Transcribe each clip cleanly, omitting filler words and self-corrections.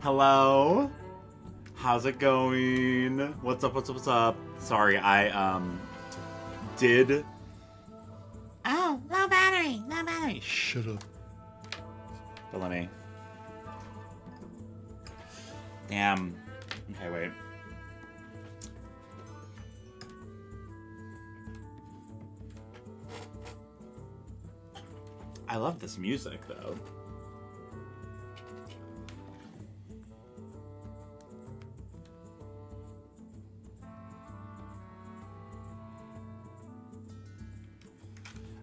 Hello? How's it going? What's up, what's up? Sorry, I, did... Oh, low battery, low battery. Shut up. But let me... Damn. Okay, wait. I love this music, though.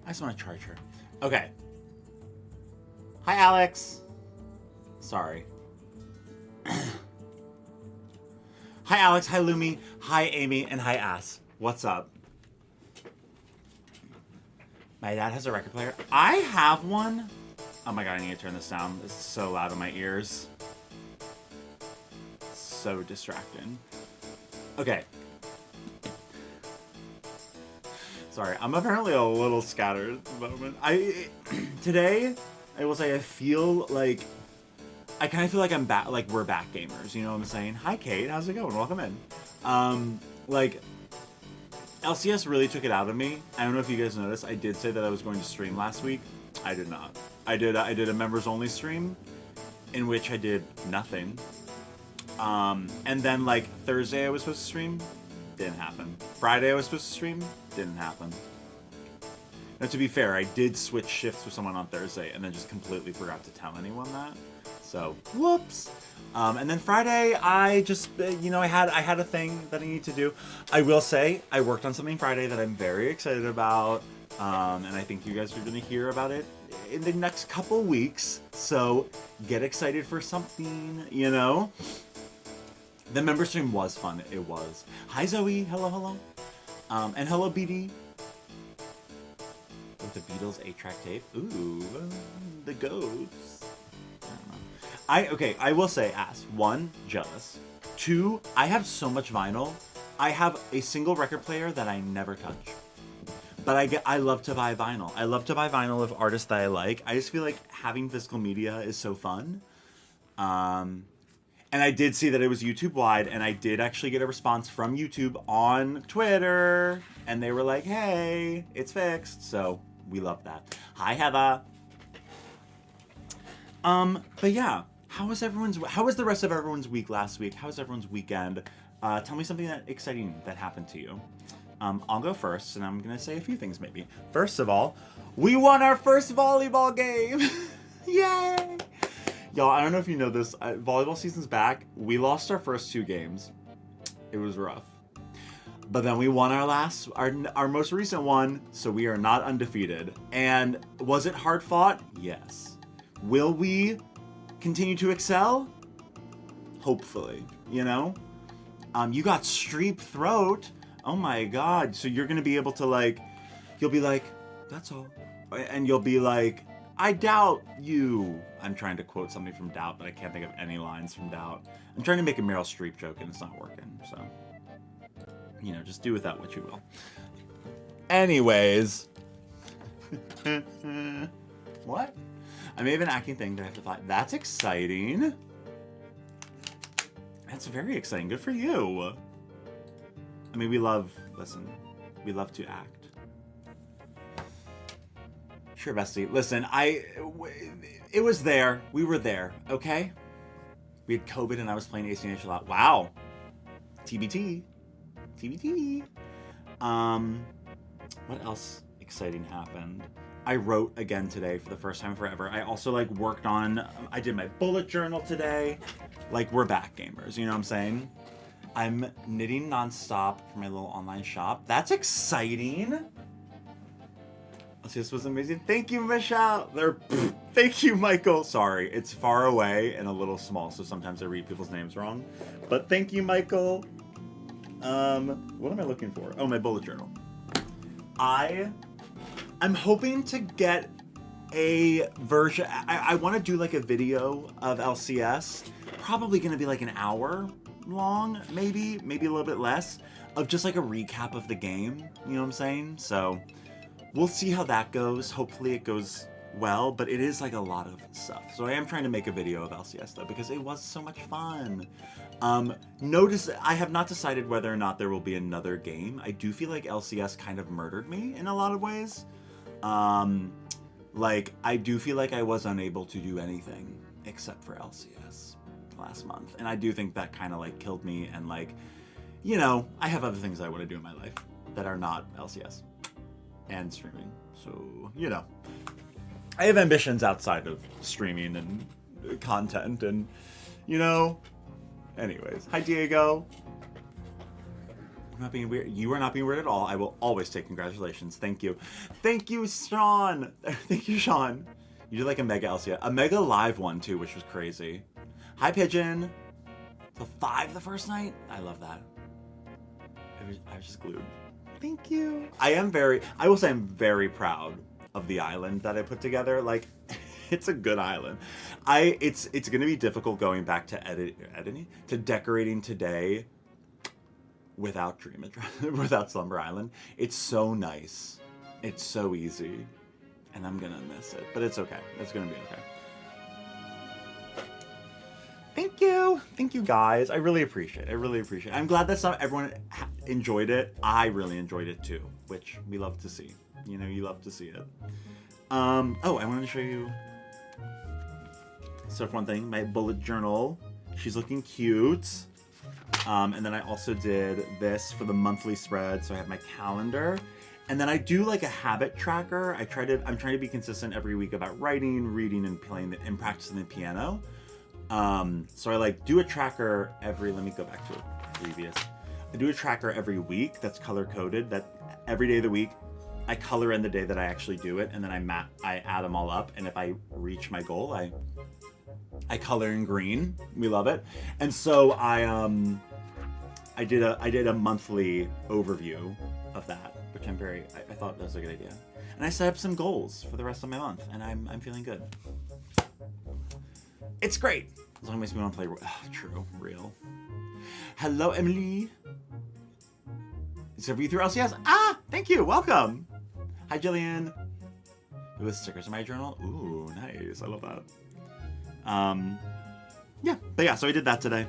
I just want to charge her. Okay. Hi, Alex. Sorry. Hi, Alex. Hi, Lumi. Hi, Amy. And hi, Ass. What's up? My dad has a record player. I have one. Oh my god, I need to turn this down. It's so loud in my ears. So distracting. Okay. Sorry, I'm apparently a little scattered at the moment. Today, I will say I feel like... I kind of feel like I'm back, like we're back gamers, you know what I'm saying? Hi, Kate, how's it going? Welcome in. Like, LCS really took it out of me. I don't know if you guys noticed, I did say that I was going to stream last week. I did not. I did a members-only stream, in which I did nothing. And then, like, Thursday I was supposed to stream. Didn't happen. Friday I was supposed to stream. Didn't happen. Now, to be fair, I did switch shifts with someone on Thursday and then just completely forgot to tell anyone that. So, whoops. And then Friday, I just, you know, I had a thing that I need to do. I will say, I worked on something Friday that I'm very excited about. And I think you guys are going to hear about it in the next couple weeks. So, get excited for something, you know? The member stream was fun. It was. Hi, Zoe. Hello, hello. And hello, BD. With the Beatles 8-track tape. Ooh, the goats. Okay, I will say, Ass. 1, jealous. 2, I have so much vinyl. I have a single record player that I never touch. But I love to buy vinyl. I love to buy vinyl of artists that I like. I just feel like having physical media is so fun. And I did see that it was YouTube-wide, and I did actually get a response from YouTube on Twitter, and they were like, hey, it's fixed, so we love that. Hi, Heather. But yeah, how was the rest of everyone's week last week? How was everyone's weekend? Tell me something exciting that happened to you. I'll go first, and I'm gonna say a few things maybe. First of all, we won our first volleyball game! Yay! Y'all, I don't know if you know this, volleyball season's back. We lost our first 2 games. It was rough. But then we won our most recent one, so we are not undefeated. And was it hard fought? Yes. Will we continue to excel? Hopefully, you know? You got strep throat. Oh my god. So you're gonna be able to, like, you'll be like, that's all. And you'll be like, I doubt you. I'm trying to quote something from Doubt, but I can't think of any lines from Doubt. I'm trying to make a Meryl Streep joke, and it's not working, so... You know, just do with that what you will. Anyways. What? I may have an acting thing that I have to find. That's exciting. That's very exciting. Good for you. I mean, we love to act. Sure, bestie. Listen, it was there. We were there, okay? We had COVID and I was playing ACnh a lot. Wow. TBT. TBT. What else exciting happened? I wrote again today for the first time forever. I also, like, worked on... I did my bullet journal today. Like, we're back gamers, you know what I'm saying? I'm knitting nonstop for my little online shop. That's exciting. This was amazing. Thank you, Michelle. Thank you, Michael. Sorry, it's far away and a little small, so sometimes I read people's names wrong. But thank you, Michael. What am I looking for? Oh, my bullet journal. I'm hoping to get a version. I want to do like a video of LCS. Probably going to be like an hour long, maybe a little bit less, of just like a recap of the game. You know what I'm saying? So we'll see how that goes. Hopefully it goes well, but it is like a lot of stuff. So I am trying to make a video of LCS though, because it was so much fun. Notice I have not decided whether or not there will be another game. I do feel like LCS kind of murdered me in a lot of ways. Like, I do feel like I was unable to do anything except for LCS last month. And I do think that kind of like killed me, and like, you know, I have other things I want to do in my life that are not LCS and streaming. So, you know, I have ambitions outside of streaming and content and, you know, anyways. Hi, Diego. I'm not being weird. You are not being weird at all. I will always take congratulations. Thank you. Thank you, Sean. Thank you, Sean. You did like a mega LCS. A mega live one, too, which was crazy. Hi, Pigeon. So 5 the first night? I love that. I was just glued. Thank you. I will say I'm very proud of the island that I put together. Like, it's a good island. It's gonna be difficult going back to editing, to decorating today without without Slumber Island. It's so nice. It's so easy. And I'm gonna miss it. But it's okay. It's gonna be okay. Thank you. Thank you, guys. I really appreciate it. I really appreciate it. I'm glad that everyone enjoyed it. I really enjoyed it too, which we love to see. You know, you love to see it. Oh, I wanted to show you. So for one thing, my bullet journal. She's looking cute. And then I also did this for the monthly spread. So I have my calendar. And then I do like a habit tracker. I'm trying to be consistent every week about writing, reading, and playing and practicing the piano. So I like do a tracker let me go back to a previous. I do a tracker every week that's color coded, that every day of the week I color in the day that I actually do it, and then I add them all up, and if I reach my goal, I color in green. We love it. And so I did a monthly overview of that, which I thought that was a good idea. And I set up some goals for the rest of my month, and I'm feeling good. It's great. As long as we want to play true, real. Hello, Emily. Is there through LCS? Ah, thank you. Welcome. Hi, Jillian. With stickers in my journal. Ooh, nice. I love that. Yeah, but yeah, so I did that today.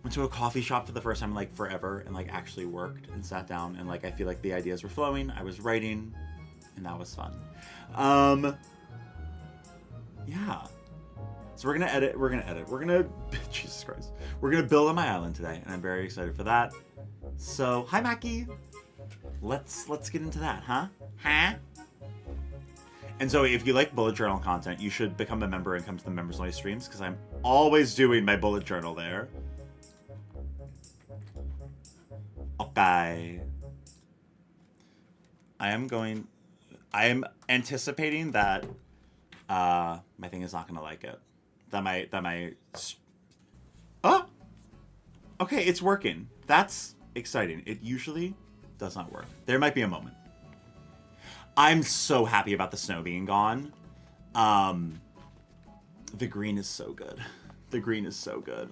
Went to a coffee shop for the first time in like forever, and like actually worked and sat down, and like I feel like the ideas were flowing. I was writing, and that was fun. Yeah. So we're gonna Jesus Christ. We're gonna build on my island today, and I'm very excited for that. So, hi Mackie. Let's get into that, huh? And so if you like bullet journal content, you should become a member and come to the members only streams, because I'm always doing my bullet journal there. Okay. I am anticipating that my thing is not gonna like it. Oh! Okay, it's working. That's exciting. It usually does not work. There might be a moment. I'm so happy about the snow being gone. The green is so good. The green is so good.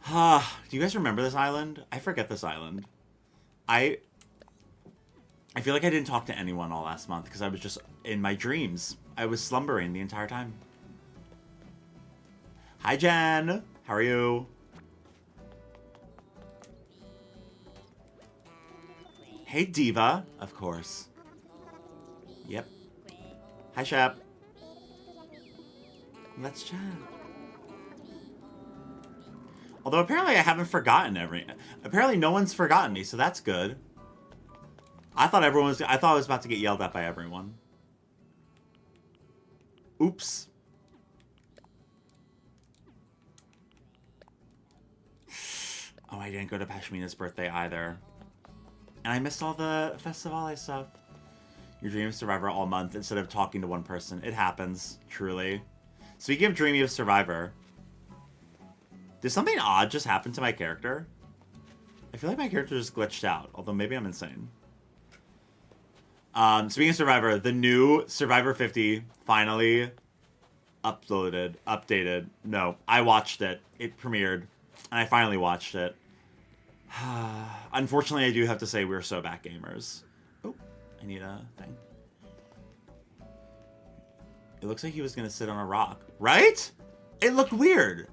Do you guys remember this island? I forget this island. I feel like I didn't talk to anyone all last month because I was just in my dreams. I was slumbering the entire time. Hi, Jen. How are you? Hey, Diva. Of course. Yep. Hi, Shep. Let's chat. Although apparently I haven't forgotten apparently no one's forgotten me, so that's good. I thought I was about to get yelled at by everyone. Oops. Oh, I didn't go to Pashmina's birthday either. And I missed all the Festivale stuff. You're dreaming of Survivor all month instead of talking to one person. It happens, truly. Speaking of dreaming of Survivor, did something odd just happen to my character? I feel like my character just glitched out, although maybe I'm insane. Speaking of Survivor, the new Survivor 50 finally updated. No, I watched it. It premiered, and I finally watched it. Unfortunately, I do have to say we're so back gamers. Oh, I need a thing. It looks like he was going to sit on a rock. Right? It looked weird.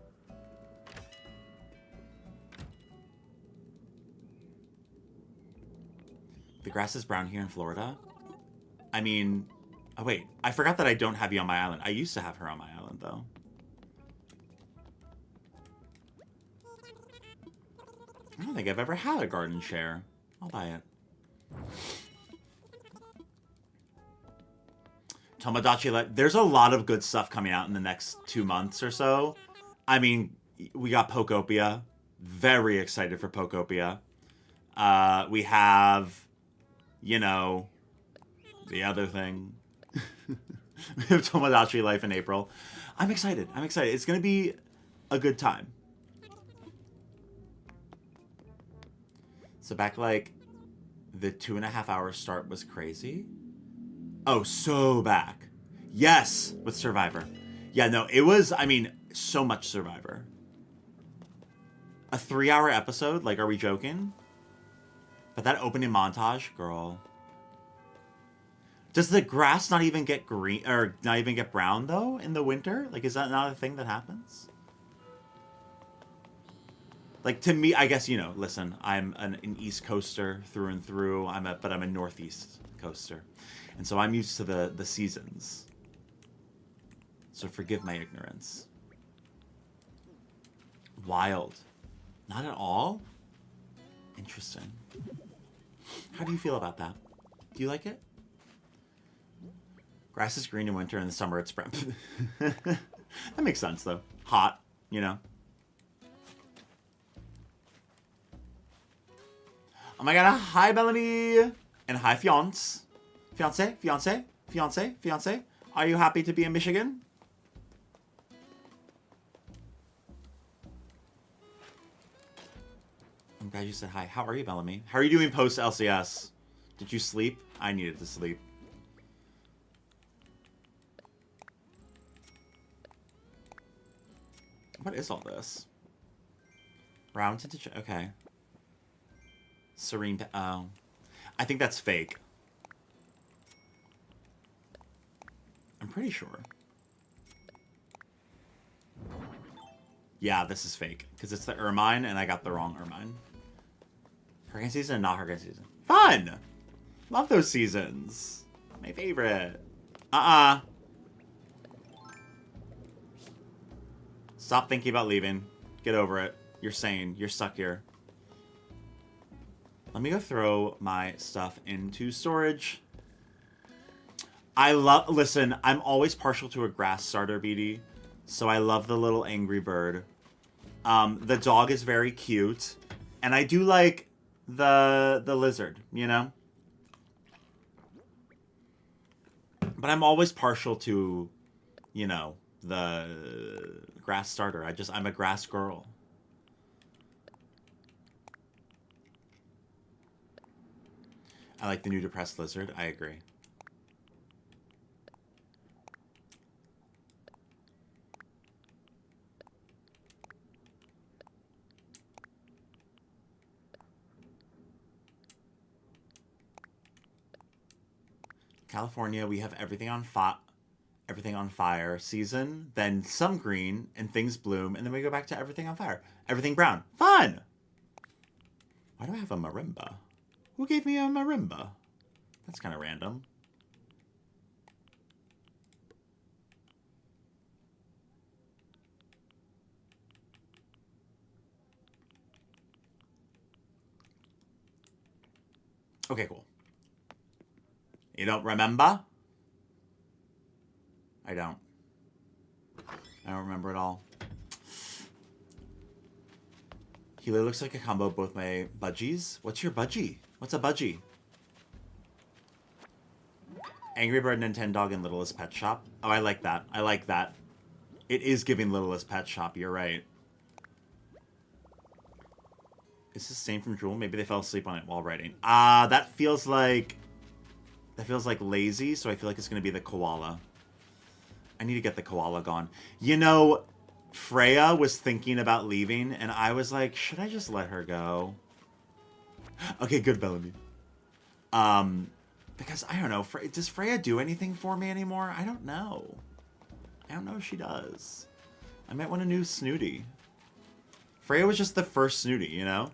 The grass is brown here in Florida. I mean... Oh, wait. I forgot that I don't have you on my island. I used to have her on my island, though. I don't think I've ever had a garden share. I'll buy it. Tomodachi, there's a lot of good stuff coming out in the next 2 months or so. I mean, we got Pokopia. Very excited for Pokopia. We have, you know, the other thing. We have Tomodachi Life in April. I'm excited. I'm excited. It's going to be a good time. So back, like, the 2.5 hour start was crazy. Oh, so back. Yes, with Survivor. Yeah, no, it was, I mean, so much Survivor. A 3-hour episode? Like, are we joking? But that opening montage, girl. Does the grass not even get green, or not even get brown, though, in the winter? Like, is that not a thing that happens? Like, to me, I guess, you know, listen, I'm an East Coaster through and through, but I'm a Northeast Coaster. And so I'm used to the seasons. So forgive my ignorance. Wild. Not at all? Interesting. How do you feel about that? Do you like it? Grass is green in winter, and in the summer it's brown. That makes sense, though. Hot, you know. Oh my god, hi Bellamy! And hi fiance. Fiance. Are you happy to be in Michigan? I'm glad you said hi. How are you, Bellamy? How are you doing post LCS? Did you sleep? I needed to sleep. What is all this? Brown tinted. Okay. Serene. Oh. I think that's fake. I'm pretty sure. Yeah, this is fake. Because it's the Ermine, and I got the wrong Ermine. Hurricane season and not hurricane season. Fun! Love those seasons. My favorite. Stop thinking about leaving. Get over it. You're sane. You're stuck here. Let me go throw my stuff into storage. Listen, I'm always partial to a grass starter, BD. So I love the little angry bird. The dog is very cute. And I do like the lizard, you know? But I'm always partial to, you know, the grass starter. I'm a grass girl. I like the new depressed lizard. I agree. California, we have everything on fire season, then some green and things bloom, and then we go back to everything on fire. Everything brown. Fun! Why do I have a marimba? Who gave me a marimba? That's kind of random. Okay, cool. You don't remember? I don't. I don't remember at all. He looks like a combo of both my budgies. What's your budgie? What's a budgie? Angry Bird, Nintendog, and Littlest Pet Shop. Oh, I like that. I like that. It is giving Littlest Pet Shop. You're right. Is this same from Jewel? Maybe they fell asleep on it while writing. That feels like lazy, so I feel like it's going to be the koala. I need to get the koala gone. You know, Freya was thinking about leaving, and I was like, should I just let her go? Okay, good, Bellamy. Because I don't know, does Freya do anything for me anymore? I don't know. I don't know if she does. I might want a new Snooty. Freya was just the first Snooty, you know?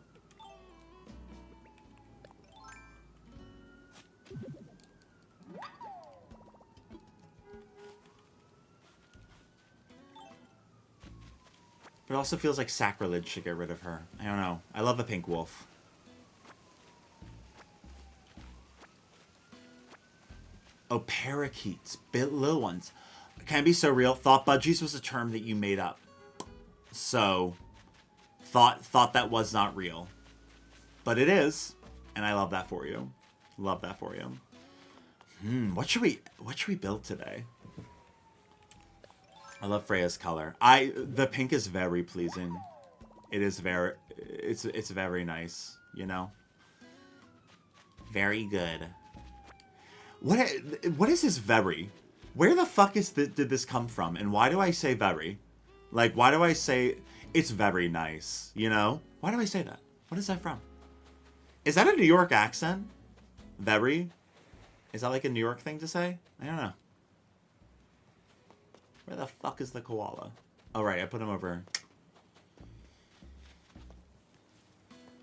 But it also feels like sacrilege to get rid of her. I don't know. I love a pink wolf. Oh, parakeets. Little ones. Can I be so real? Thought budgies was a term that you made up. So, thought that was not real. But it is. And I love that for you. Love that for you. What should we build today? I love Freya's color. The pink is very pleasing. It is very, it's very nice, you know? Very good. What is this very? Where the fuck did this come from? And why do I say very? Like, why do I say it's very nice, you know? Why do I say that? What is that from? Is that a New York accent? Very? Is that like a New York thing to say? I don't know. Where the fuck is the koala? Oh, right, I put him over.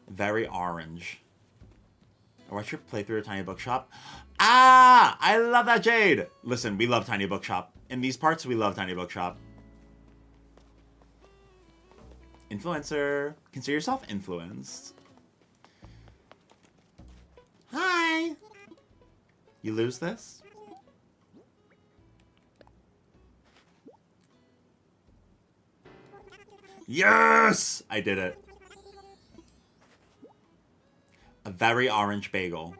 Very orange. What's your playthrough of Tiny Bookshop? Ah! I love that, Jade! Listen, we love Tiny Bookshop. In these parts, we love Tiny Bookshop. Influencer. Consider yourself influenced. Hi! You lose this? Yes! I did it. A very orange bagel.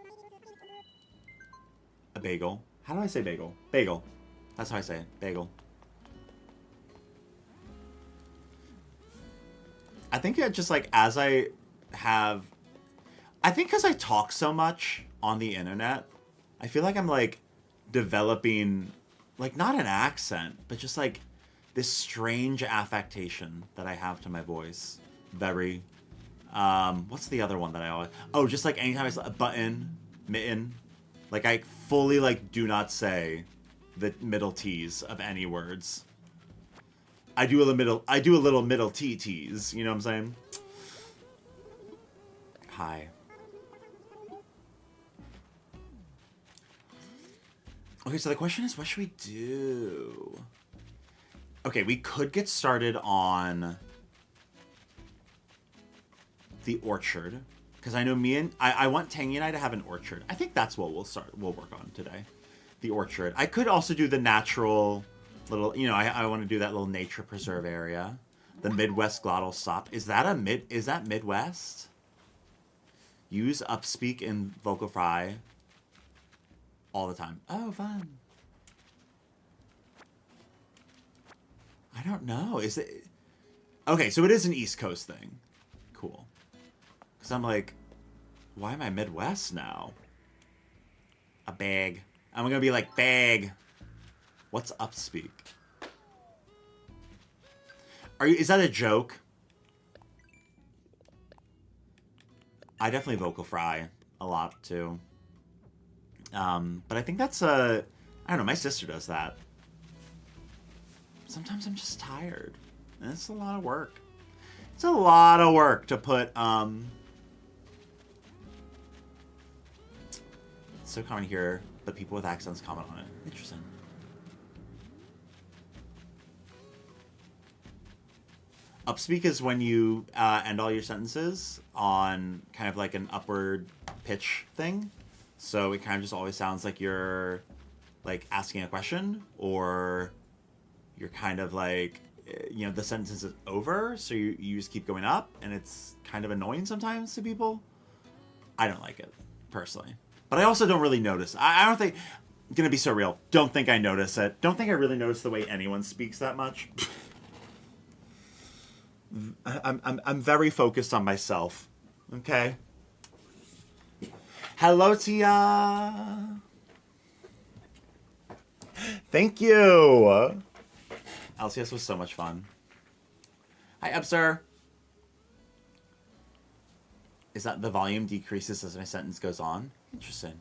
A bagel. How do I say bagel? Bagel. That's how I say it. Bagel. I think it just like as I think because I talk so much on the internet, I feel like I'm like developing like not an accent, but just like this strange affectation that I have to my voice. Very. What's the other one that I always... Oh, just like anytime I say button, mitten. Like I fully like do not say the middle T's of any words. I do a little middle T T's, you know what I'm saying? Hi. Okay, so the question is, what should we do? Okay, we could get started on the orchard, because I know I want Tangy and I to have an orchard. I think that's what we'll work on today. The orchard. I could also do the natural little, you know, I want to do that little nature preserve area. The Midwest glottal stop. Is that Midwest? Use upspeak in vocal fry all the time. Oh, fun. I don't know. Is it... Okay, so it is an East Coast thing. Cool. Because I'm like, why am I Midwest now? A bag. I'm going to be like, bag. What's upspeak? Is that a joke? I definitely vocal fry a lot, too. But I think that's I don't know, my sister does that. Sometimes I'm just tired. And it's a lot of work. It's a lot of work to put, It's so common here, but people with accents comment on it. Interesting. Upspeak is when you end all your sentences on kind of like an upward pitch thing. So it kind of just always sounds like you're like asking a question, or you're kind of like, you know, the sentence is over, so you just keep going up, and it's kind of annoying sometimes to people. I don't like it, personally. But I also don't really notice. I don't think... Gonna be so real. Don't think I notice it. Don't think I really notice the way anyone speaks that much. I'm very focused on myself. Okay? Hello, Tia! Thank you! LCS was so much fun. Hi, Ebser. Is that the volume decreases as my sentence goes on? Interesting.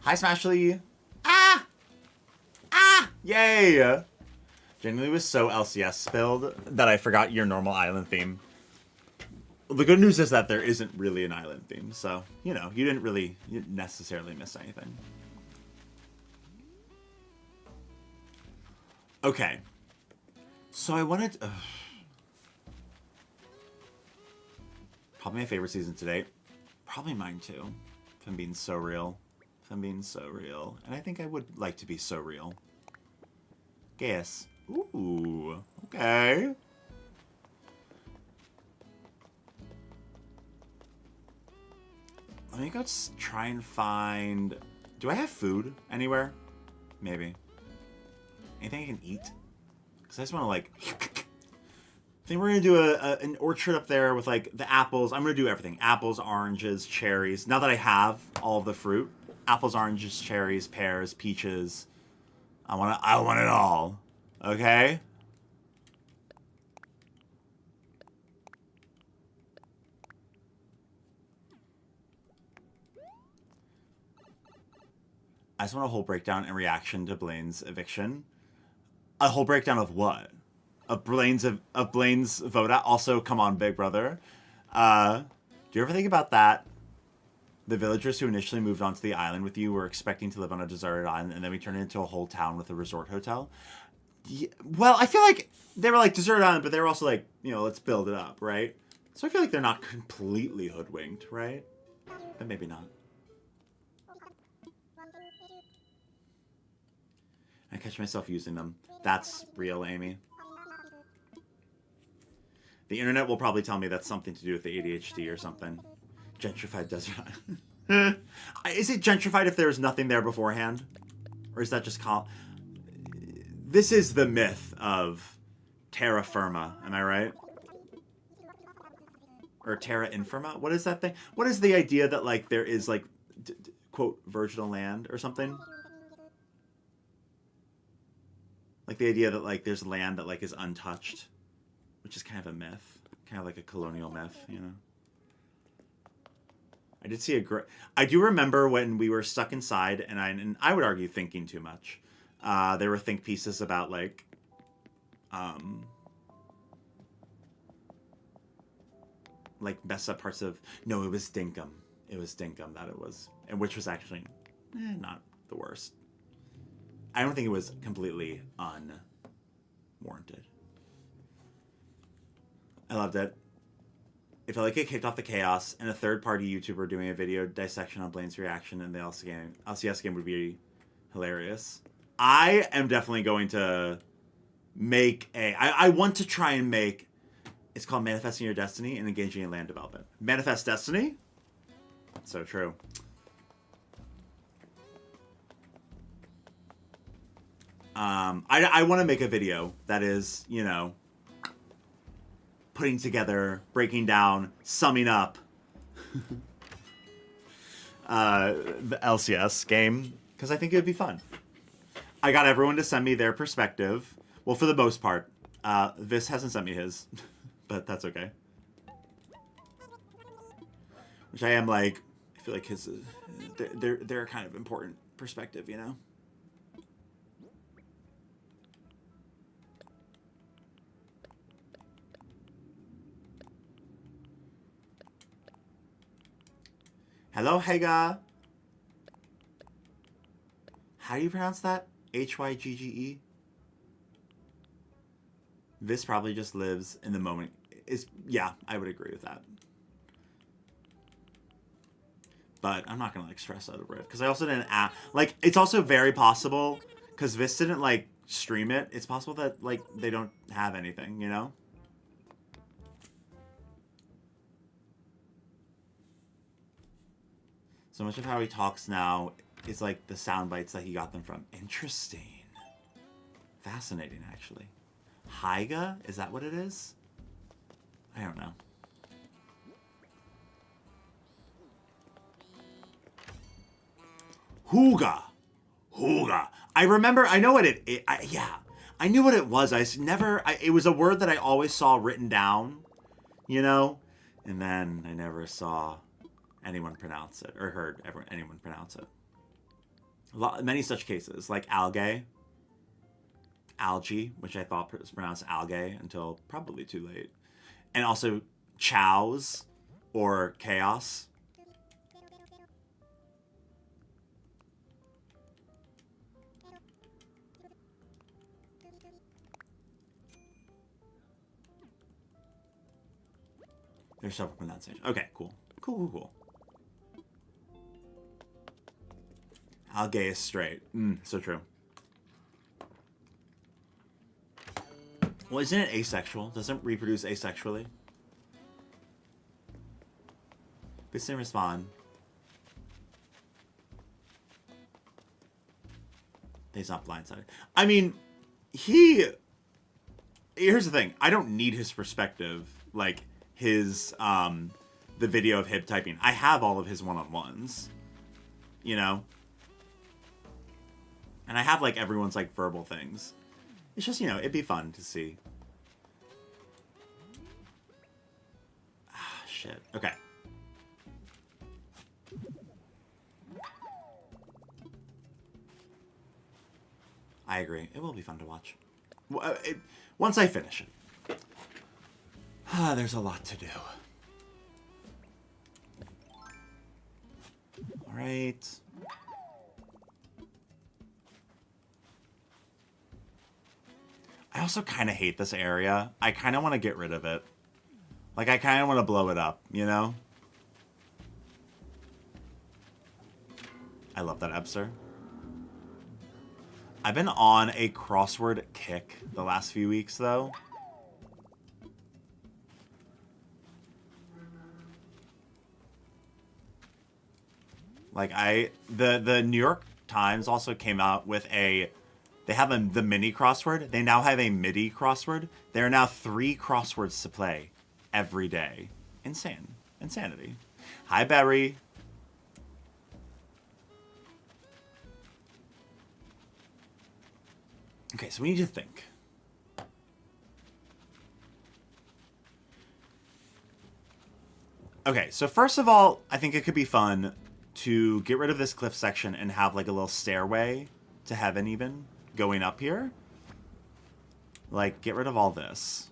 Hi, Smashly. Ah! Ah! Yay! Genuinely was so LCS spilled that I forgot your normal island theme. The good news is that there isn't really an island theme, so, you know, you didn't necessarily miss anything. Okay. So I wanted... probably my favorite season to date. Probably mine too. If I'm being so real. If I'm being so real. And I think I would like to be so real. Guess. Ooh. Okay. Let me go try and find... Do I have food anywhere? Maybe. Anything I can eat? Because I just want to, like... I think we're going to do an orchard up there with, like, the apples. I'm going to do everything. Apples, oranges, cherries. Now that I have all of the fruit. Apples, oranges, cherries, pears, peaches. I want it all. Okay? I just want a whole breakdown and reaction to Blaine's eviction. A whole breakdown of what? Of Blaine's vote out? Also, come on, Big Brother. Do you ever think about that? The villagers who initially moved onto the island with you were expecting to live on a deserted island, and then we turned it into a whole town with a resort hotel. Yeah, well, I feel like they were like deserted island, but they were also like, you know, let's build it up, right? So I feel like they're not completely hoodwinked, right? But maybe not. I catch myself using them. That's real, Amy. The internet will probably tell me that's something to do with the ADHD or something. Gentrified desert island. Is it gentrified if there's nothing there beforehand? Or is that just This is the myth of terra firma, am I right? Or terra infirma? What is that thing? What is the idea that, like, there is, like, quote, virginal land or something? Like the idea that, like, there's land that, like, is untouched, which is kind of a myth, kind of like a colonial myth, you know. I did see I do remember when we were stuck inside, and I would argue thinking too much. There were think pieces about, like, messed up parts of. No, it was Dinkum. It was Dinkum that it was, and which was actually not the worst. I don't think it was completely unwarranted. I loved it. It felt like it kicked off the chaos, and a third-party YouTuber doing a video dissection on Blaine's reaction in the LCS game would be hilarious. I am definitely going to make I want to try and make... It's called Manifesting Your Destiny and Engaging in Land Development. Manifest Destiny? So true. I want to make a video that is, you know, putting together, breaking down, summing up the LCS game, because I think it would be fun. I got everyone to send me their perspective. Well, for the most part. Vis hasn't sent me his, but that's okay. Which I am like, I feel like his, they're kind of important perspective, you know? Hello, Haga. How do you pronounce that? Hygge? This probably just lives in the moment. Yeah, I would agree with that. But I'm not gonna, like, stress out over it, because I also didn't like, it's also very possible, because Vis didn't, like, stream it, it's possible that, like, they don't have anything, you know? So much of how he talks now is, like, the sound bites that he got them from. Interesting. Fascinating, actually. Hyga? Is that what it is? I don't know. Hooga. Hooga. I remember, I know what yeah. I knew what it was. It was a word that I always saw written down, you know? And then I never saw anyone pronounce it, or heard anyone pronounce it. Many such cases, like algae, which I thought was pronounced algae until probably too late. And also chows, or chaos. There's several pronunciations. Okay, cool. Cool. Algae is straight. So true. Well, isn't it asexual? Doesn't it reproduce asexually? But didn't respond. He's not blindsided. I mean, here's the thing. I don't need his perspective, like his the video of him typing. I have all of his one-on-ones, you know, and I have like everyone's like verbal things. It's just, you know, it'd be fun to see. Ah, shit. Okay. I agree. It will be fun to watch. Once I finish it. There's a lot to do. All right. I also kind of hate this area. I kind of want to get rid of it. Like, I kind of want to blow it up, you know? I love that Epster. I've been on a crossword kick the last few weeks, though. Like, the New York Times also came out with they have the mini crossword. They now have a MIDI crossword. There are now 3 crosswords to play every day. Insanity. Hi, Barry. Okay, so we need to think. Okay, so first of all, I think it could be fun to get rid of this cliff section and have like a little stairway to heaven even going up here. Like, get rid of all this.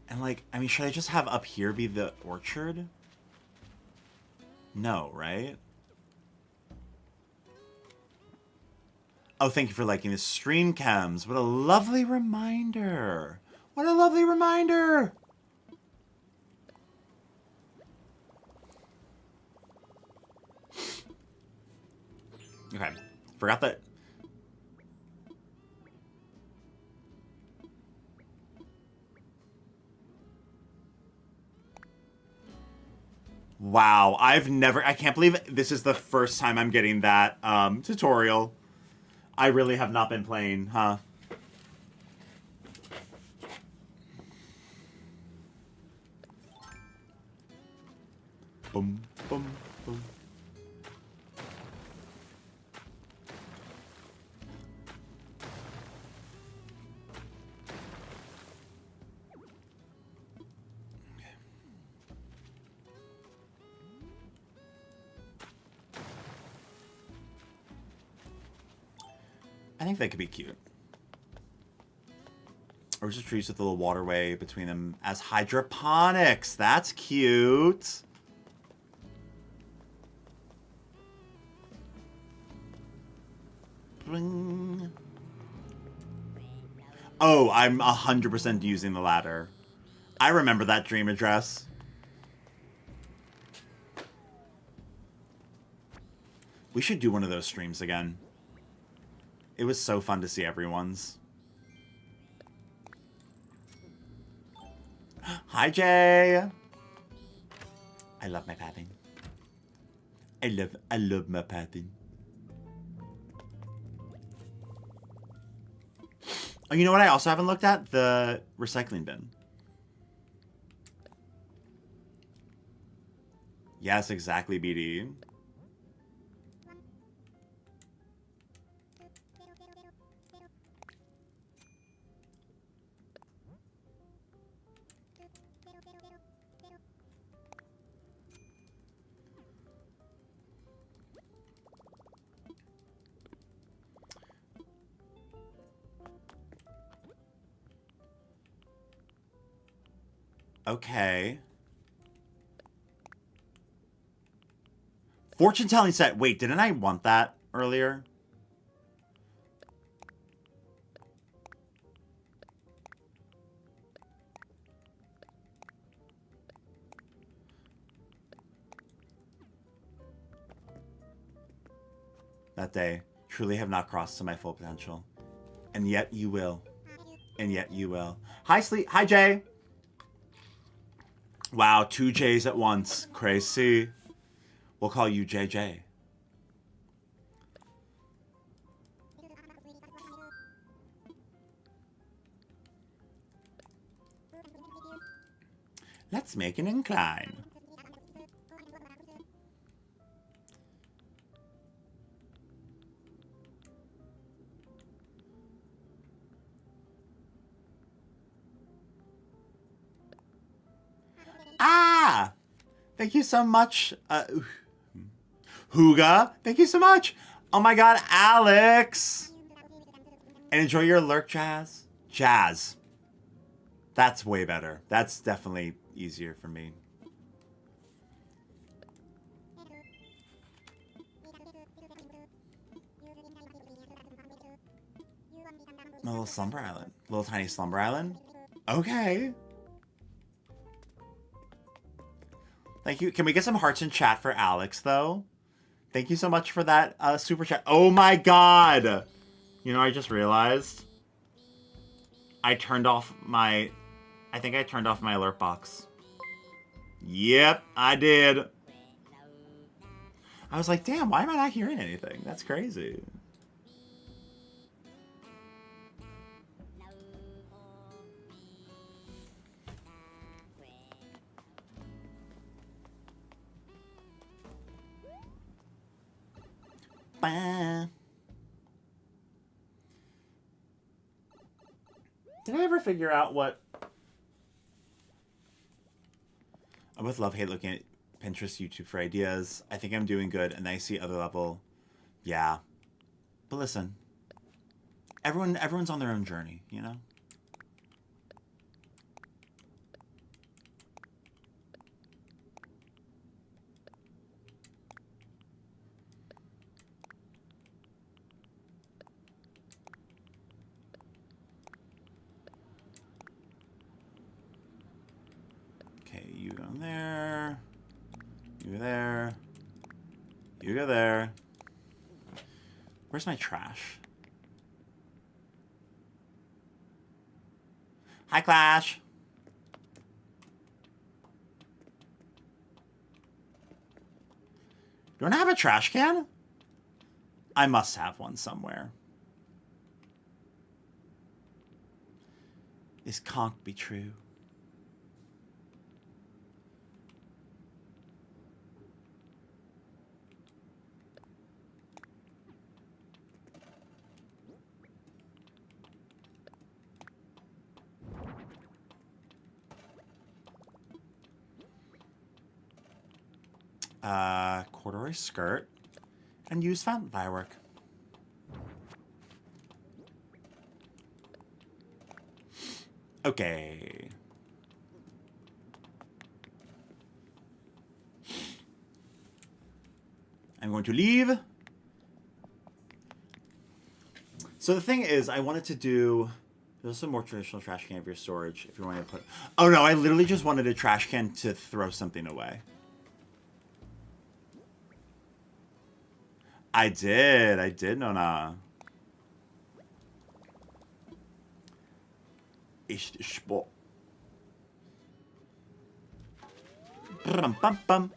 And like, I mean, should I just have up here be the orchard? No, right? Oh, thank you for liking this stream, Chems. What a lovely reminder. What a lovely reminder. Okay, forgot that. Wow, I can't believe this is the first time I'm getting that tutorial. I really have not been playing, huh? Boom, boom, boom. I think they could be cute. Or just trees with a little waterway between them as hydroponics. That's cute. Bling. Oh, I'm 100% using the ladder. I remember that dream address. We should do one of those streams again. It was so fun to see everyone's. Hi, Jay. I love my padding. I love my padding. Oh, you know what I also haven't looked at? The recycling bin. Yes, exactly, BD. Okay. Fortune telling set. Wait, didn't I want that earlier? That day, truly have not crossed to my full potential. And yet you will. And yet you will. Hi, Sleep. Hi, Jay. Wow, 2 J's at once. Crazy. We'll call you JJ. Let's make an incline. Ah! Thank you so much. Huga, thank you so much. Oh my god, Alex. And enjoy your lurk, Jazz. Jazz. That's way better. That's definitely easier for me. A little slumber island. Little tiny slumber island? Okay. Thank you. Can we get some hearts in chat for Alex, though? Thank you so much for that super chat. Oh my god! You know, I just realized I turned off my... I think I turned off my alert box. Yep, I did. I was like, damn, why am I not hearing anything? That's crazy. Bah. Did I ever figure out what... I both love hate looking at Pinterest, YouTube for ideas. I think I'm doing good, and I see other level. Yeah. But listen. Everyone's on their own journey, you know? Okay, you go there. You go there. You go there. Where's my trash? Hi, Clash. Don't I have a trash can? I must have one somewhere. This can't be true. Corduroy skirt and use fountain firework. Okay. I'm going to leave. So the thing is, I wanted to do... There's some more traditional trash can for your storage if you want to put... Oh no, I literally just wanted a trash can to throw something away. I did, Nona. Ist Sport. Bum bum bum.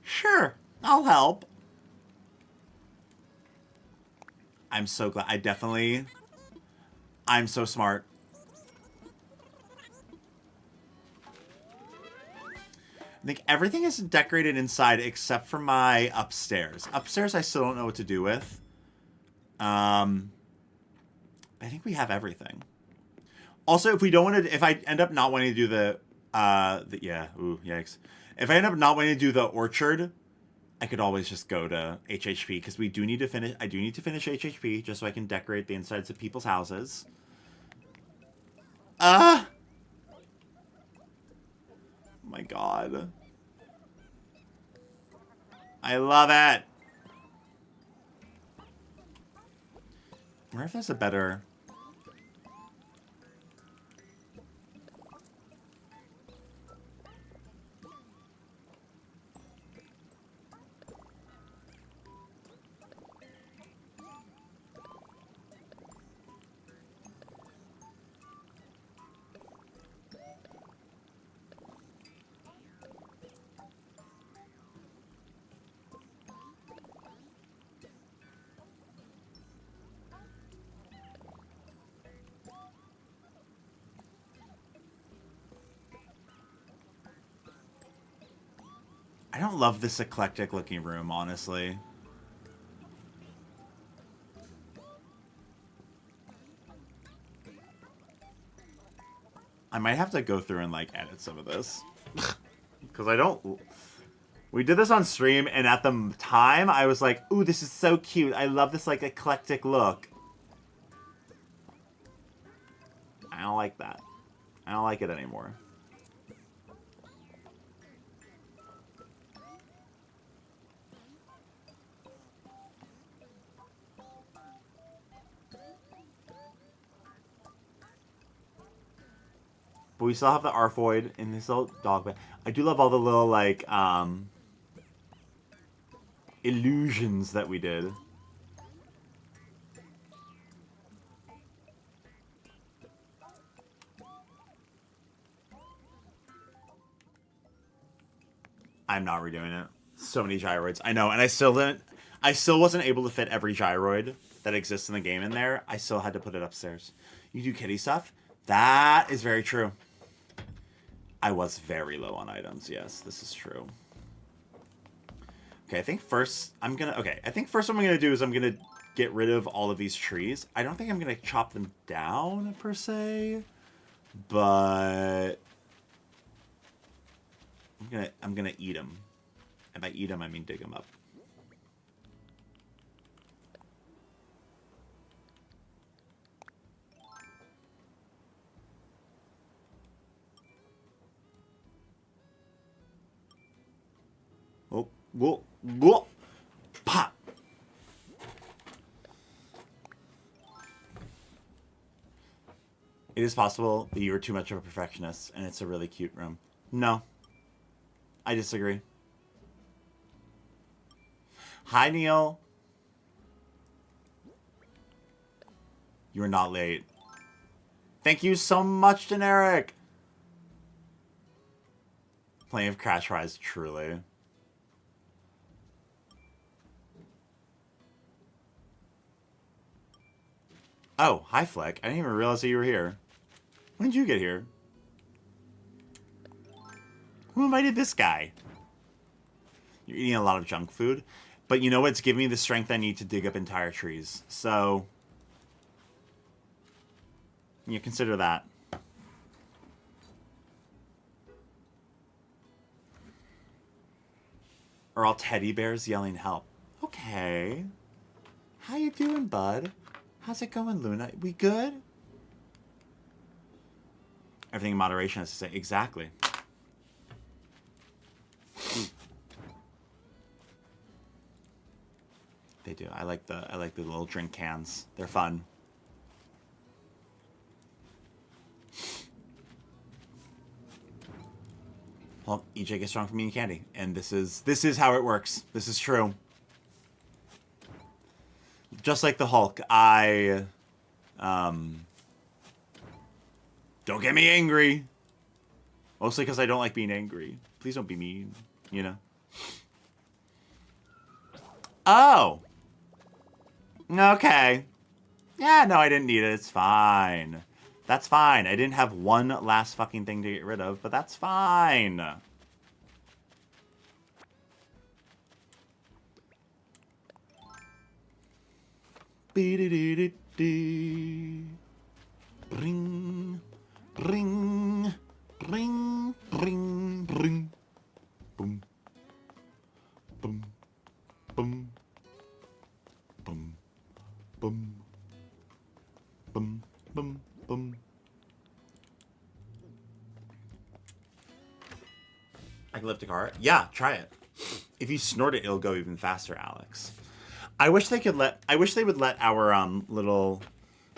Sure, I'll help. I'm so glad. I'm so smart. I think everything is decorated inside except for my upstairs. Upstairs, I still don't know what to do with. I think we have everything. Also, if we don't want to, if I end up not wanting to do yeah, ooh, yikes. If I end up not wanting to do the orchard, I could always just go to HHP because we do need to finish. I do need to finish HHP just so I can decorate the insides of people's houses. Oh my god. I love it. I wonder if there's a better... I don't love this eclectic looking room, honestly. I might have to go through and, like, edit some of this. Because I don't... We did this on stream, and at the time, I was like, ooh, this is so cute. I love this, like, eclectic look. I don't like that. I don't like it anymore. But we still have the Arfoid in this little dog bed. I do love all the little, like, illusions that we did. I'm not redoing it. So many gyroids. I know, and I still wasn't able to fit every gyroid that exists in the game in there. I still had to put it upstairs. You do kitty stuff? That is very true. I was very low on items. Yes, this is true. Okay, I think first what I'm gonna do is I'm gonna get rid of all of these trees. I don't think I'm gonna chop them down per se, but I'm gonna eat them. And by eat them, I mean dig them up. Oh, whoa, whoa, pop. It is possible that you are too much of a perfectionist, and it's a really cute room. No. I disagree. Hi, Neil. You are not late. Thank you so much, Generic. Plenty of Crash Rise, truly. Oh, hi, Fleck. I didn't even realize that you were here. When did you get here? Who invited this guy? You're eating a lot of junk food. But you know what's giving me the strength I need to dig up entire trees. So, you consider that. Or all teddy bears yelling help. Okay. How you doing, bud? How's it going, Luna? We good? Everything in moderation, as to say. Exactly. They do. I like the little drink cans. They're fun. Well, EJ gets strong from eating candy, and this is how it works. This is true. Just like the Hulk, I don't get me angry. Mostly because I don't like being angry. Please don't be mean, you know. Oh. Okay. Yeah, no, I didn't need it. It's fine. That's fine. I didn't have one last fucking thing to get rid of, but that's fine. Ring, ring, ring, ring, ring. Boom, boom, boom, boom, boom, boom, boom, boom. I can lift a car? Yeah, try it. If you snort it, it'll go even faster, Alex. I wish they would let our little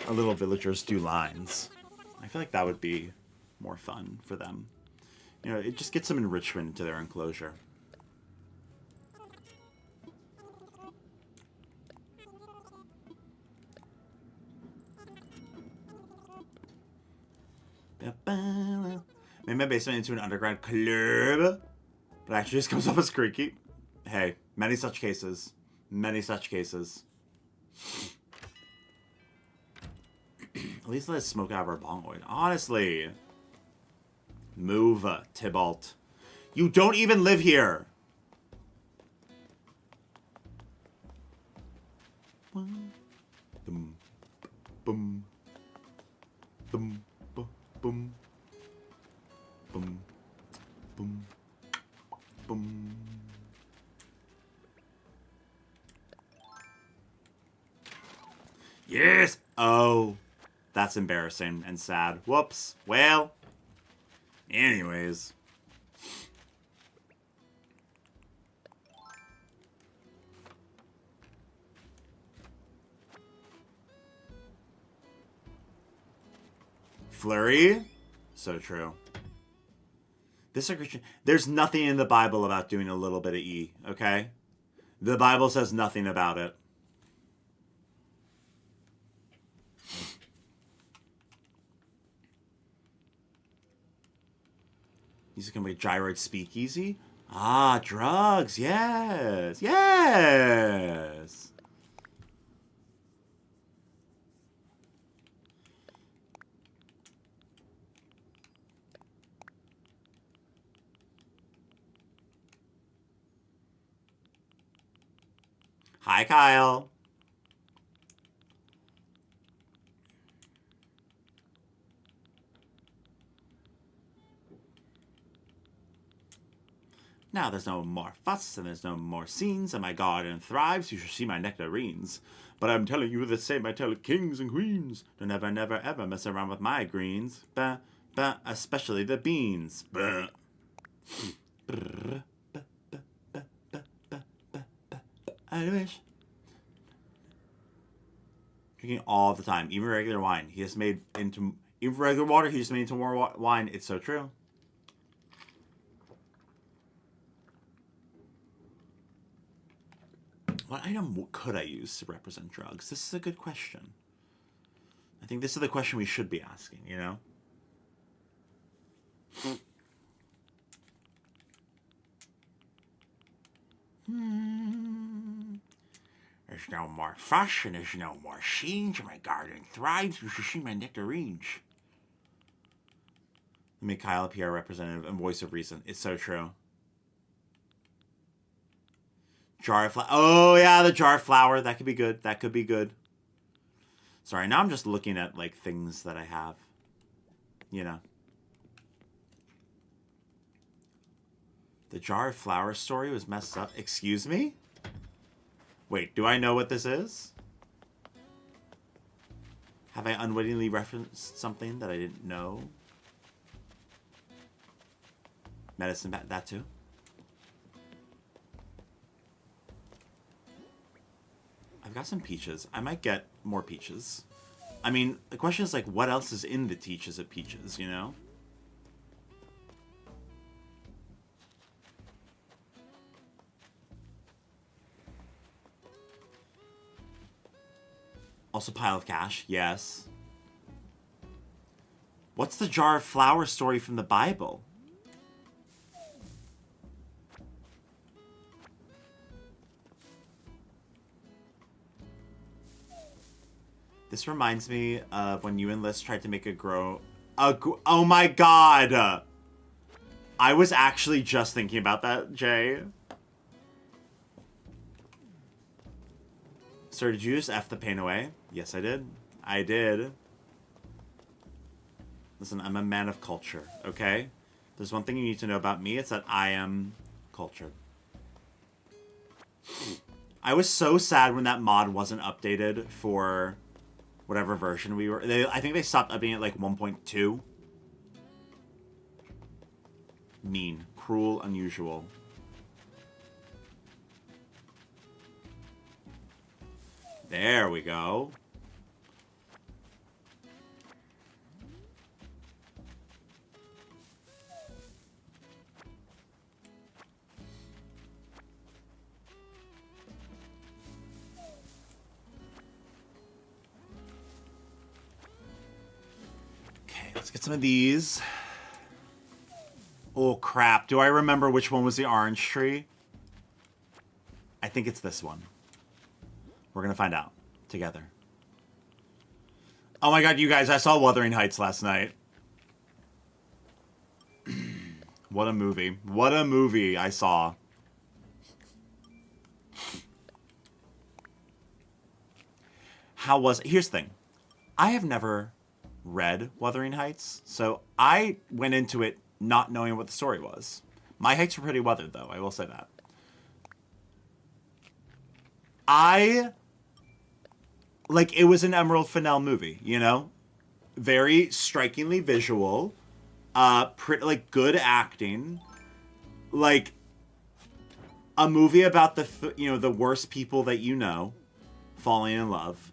villagers do lines. I feel like that would be more fun for them. You know, it just gets some enrichment to their enclosure. Made my basement into an underground club, but actually just comes off as creaky. Hey, many such cases. Many such cases. At least let us smoke out of our bongoid. Honestly. Move, Tybalt. You don't even live here. Boom. Boom. Boom. Boom. Boom. Boom. Boom. Boom. Yes! Oh. That's embarrassing and sad. Whoops. Well. Anyways. Flurry? So true. This is Christian. There's nothing in the Bible about doing a little bit of E, okay? The Bible says nothing about it. These are gonna be gyroid speakeasy. Ah, drugs. Yes. Yes. Hi, Kyle. Now there's no more fuss and there's no more scenes, and my garden thrives. You should see my nectarines. But I'm telling you the same I tell kings and queens. Don't ever, never, ever mess around with my greens. Bah, bah, especially the beans. Bah. I wish. Drinking all the time, even regular wine. He just made into even regular water. He just made into more wine. It's so true. What item could I use to represent drugs? This is a good question. I think this is the question we should be asking, you know? There's no more fuss and there's no more scenes. My garden thrives. You should see my nectarines. Make Kyle a PR representative and voice of reason. It's so true. Jar of flour. Oh, yeah, the jar of flour. That could be good. That could be good. Sorry, now I'm just looking at, like, things that I have. You know. The jar of flour story was messed up. Excuse me? Wait, do I know what this is? Have I unwittingly referenced something that I didn't know? Medicine bat, that too? I've got some peaches. I might get more peaches. I mean, the question is, like, what else is in the teaches of peaches, you know? Also, pile of cash, yes. What's the jar of flour story from the Bible? This reminds me of when you and Liz tried to make oh my god! I was actually just thinking about that, Jay. Sir, did you just F the pain away? Yes, I did. I did. Listen, I'm a man of culture, okay? There's one thing you need to know about me. It's that I am cultured. I was so sad when that mod wasn't updated for whatever version we were. I think they stopped updating it like 1.2. Mean. Cruel. Unusual. There we go. Okay, let's get some of these. Oh, crap. Do I remember which one was the orange tree? I think it's this one. We're going to find out together. Oh my god, you guys, I saw Wuthering Heights last night. What a movie. What a movie I saw. How was it? Here's the thing. I have never read Wuthering Heights, so I went into it not knowing what the story was. My heights were pretty weathered, though. I will say that. Like, it was an Emerald Fennell movie, you know? Very strikingly visual. Like, good acting. Like, a movie about the worst people that you know falling in love.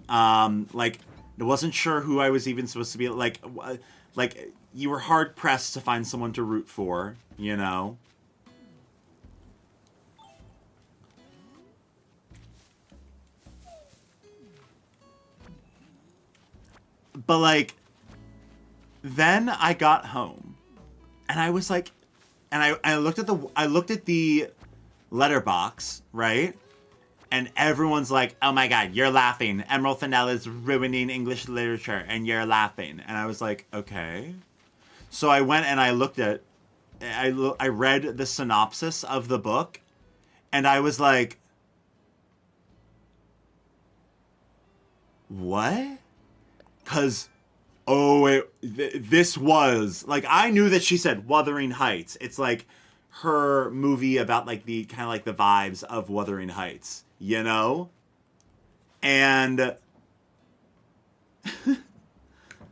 Like, I wasn't sure who I was even supposed to be. Like, you were hard-pressed to find someone to root for, you know? But, like, then I got home, and I was like, and I looked at the letterbox, right? And everyone's like, oh my god, you're laughing. Emerald Fennell is ruining English literature, and you're laughing. And I was like, okay. So I went and I I read the synopsis of the book, and I was like, what? Because, this was, like, I knew that she said Wuthering Heights. It's like her movie about, like, the kind of like the vibes of Wuthering Heights, you know? And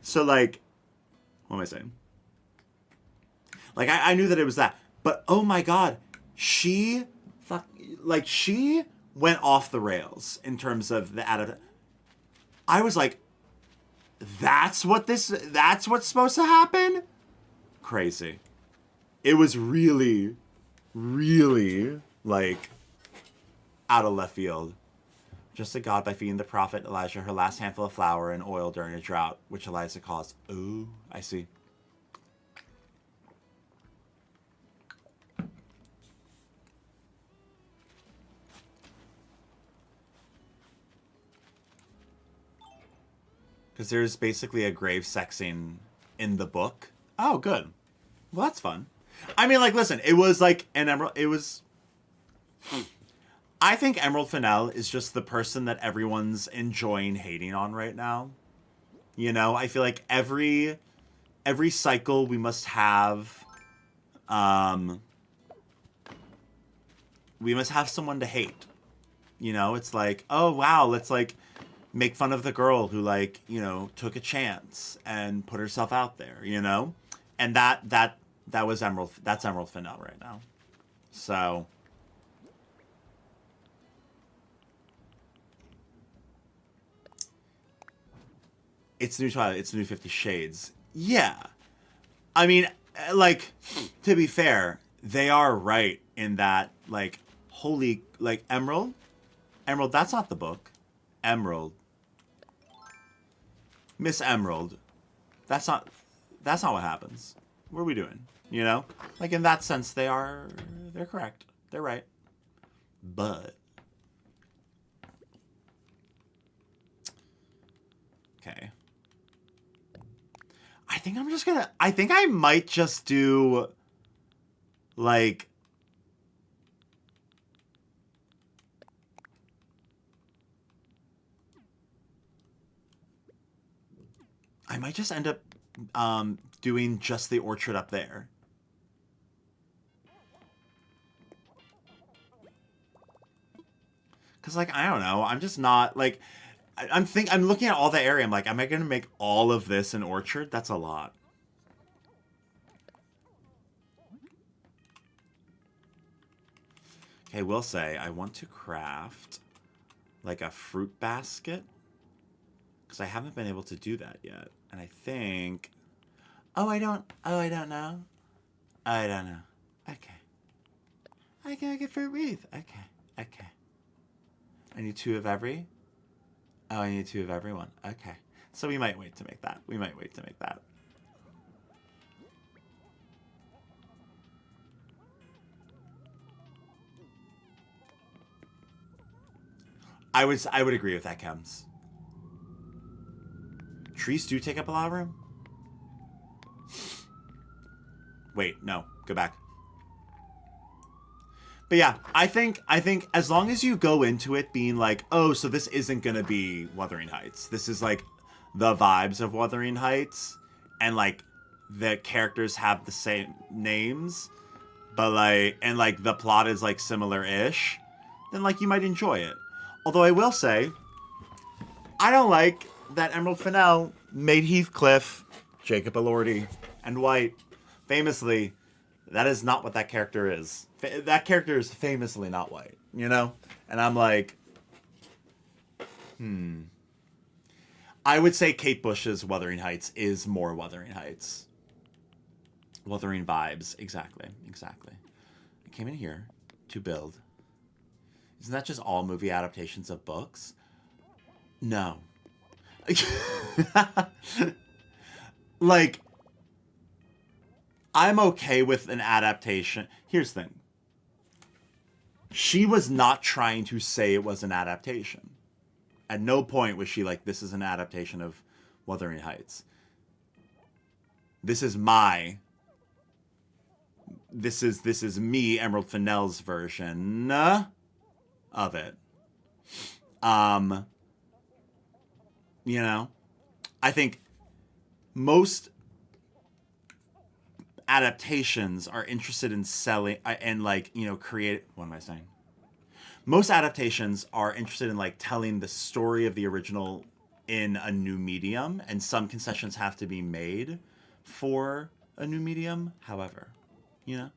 so, like, what am I saying? Like, I knew that it was that. But, oh my god, she went off the rails in terms of the adaptation. I was like, that's what's supposed to happen? Crazy. It was really, really, like, out of left field. Just to God by feeding the prophet Elijah her last handful of flour and oil during a drought, which Elijah caused. Ooh, I see. Because there's basically a grave sexing in the book. Oh, good. Well, that's fun. I mean, like, listen, it was like an Emerald. It was. I think Emerald Fennell is just the person that everyone's enjoying hating on right now. You know, I feel like every cycle we must have. We must have someone to hate. You know, it's like, oh wow, let's like make fun of the girl who, like, you know, took a chance and put herself out there, you know? And that was that's Emerald Fennell right now. So it's new Twilight, it's new 50 Shades. Yeah. I mean, like, to be fair, they are right in that, like, holy, like, Emerald, that's not the book. Emerald. Miss Emerald. That's not what happens. What are we doing? You know? Like, in that sense, they're correct. They're right. But Okay. I think I'm just gonna... I think I might just do... Like... I might just end up doing just the orchard up there. Because, like, I don't know. I'm just not, like... I'm looking at all the area. I'm like, am I going to make all of this an orchard? That's a lot. Okay, we'll say I want to craft, like, a fruit basket. Because I haven't been able to do that yet. And I think... I don't know. I don't know. Okay. I can get fruit wreath. Okay. Okay. I need 2 of every. Oh, I need 2 of everyone. Okay. So we might wait to make that. We might wait to make that. I would agree with that, Chems. Trees do take up a lot of room? Wait, no. Go back. But yeah, I think as long as you go into it being like, oh, so this isn't gonna be Wuthering Heights. This is like the vibes of Wuthering Heights, and like the characters have the same names, but like the plot is like similar-ish, then like you might enjoy it. Although I will say, I don't like that Emerald Fennell made Heathcliff, Jacob Elordi, and White. Famously, that is not what that character is. That character is famously not white, you know? And I'm like, I would say Kate Bush's Wuthering Heights is more Wuthering Heights. Wuthering vibes. Exactly. Exactly. I came in here to build. Isn't that just all movie adaptations of books? No. Like, I'm okay with an adaptation. Here's the thing. She was not trying to say it was an adaptation. At no point was she like, this is an adaptation of Wuthering Heights. This is me, Emerald Fennell's version of it. You know, I think most adaptations are interested in selling and like, you know, create... What am I saying? Most adaptations are interested in like telling the story of the original in a new medium, and some concessions have to be made for a new medium. However, you know,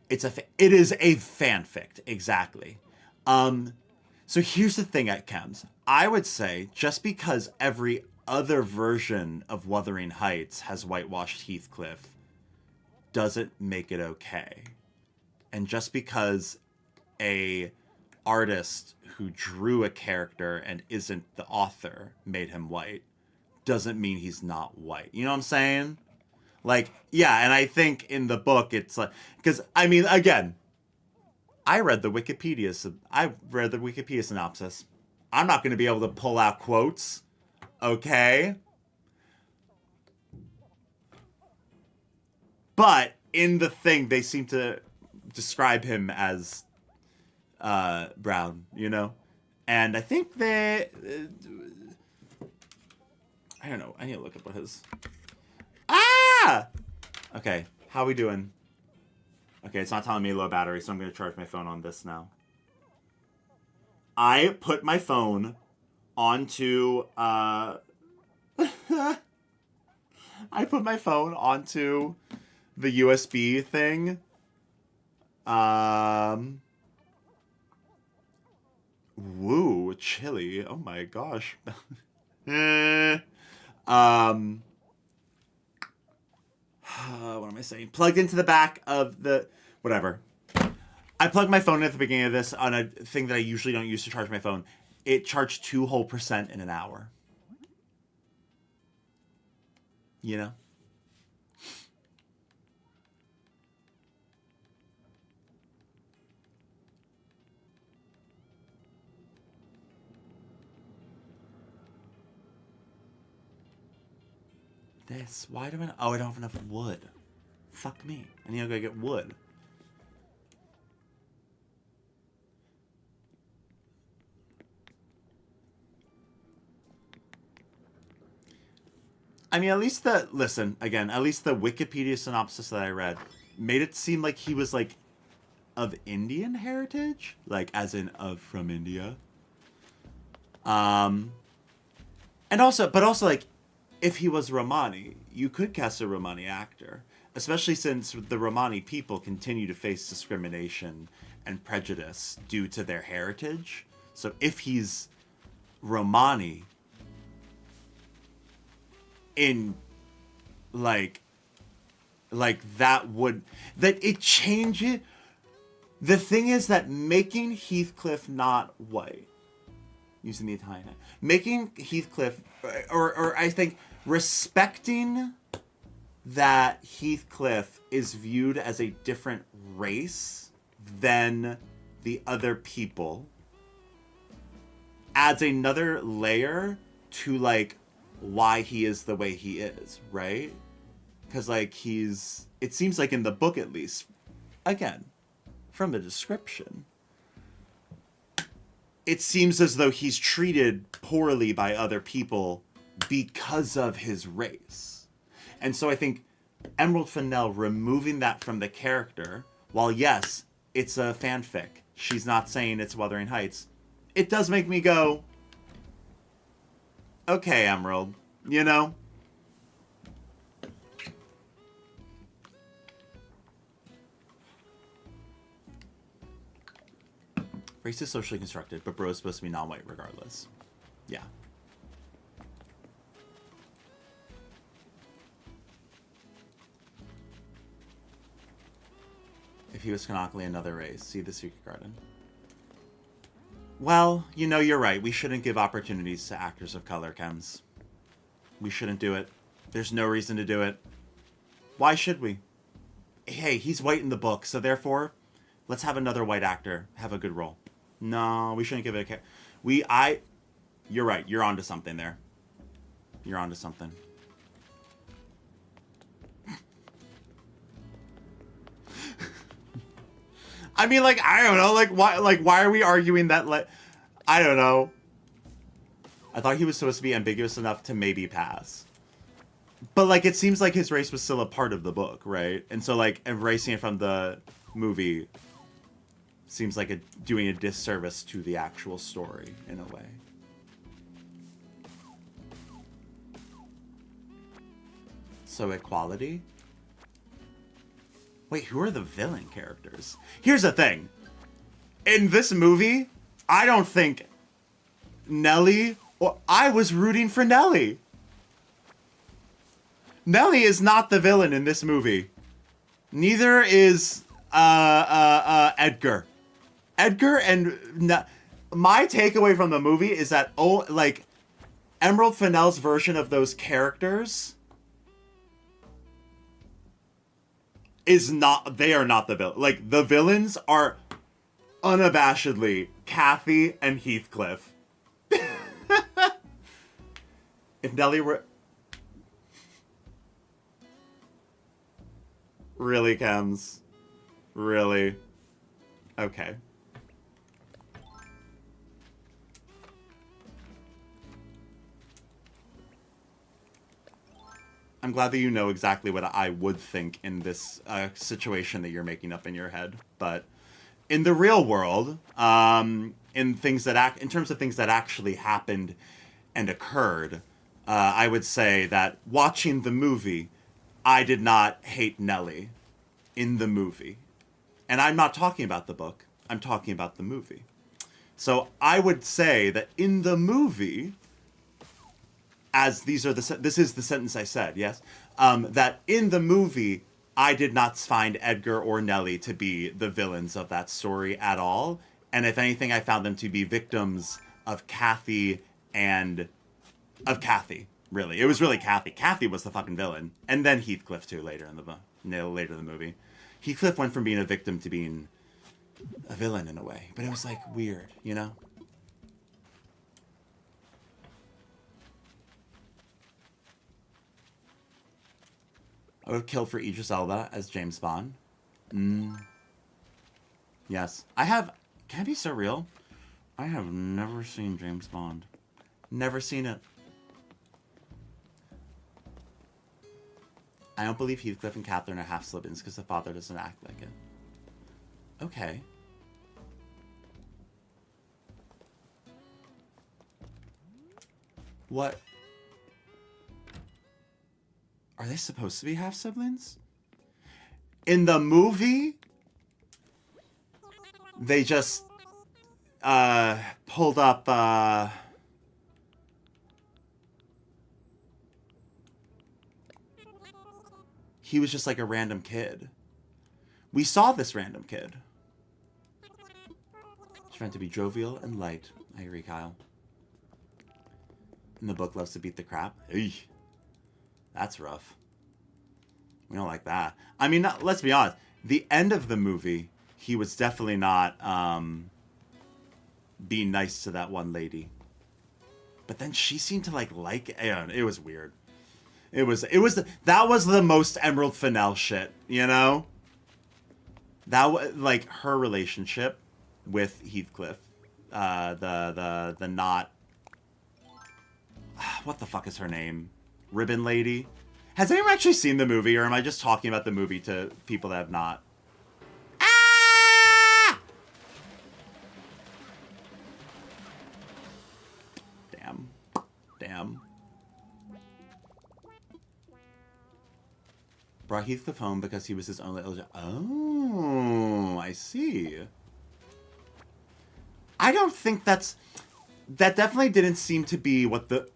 it is a fanfic, exactly. So here's the thing at Chems. I would say just because every other version of Wuthering Heights has whitewashed Heathcliff doesn't make it okay. And just because a artist who drew a character and isn't the author made him white doesn't mean he's not white. You know what I'm saying? Like, yeah, and I think in the book it's like, because I mean, again, I read the Wikipedia synopsis. I'm not going to be able to pull out quotes, okay? But in the thing, they seem to describe him as brown, you know? And I think they... I don't know. I need to look up what his... Ah! Okay, how we doing? Okay, it's not telling me low battery, so I'm going to charge my phone on this now. I put my phone onto... I put my phone onto the USB thing. Woo, chilly. Oh my gosh. What am I saying? Plugged into the back of the... Whatever. I plugged my phone in at the beginning of this on a thing that I usually don't use to charge my phone. It charged 2% in an hour. You know? this. Why do I... Oh, I don't have enough wood. Fuck me. I need to go get wood. I mean, at least the... Listen, again, at least the Wikipedia synopsis that I read made it seem like he was, like, of Indian heritage. Like, as in, of from India. And also... But also, like, if he was Romani, you could cast a Romani actor. Especially since the Romani people continue to face discrimination and prejudice due to their heritage. So if he's Romani in like that would, that it changes. The thing is that making Heathcliff not white, using the Italian, making Heathcliff, or I think respecting that Heathcliff is viewed as a different race than the other people adds another layer to, like, why he is the way he is, right? Because, like, it seems like in the book, at least, again, from the description, it seems as though he's treated poorly by other people because of his race. And so I think Emerald Fennell removing that from the character, while yes, it's a fanfic, she's not saying it's Wuthering Heights, it does make me go, okay, Emerald, you know? Race is socially constructed, but bro is supposed to be non-white regardless. Yeah. If he was canonically another race, see the Secret Garden. Well, you know, you're right. We shouldn't give opportunities to actors of color, Chems. We shouldn't do it. There's no reason to do it. Why should we? Hey, he's white in the book, so therefore, let's have another white actor have a good role. No, we shouldn't give it a... You're right. You're onto something there. You're onto something. I mean, like, I don't know, why are we arguing that, like, I don't know. I thought he was supposed to be ambiguous enough to maybe pass. But, like, it seems like his race was still a part of the book, right? And so, like, erasing it from the movie seems like doing a disservice to the actual story, in a way. So, equality? Wait, who are the villain characters? Here's the thing. In this movie, I don't think Nellie... Or I was rooting for Nellie. Nellie is not the villain in this movie. Neither is Edgar. Edgar and... My takeaway from the movie is that, Emerald Fennell's version of those characters... they are not the villain. Like, the villains are unabashedly Kathy and Heathcliff. If Nellie were... Really, Chems? Really? Okay. I'm glad that you know exactly what I would think in this situation that you're making up in your head. But in the real world, in terms of things that actually happened and occurred, I would say that watching the movie, I did not hate Nellie in the movie. And I'm not talking about the book. I'm talking about the movie. So I would say that in the movie... this is the sentence I said, yes? That in the movie, I did not find Edgar or Nellie to be the villains of that story at all. And if anything, I found them to be victims of Kathy, really. It was really Kathy. Kathy was the fucking villain. And then Heathcliff, too, later in the movie. Heathcliff went from being a victim to being a villain in a way. But it was, like, weird, you know? I would have killed for Idris Elba as James Bond. Yes. Can I be so real? I have never seen James Bond. Never seen it. I don't believe Heathcliff and Catherine are half-siblings because the father doesn't act like it. Okay. What? Are they supposed to be half-siblings? In the movie, they just pulled up he was just like a random kid. We saw this random kid. She's meant to be jovial and light. I agree, Kyle. And the book loves to beat the crap. Eesh. That's rough. We don't like that. I mean, let's be honest. The end of the movie, he was definitely not being nice to that one lady. But then she seemed to like it. It was weird. That was the most Emerald Fennell shit, you know? That was like her relationship with Heathcliff. The not, what the fuck is her name? Ribbon Lady. Has anyone actually seen the movie, or am I just talking about the movie to people that have not? Ah! Damn. Brought Heathcliff home because he was his only eligible. Oh, I see. I don't think that definitely didn't seem to be what the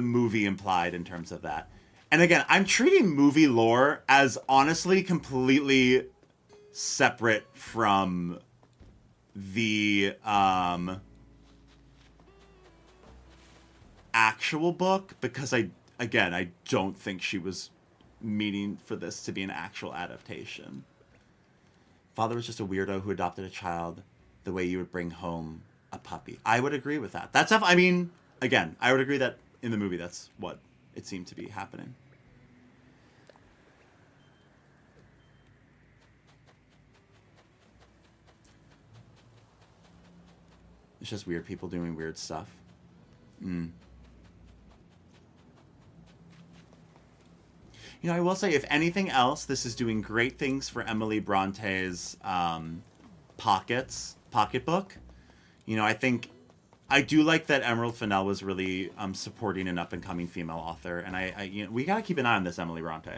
movie implied in terms of that. And again, I'm treating movie lore as honestly completely separate from the actual book, because I don't think she was meaning for this to be an actual adaptation. Father was just a weirdo who adopted a child the way you would bring home a puppy. I would agree with that. That's, I mean, again, I would agree that in the movie that's what it seemed to be happening. It's just weird people doing weird stuff. You know, I will say, if anything else, this is doing great things for Emily Bronte's pocketbook. You know, I do like that Emerald Fennell was really supporting an up-and-coming female author, and you know, we gotta keep an eye on this Emily Bronte.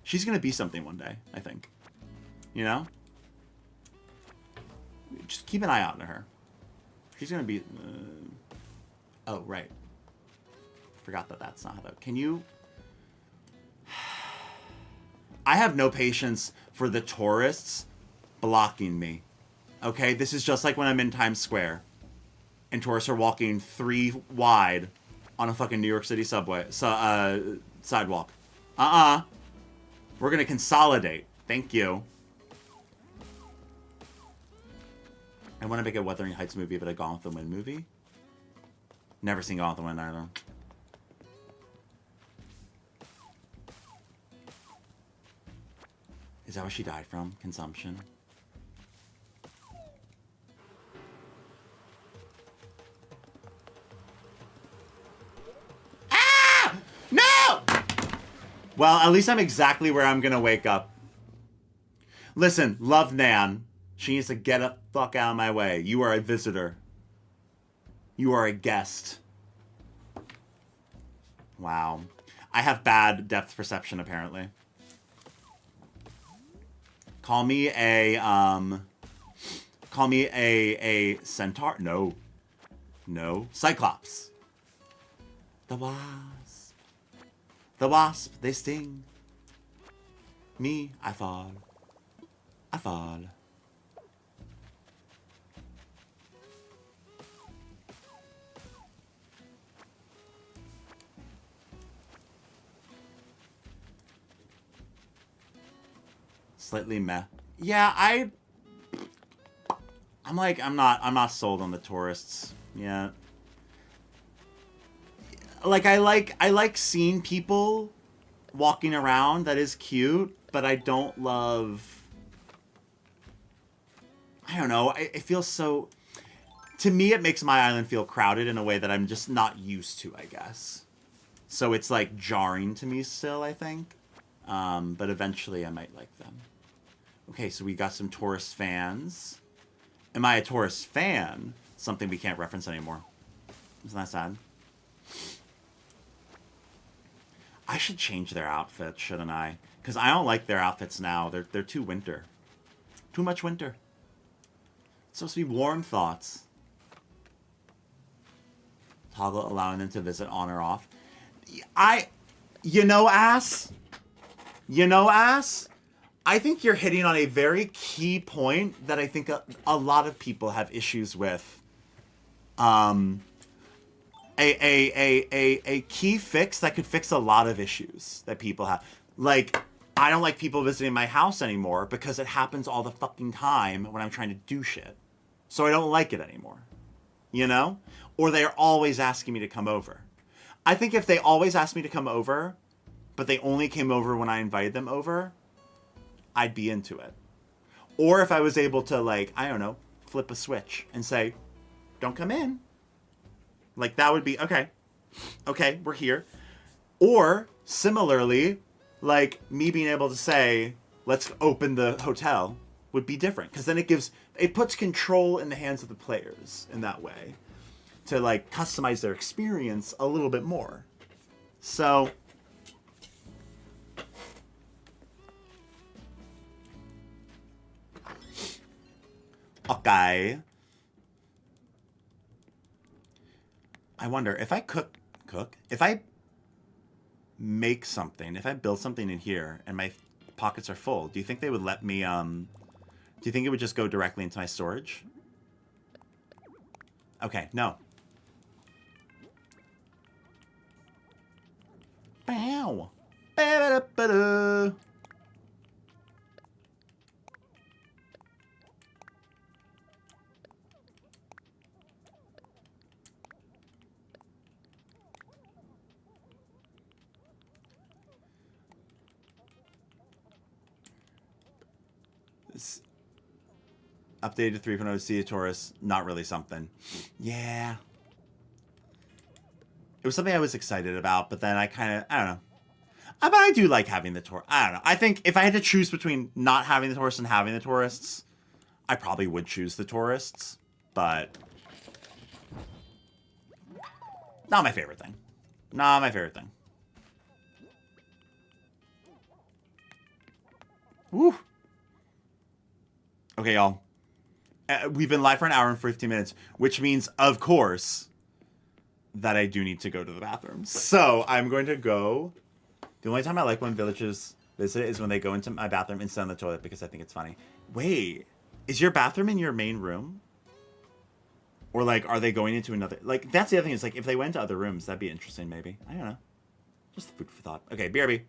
She's gonna be something one day, I think. You know? Just keep an eye out on her. She's gonna be... oh, right. Forgot that that's not how that... Can you... I have no patience for the tourists blocking me. Okay? This is just like when I'm in Times Square and tourists are walking 3 wide on a fucking New York City subway sidewalk. We're gonna consolidate. Thank you. I want to make a Wuthering Heights movie, but a Gone with the Wind movie. Never seen Gone with the Wind either. Is that what she died from? Consumption? Ah! No! Well, at least I'm exactly where I'm gonna wake up. Listen, love Nan. She needs to get the fuck out of my way. You are a visitor. You are a guest. Wow. I have bad depth perception, apparently. Call me a centaur? No. No. Cyclops. The wasp. The wasp, they sting. Me, I fall. I fall. Slightly meh. Yeah, I'm not sold on the tourists. Yeah. Like I like seeing people walking around. That is cute, but I don't love... I don't know. It feels so... To me, it makes my island feel crowded in a way that I'm just not used to, I guess. So it's like jarring to me still, I think. But eventually I might like them. Okay, so we got some tourist fans. Am I a tourist fan? Something we can't reference anymore. Isn't that sad? I should change their outfits, shouldn't I? Because I don't like their outfits now. They're too winter. Too much winter. It's supposed to be warm thoughts. Toggle allowing them to visit on or off. You know, ass? You know, ass? I think you're hitting on a very key point that I think a lot of people have issues with. A key fix that could fix a lot of issues that people have. Like, I don't like people visiting my house anymore because it happens all the fucking time when I'm trying to do shit. So I don't like it anymore. You know? Or they're always asking me to come over. I think if they always asked me to come over, but they only came over when I invited them over, I'd be into it. Or if I was able to, like, I don't know, flip a switch and say, don't come in. Like, that would be, okay. Okay, we're here. Or, similarly, like, me being able to say, let's open the hotel would be different. Because then it puts control in the hands of the players in that way. To, like, customize their experience a little bit more. So... Okay. I wonder, if I cook, if I make something, if I build something in here and my pockets are full, do you think they would let me, do you think it would just go directly into my storage? Okay, no. Bow. Ba-ba-da-ba-da. Updated to 3.0 Sea of Taurus, not really something. Yeah. It was something I was excited about, but then I don't know. But I do like having the Taurus. I don't know. I think if I had to choose between not having the Taurus and having the tourists, I probably would choose the tourists, but not my favorite thing. Not my favorite thing. Woo. Okay, y'all. We've been live for an hour and 15 minutes, which means, of course, that I do need to go to the bathroom. So I'm going to go. The only time I like when villagers visit is when they go into my bathroom and sit on the toilet because I think it's funny. Wait, is your bathroom in your main room? Or, like, are they going into another... Like, that's the other thing is, like, if they went to other rooms, that'd be interesting, maybe. I don't know. Just food for thought. Okay, BRB.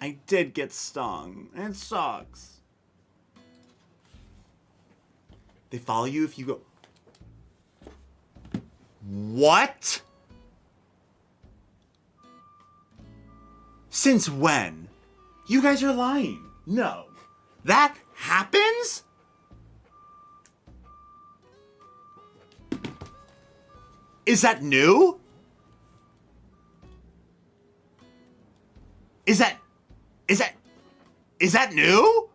I did get stung. And it sucks. They follow you if you go... What? Since when? You guys are lying. No. That happens? Is that new? Is that new?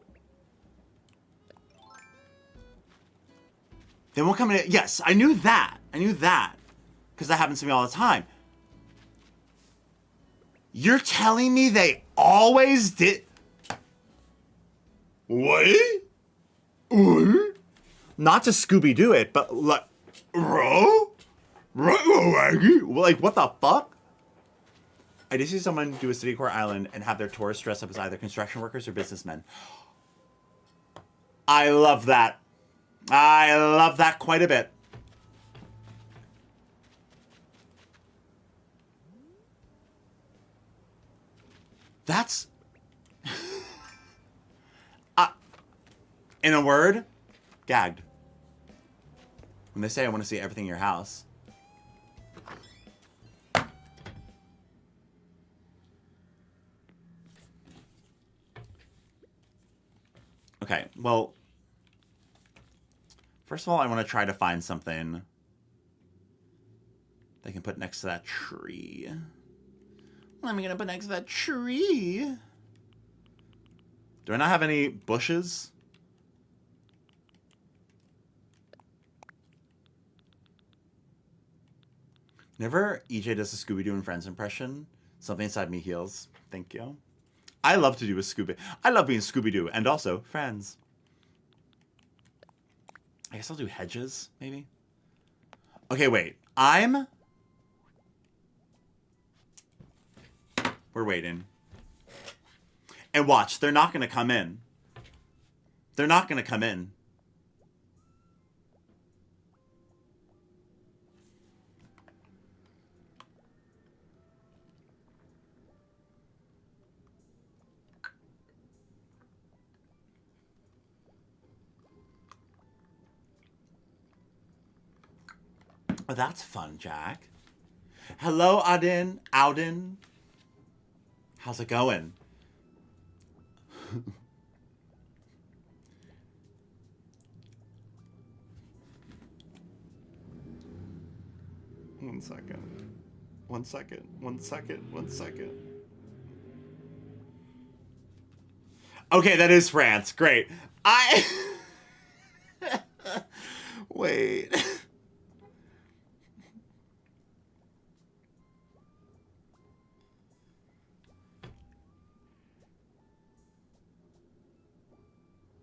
They won't come in. Yes, I knew that. Because that happens to me all the time. You're telling me they always did... What? Not to Scooby-Doo it, but like... Like, what the fuck? I did see someone do a city core island and have their tourists dress up as either construction workers or businessmen. I love that. I love that quite a bit. That's... in a word, gagged. When they say I want to see everything in your house. Okay, well, first of all, I want to try to find something they can put next to that tree. What am I going to put next to that tree? Do I not have any bushes? Whenever EJ does a Scooby-Doo and Friends impression, something inside me heals. Thank you. I love to do a Scooby. I love being Scooby-Doo and also Friends. I guess I'll do hedges, maybe. Okay, wait. We're waiting. And watch, they're not going to come in. They're not going to come in. Oh, that's fun, Jack. Hello, Auden. How's it going? One second. Okay, that is France. Great. Wait.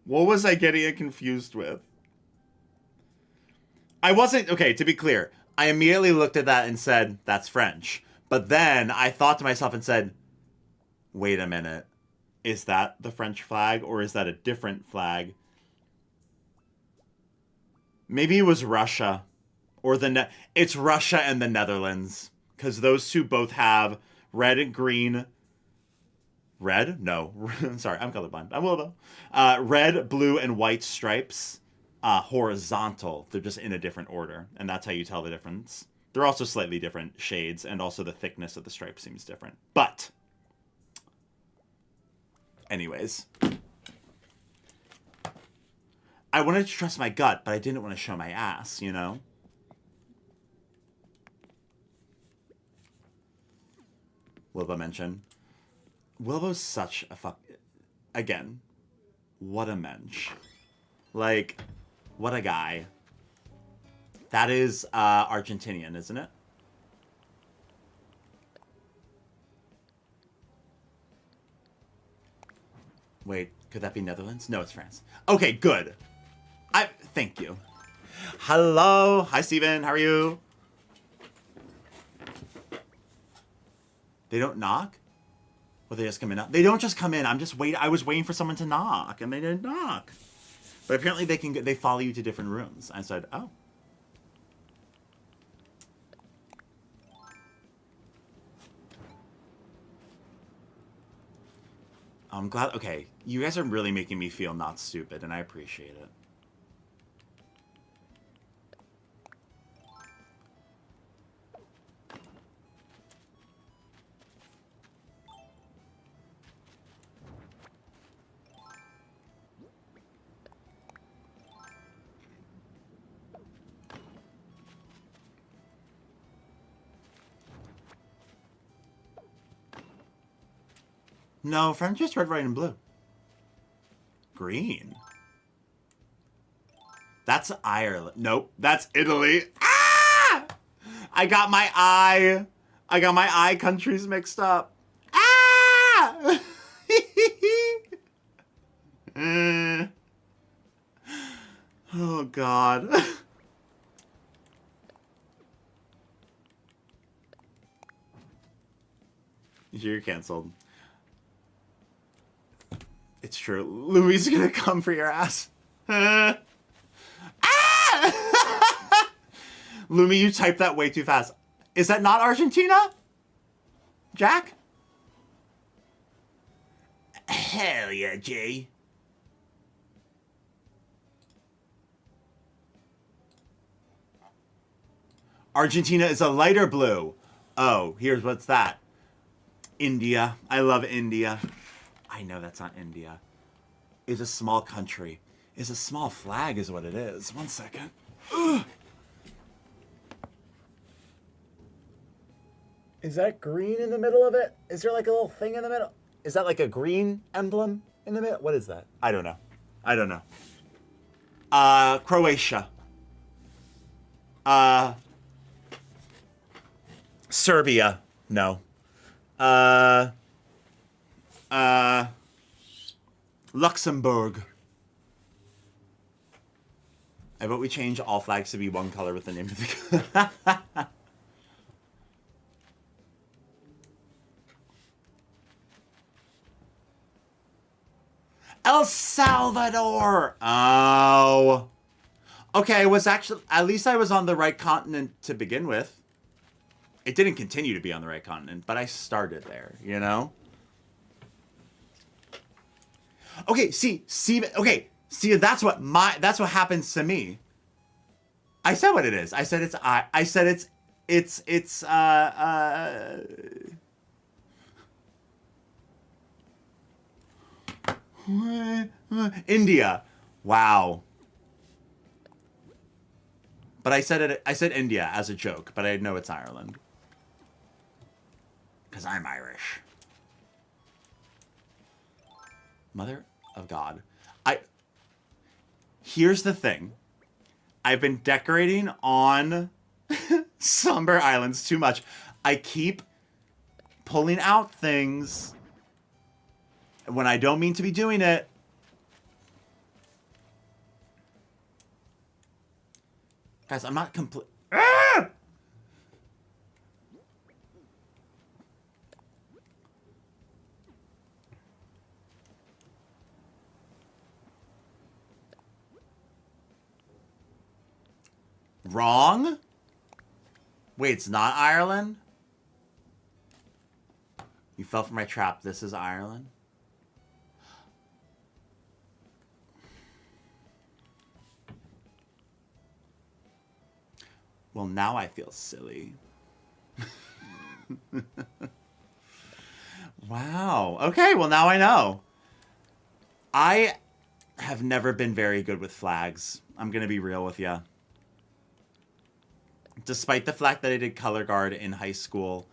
What was I getting it confused with? I wasn't... Okay, to be clear, I immediately looked at that and said, that's French. But then I thought to myself and said, wait a minute. Is that the French flag or is that a different flag? Maybe it was Russia. Or it's Russia and the Netherlands. Because those two both have red and green... Red? No. Sorry, I'm colorblind. I'm Willow. Red, blue, and white stripes. Horizontal. They're just in a different order. And that's how you tell the difference. They're also slightly different shades. And also the thickness of the stripe seems different. But... anyways. I wanted to trust my gut, but I didn't want to show my ass, you know? Wilbur mentioned. Wilbo's such a fuck... Again, what a mensch. Like, what a guy. That is Argentinian, isn't it? Wait, could that be Netherlands? No, it's France. Okay, good. Thank you. Hello. Hi, Steven. How are you? They don't knock? Or they just come in? They don't just come in. I was waiting for someone to knock, and they didn't knock. But apparently they follow you to different rooms. I said, oh. I'm glad. Okay, you guys are really making me feel not stupid, and I appreciate it. No, French is red, white, and blue. Green. That's Ireland. Nope, that's Italy. Ah! I got my eye countries mixed up. Ah! Oh God. You're canceled. It's true. Louis is gonna come for your ass. Ah! Lumi, you typed that way too fast. Is that not Argentina? Jack? Hell yeah, Jay. Argentina is a lighter blue. Oh, here's what's that. India. I love India. I know that's not India. It's a small country. It's a small flag is what it is. 1 second. Ugh. Is that green in the middle of it? Is there like a little thing in the middle? Is that like a green emblem in the middle? What is that? I don't know. I don't know. Croatia. Serbia. No. Luxembourg. I vote we change all flags to be one color with the name of the El Salvador. Oh. Okay, I was actually, at least I was on the right continent to begin with. It didn't continue to be on the right continent, but I started there, you know? Okay, see, that's what happens to me. I said what it is. I said it's India. Wow. But I said India as a joke, but I know it's Ireland. Because I'm Irish. Mother of God. Here's the thing. I've been decorating on Somber Islands too much. I keep pulling out things when I don't mean to be doing it. Guys, I'm not complete. Ah! Wrong? Wait, it's not Ireland? You fell for my trap. This is Ireland? Well, now I feel silly. Wow. Okay, well, now I know. I have never been very good with flags. I'm going to be real with you. Despite the fact that I did color guard in high school,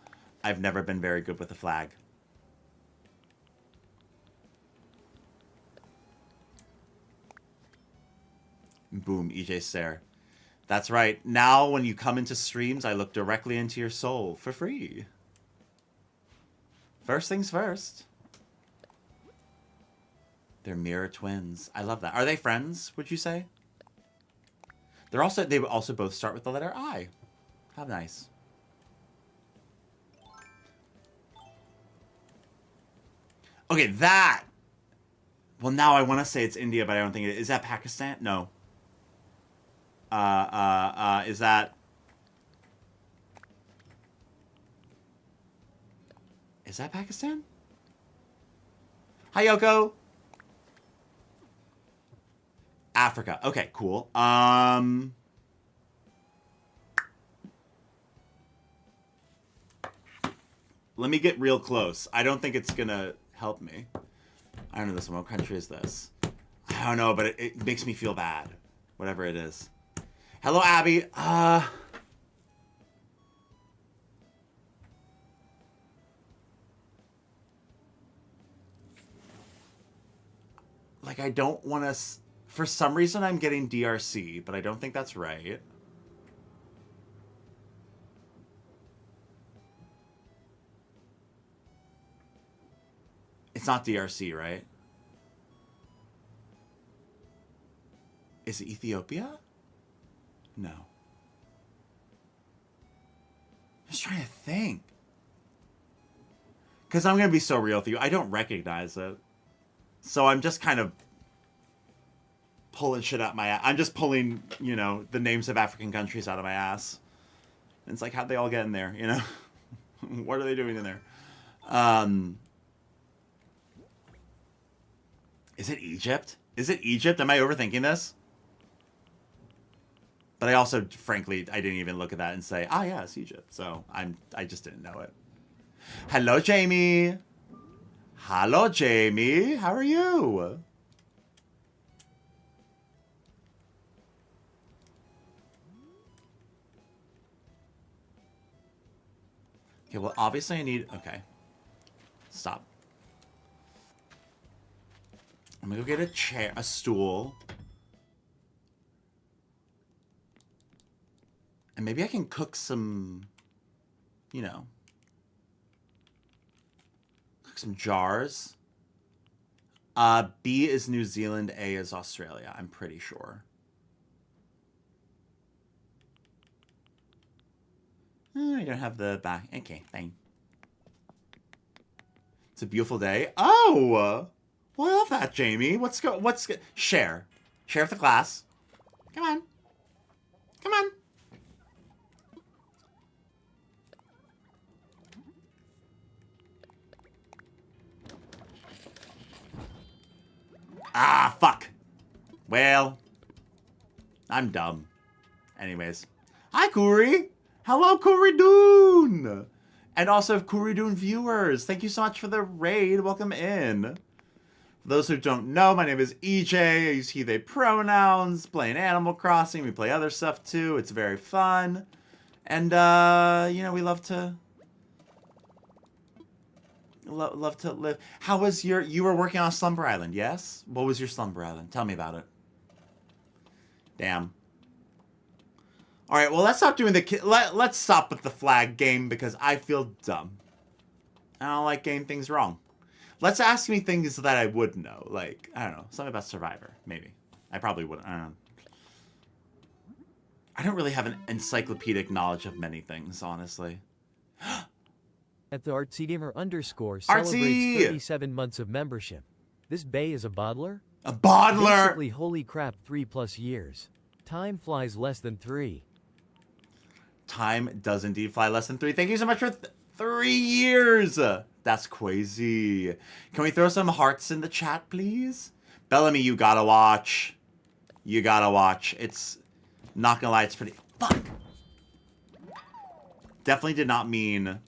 I've never been very good with a flag. Boom, EJ stare. That's right. Now when you come into streams, I look directly into your soul for free. First things first. They're mirror twins. I love that. Are they friends, would you say? They would also both start with the letter I. How nice. Okay, that. Well, now I want to say it's India, but I don't think it is. Is that Pakistan? No. Is that... Is that Pakistan? Hi, Yoko. Africa. Okay, cool. Let me get real close. I don't think it's gonna help me. I don't know this one. What country is this? I don't know, but it makes me feel bad. Whatever it is. Hello, Abby. Like, I don't want to... For some reason, I'm getting DRC, but I don't think that's right. It's not DRC, right? Is it Ethiopia? No. I'm just trying to think. Because I'm going to be so real with you. I don't recognize it. So I'm just kind of pulling shit out my ass. I'm just pulling, you know, the names of African countries out of my ass. And it's like, how'd they all get in there, you know? What are they doing in there? Is it Egypt? Is it Egypt? Am I overthinking this? But I also, frankly, I didn't even look at that and say, ah, yeah, it's Egypt. So I just didn't know it. Hello, Jamie. Hello, Jamie. How are you? Okay, well, obviously I need... Okay. Stop. I'm gonna go get a chair, a stool. And maybe I can cook some, you know, cook some jars. B is New Zealand, A is Australia, I'm pretty sure. I don't have the back. Okay, fine. It's a beautiful day. Oh! Well, I love that, Jamie. Share. Share with the class. Come on. Come on. Ah, fuck. Well, I'm dumb. Anyways. Hi, Kuri. Hello, Kuridoon. And also, Kuridoon viewers. Thank you so much for the raid. Welcome in. For those who don't know, my name is EJ. I use he, they pronouns. Playing Animal Crossing. We play other stuff, too. It's very fun. And, you know, we love to... Love to live. How was your... You were working on Slumber Island, yes? What was your Slumber Island? Tell me about it. Damn. Alright, well, let's stop doing the... Let's stop with the flag game because I feel dumb. I don't like getting things wrong. Let's ask me things that I would know. Like, I don't know. Something about Survivor, maybe. I probably wouldn't. I don't know. I don't really have an encyclopedic knowledge of many things, honestly. At the ArtsyGamer _ celebrates 37 months of membership. This Bae is a bottler? A bottler! Basically, holy crap, 3+ years. Time flies less than 3. Time does indeed fly less than 3. Thank you so much for 3 years! That's crazy. Can we throw some hearts in the chat, please? Bellamy, you gotta watch. You gotta watch. It's... Not gonna lie, it's pretty... Fuck! Definitely did not mean...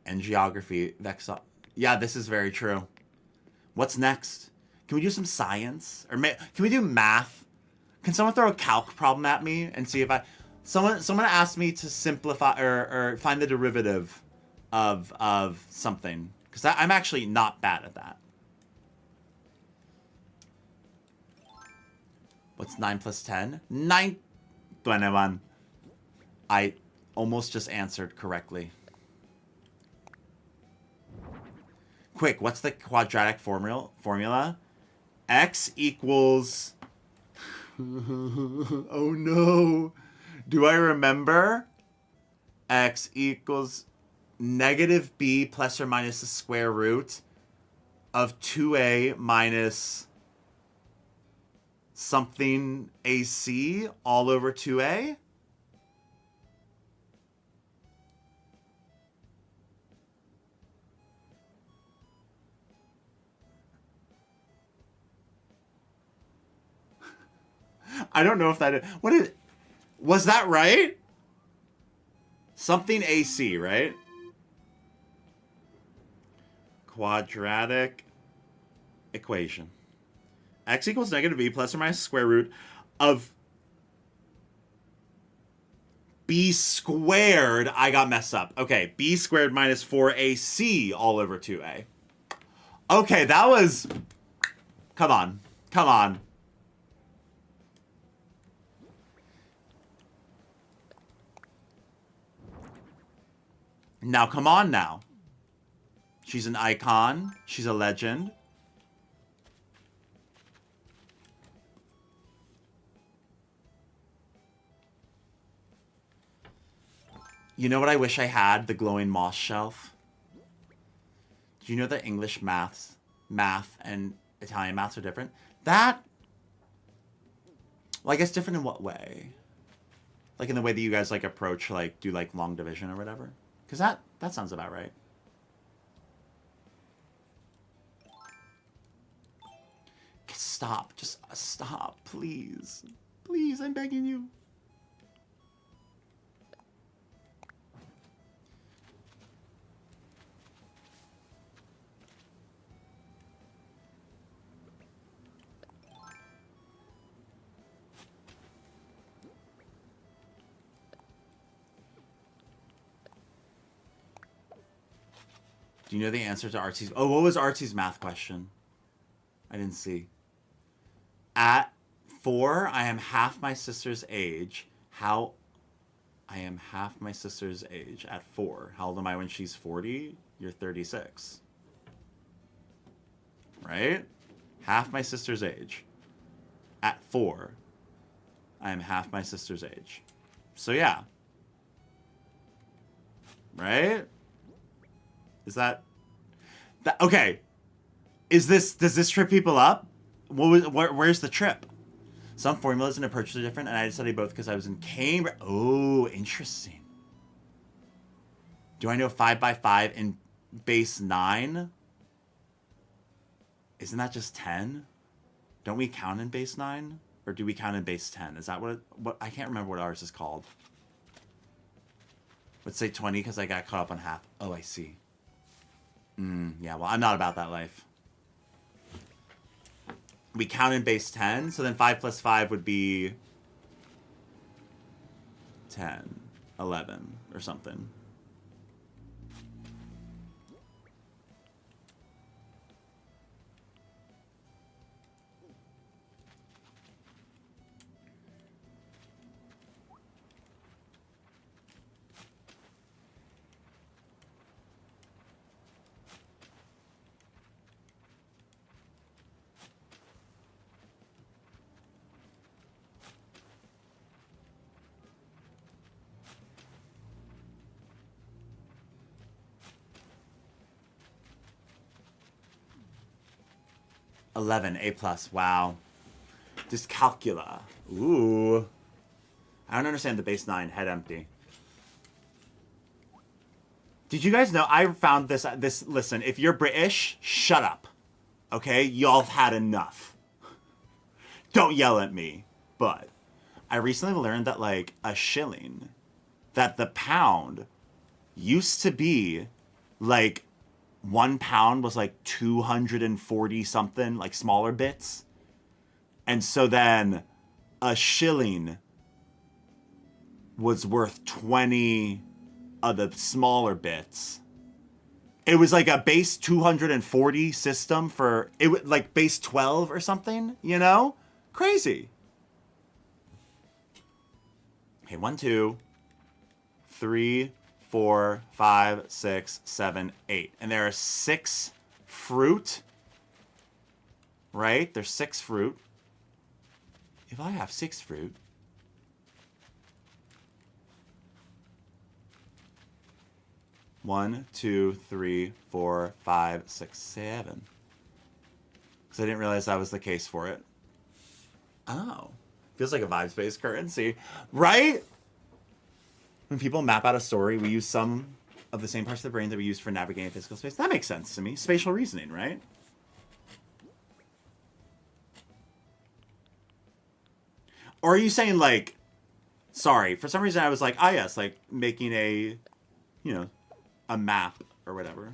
And geography, Vexa. Yeah, this is very true. What's next? Can we do some science? Or can we do math? Can someone throw a calc problem at me and see if I... Someone asked me to simplify or find the derivative of something. Because I'm actually not bad at that. What's 9 plus 10? 9... 21. I almost just answered correctly. Quick, what's the quadratic formula? X equals... Oh no. Do I remember? X equals negative b plus or minus the square root of 2a minus something ac all over 2a? I don't know if that is, was that right? Something AC, right? Quadratic equation. X equals negative b plus or minus square root of b squared. I got messed up. Okay, b squared minus 4ac all over 2a. Okay, that was... Come on. Come on. Now, come on now. She's an icon. She's a legend. You know what I wish I had? The glowing moss shelf. Do you know that English math and Italian maths are different? That... Well, I guess different in what way? Like in the way that you guys like approach, like, do like long division or whatever? Because that sounds about right. Stop. Just stop, please. Please, I'm begging you. Do you know the answer to Artie's... Oh, what was Artie's math question? I didn't see. At 4, I am half my sister's age. How... I am half my sister's age at 4. How old am I when she's 40? You're 36. Right? Half my sister's age. At 4, I am half my sister's age. So yeah. Right? Is that okay? Does this trip people up? Where's the trip? Some formulas and approaches are different, and I studied both because I was in Cambridge. Oh, interesting. Do I know 5 by 5 in base 9? Isn't that just 10? Don't we count in base 9, or do we count in base 10? Is that what I can't remember what ours is called. Let's say 20 because I got caught up on half. Oh, I see. Yeah, well, I'm not about that life. We count in base 10, so then 5 plus 5 would be 10, 11, or something. A+. Wow. Dyscalculia. Ooh. I don't understand the base 9. Head empty. Did you guys know I found this? Listen, if you're British, shut up. Okay? Y'all have had enough. Don't yell at me. But I recently learned that, like, a shilling, that the pound used to be, like, 1 pound was like 240 something, like smaller bits. And so then a shilling was worth 20 of the smaller bits. It was like a base 240 system for it, like base 12 or something, you know? Crazy. Okay, 1, 2, 3, 4, 5, 6, 7, 8. And there are 6 fruit. Right? There's 6 fruit. If I have 6 fruit, one, 2, 3, 4, 5, 6, 7. Because I didn't realize that was the case for it. Oh. Feels like a vibes-based currency. Right? When people map out a story, we use some of the same parts of the brain that we use for navigating physical space. That makes sense to me. Spatial reasoning, right? Or are you saying like, sorry, for some reason I was like, ah yes, like making a, you know, a map or whatever.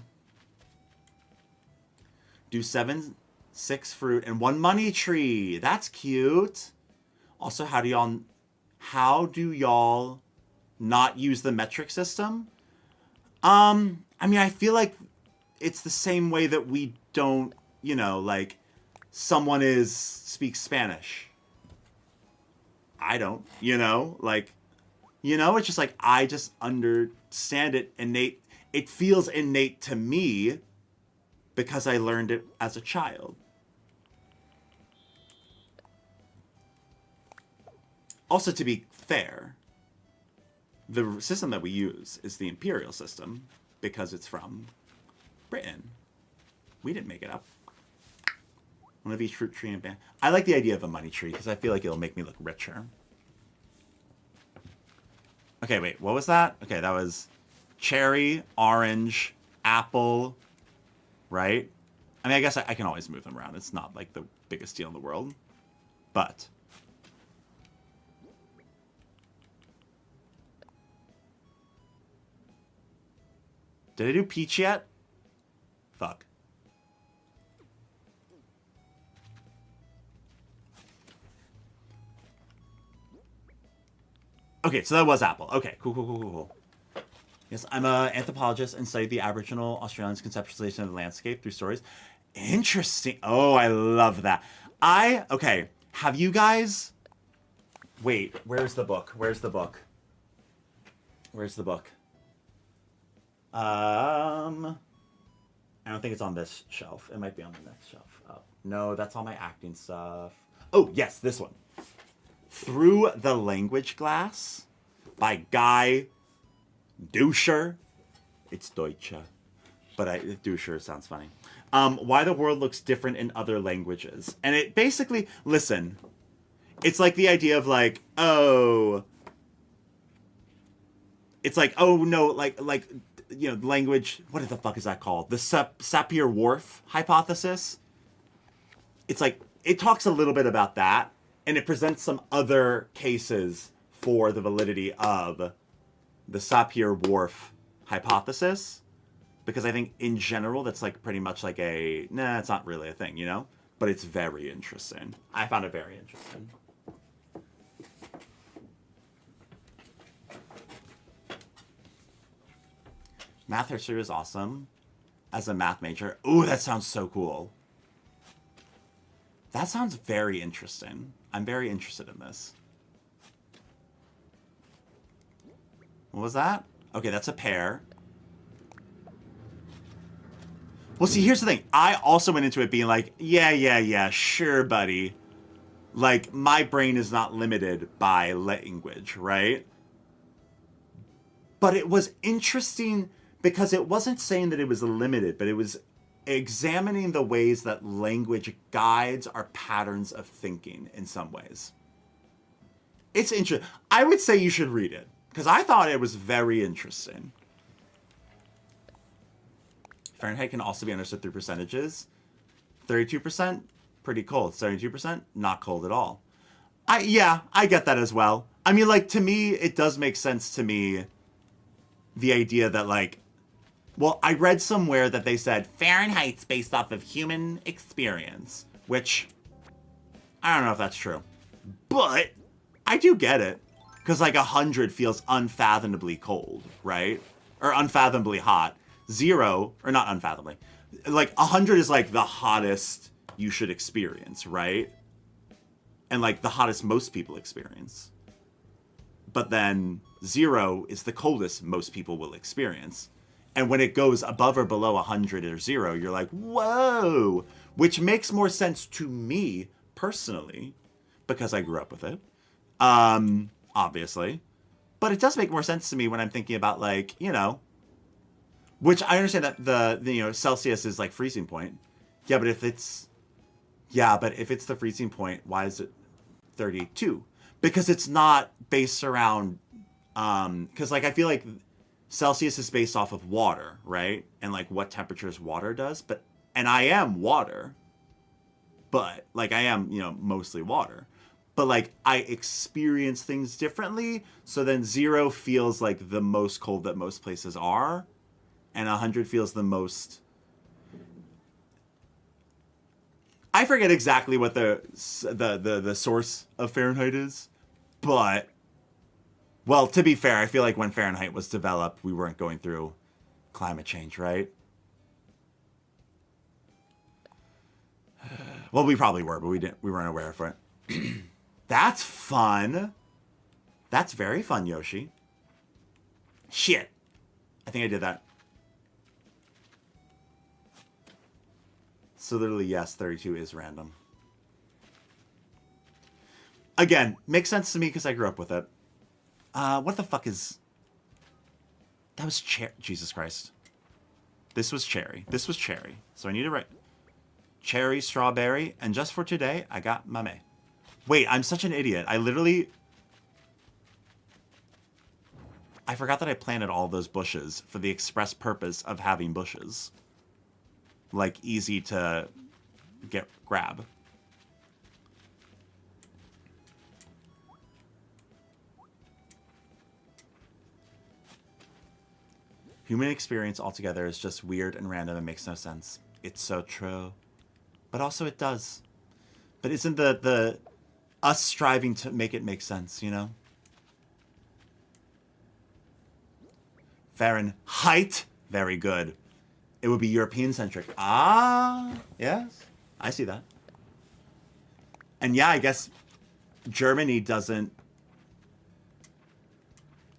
Do 7, 6 fruit, and 1 money tree. That's cute. Also, how do y'all not use the metric system? I mean, I feel like it's the same way that we don't, you know, like someone speaks Spanish. I don't, you know, like, you know, it's just like I just understand it innate. It feels innate to me because I learned it as a child. Also, to be fair, the system that we use is the imperial system because it's from Britain. We didn't make it up. One of each fruit tree and band. I like the idea of a money tree because I feel like it'll make me look richer. Okay, wait, what was that? Okay, that was cherry, orange, apple, right? I mean, I guess I can always move them around. It's not like the biggest deal in the world. But did I do peach yet? Fuck. Okay, so that was apple. Okay, cool. Yes, I'm an anthropologist and study the Aboriginal Australians' conceptualization of the landscape through stories. Interesting. Oh, I love that. Okay, have you guys... Wait, where's the book? I don't think it's on this shelf. It might be on the next shelf. Oh, no, that's all my acting stuff. Oh, yes, this one. Through the Language Glass by Guy Duscher. It's Deutsche, but Duscher sounds funny. Why the world looks different in other languages. And it basically, listen, it's like the idea of like, oh, it's like, oh no, like, you know, language, what the fuck is that called? The Sapir-Whorf hypothesis. It's like, it talks a little bit about that, and it presents some other cases for the validity of the Sapir-Whorf hypothesis, because I think in general that's like pretty much like nah, it's not really a thing, you know? But it's very interesting. I found it very interesting. Math history was awesome as a math major. Ooh, that sounds so cool. That sounds very interesting. I'm very interested in this. What was that? Okay, that's a pear. Well, see, here's the thing. I also went into it being like, yeah, sure, buddy. Like, my brain is not limited by language, right? But it was interesting because it wasn't saying that it was limited, but it was examining the ways that language guides our patterns of thinking in some ways. It's interesting. I would say you should read it because I thought it was very interesting. Fahrenheit can also be understood through percentages. 32%, pretty cold. 72%, not cold at all. I get that as well. I mean, like, to me, it does make sense to me, the idea that, like, well, I read somewhere that they said Fahrenheit's based off of human experience, which I don't know if that's true. But I do get it. Because, like, 100 feels unfathomably cold, right? Or unfathomably hot. 0, or not unfathomably. Like, 100 is, like, the hottest you should experience, right? And, like, the hottest most people experience. But then 0 is the coldest most people will experience. And when it goes above or below 100 or 0, you're like, whoa! Which makes more sense to me, personally, because I grew up with it. Obviously. But it does make more sense to me when I'm thinking about, like, you know, which I understand that the you know, Celsius is like freezing point. Yeah, but if it's the freezing point, why is it 32? Because it's not based around, because, like, I feel like Celsius is based off of water, right? And, like, what temperatures water does. And I am water. But, like, I am, you know, mostly water. but like I experience things differently. So then 0 feels like the most cold that most places are, and 100 feels the most. I forget exactly what the source of Fahrenheit is, but well, to be fair, I feel like when Fahrenheit was developed, we weren't going through climate change, right? Well, we probably were, but we weren't aware of it. That's fun. That's very fun, Yoshi. Shit. I think I did that. So literally, yes, 32 is random. Again, makes sense to me because I grew up with it. What the fuck is... That was cherry. Jesus Christ. This was cherry. This was cherry. So I need to write... Cherry, strawberry, and just for today, I got mame. Wait, I'm such an idiot. I literally... I forgot that I planted all those bushes for the express purpose of having bushes. Like, easy to grab. Human experience altogether is just weird and random and makes no sense. It's so true. But also it does. But isn't the us striving to make it make sense, you know? Fahrenheit, very good. It would be European-centric. Ah, yes. I see that. And yeah, I guess Germany doesn't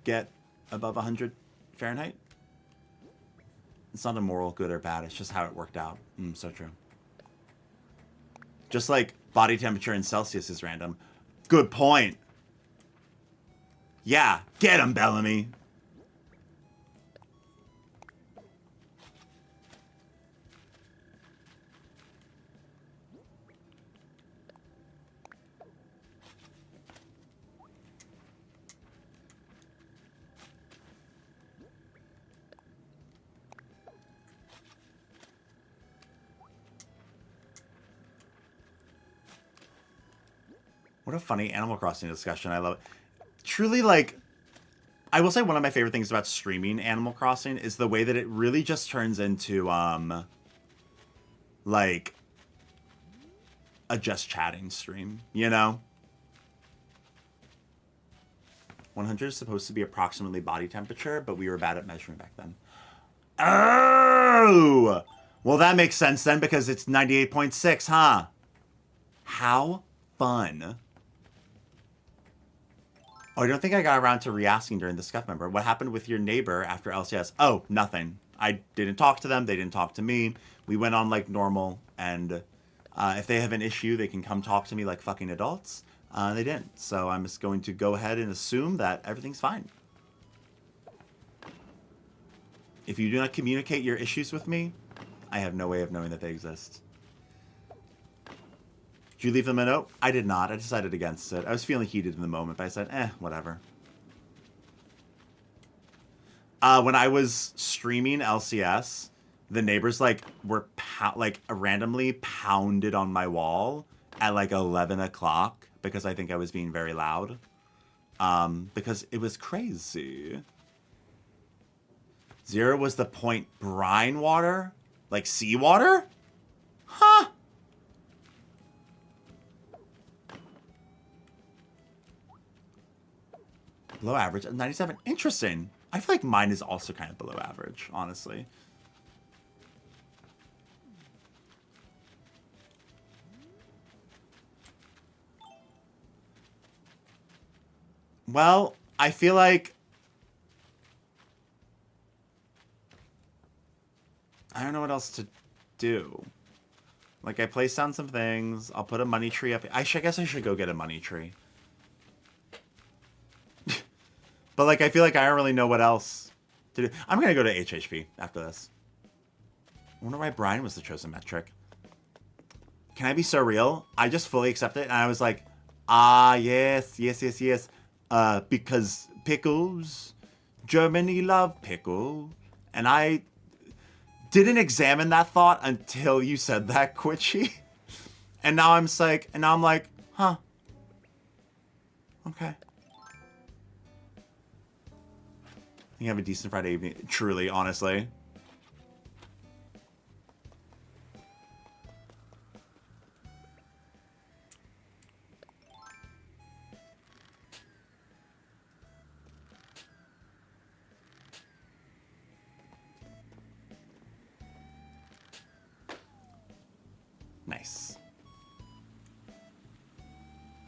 get above 100 Fahrenheit. It's not a moral good or bad. It's just how it worked out. So true. Just like body temperature in Celsius is random. Good point. Yeah, get him, Bellamy. What a funny Animal Crossing discussion. I love it. Truly, like, I will say one of my favorite things about streaming Animal Crossing is the way that it really just turns into, like, a just chatting stream, you know? 100 is supposed to be approximately body temperature, but we were bad at measuring back then. Oh! Well, that makes sense then, because it's 98.6, huh? How fun. Oh, I don't think I got around to re-asking during the scuff member. What happened with your neighbor after LCS? Oh, nothing. I didn't talk to them. They didn't talk to me. We went on like normal. And if they have an issue, they can come talk to me like fucking adults. They didn't. So I'm just going to go ahead and assume that everything's fine. If you do not communicate your issues with me, I have no way of knowing that they exist. Did you leave them a note? I did not. I decided against it. I was feeling heated in the moment, but I said, whatever. When I was streaming LCS, the neighbors were randomly pounded on my wall at 11 o'clock because I think I was being very loud. Because it was crazy. 0 was the point brine water? Like seawater? Huh? Below average at 97. Interesting. I feel like mine is also kind of below average, honestly. Well, I feel like... I don't know what else to do. Like, I placed down some things. I'll put a money tree up. I guess I should go get a money tree. But, I feel like I don't really know what else to do. I'm going to go to HHP after this. I wonder why Brian was the chosen metric. Can I be so real? I just fully accept it. And I was like, yes. Because pickles. Germany love pickle. And I didn't examine that thought until you said that, Quitchy. And now I'm like, huh. Okay. You have a decent Friday evening. Truly, honestly. Nice.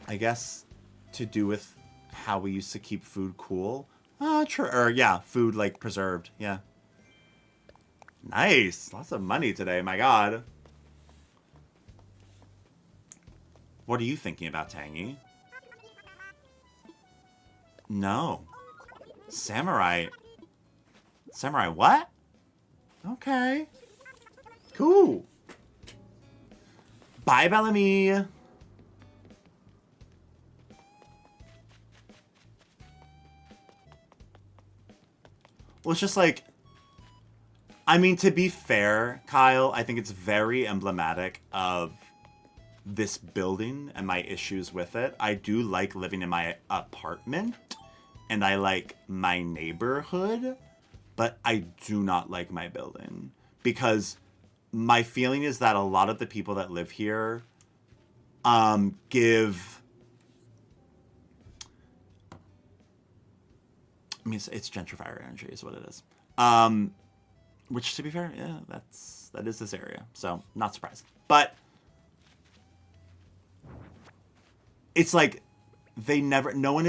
I guess to do with how we used to keep food cool. True. Or yeah, food like preserved. Yeah. Nice. Lots of money today. My God. What are you thinking about, Tangy? No. Samurai. Samurai what? Okay. Cool. Bye, Bellamy. Well, it's just like... I mean, to be fair, Kyle, I think it's very emblematic of this building and my issues with it. I do like living in my apartment, and I like my neighborhood, but I do not like my building. Because my feeling is that a lot of the people that live here give... I mean, it's gentrifier energy is what it is. Which, to be fair, yeah, that is this area. So, not surprised. But it's like no one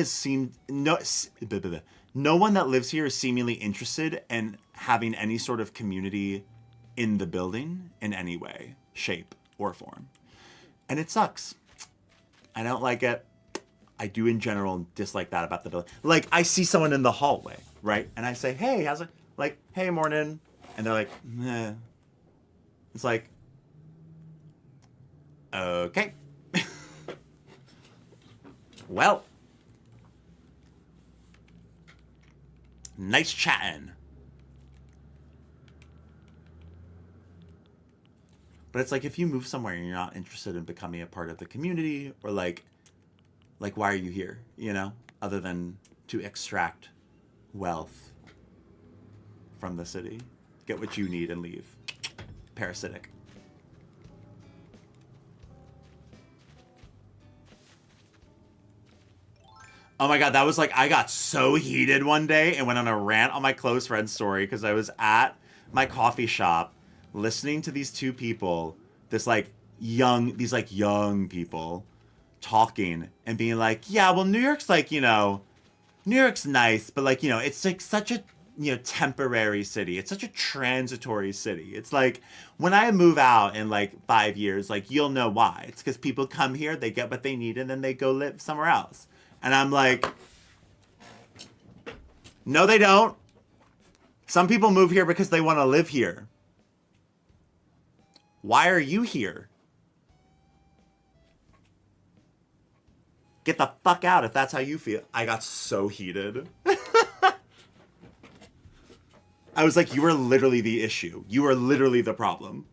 that lives here is seemingly interested in having any sort of community in the building in any way, shape, or form. And it sucks. I don't like it. I do in general dislike that about the building. Like, I see someone in the hallway, right? And I say, hey, how's it? Like, hey, morning. And they're like, meh. It's like, okay. Well, nice chatting. But it's like, if you move somewhere and you're not interested in becoming a part of the community, or like why are you here, you know, other than to extract wealth from the city, get what you need and leave. Parasitic. Oh my God, that was like, I got so heated one day and went on a rant on my close friend's story because I was at my coffee shop listening to these two people, these young people talking and being like, yeah, well, New York's like, you know, New York's nice, but like, you know, it's like such a, you know, temporary city. It's such a transitory city. It's like, when I move out in like 5 years, like, you'll know why. It's because people come here, they get what they need, and then they go live somewhere else. And I'm like, no, they don't. Some people move here because they want to live here. Why are you here? Get the fuck out if that's how you feel. I got so heated. I was like, you are literally the issue. You are literally the problem.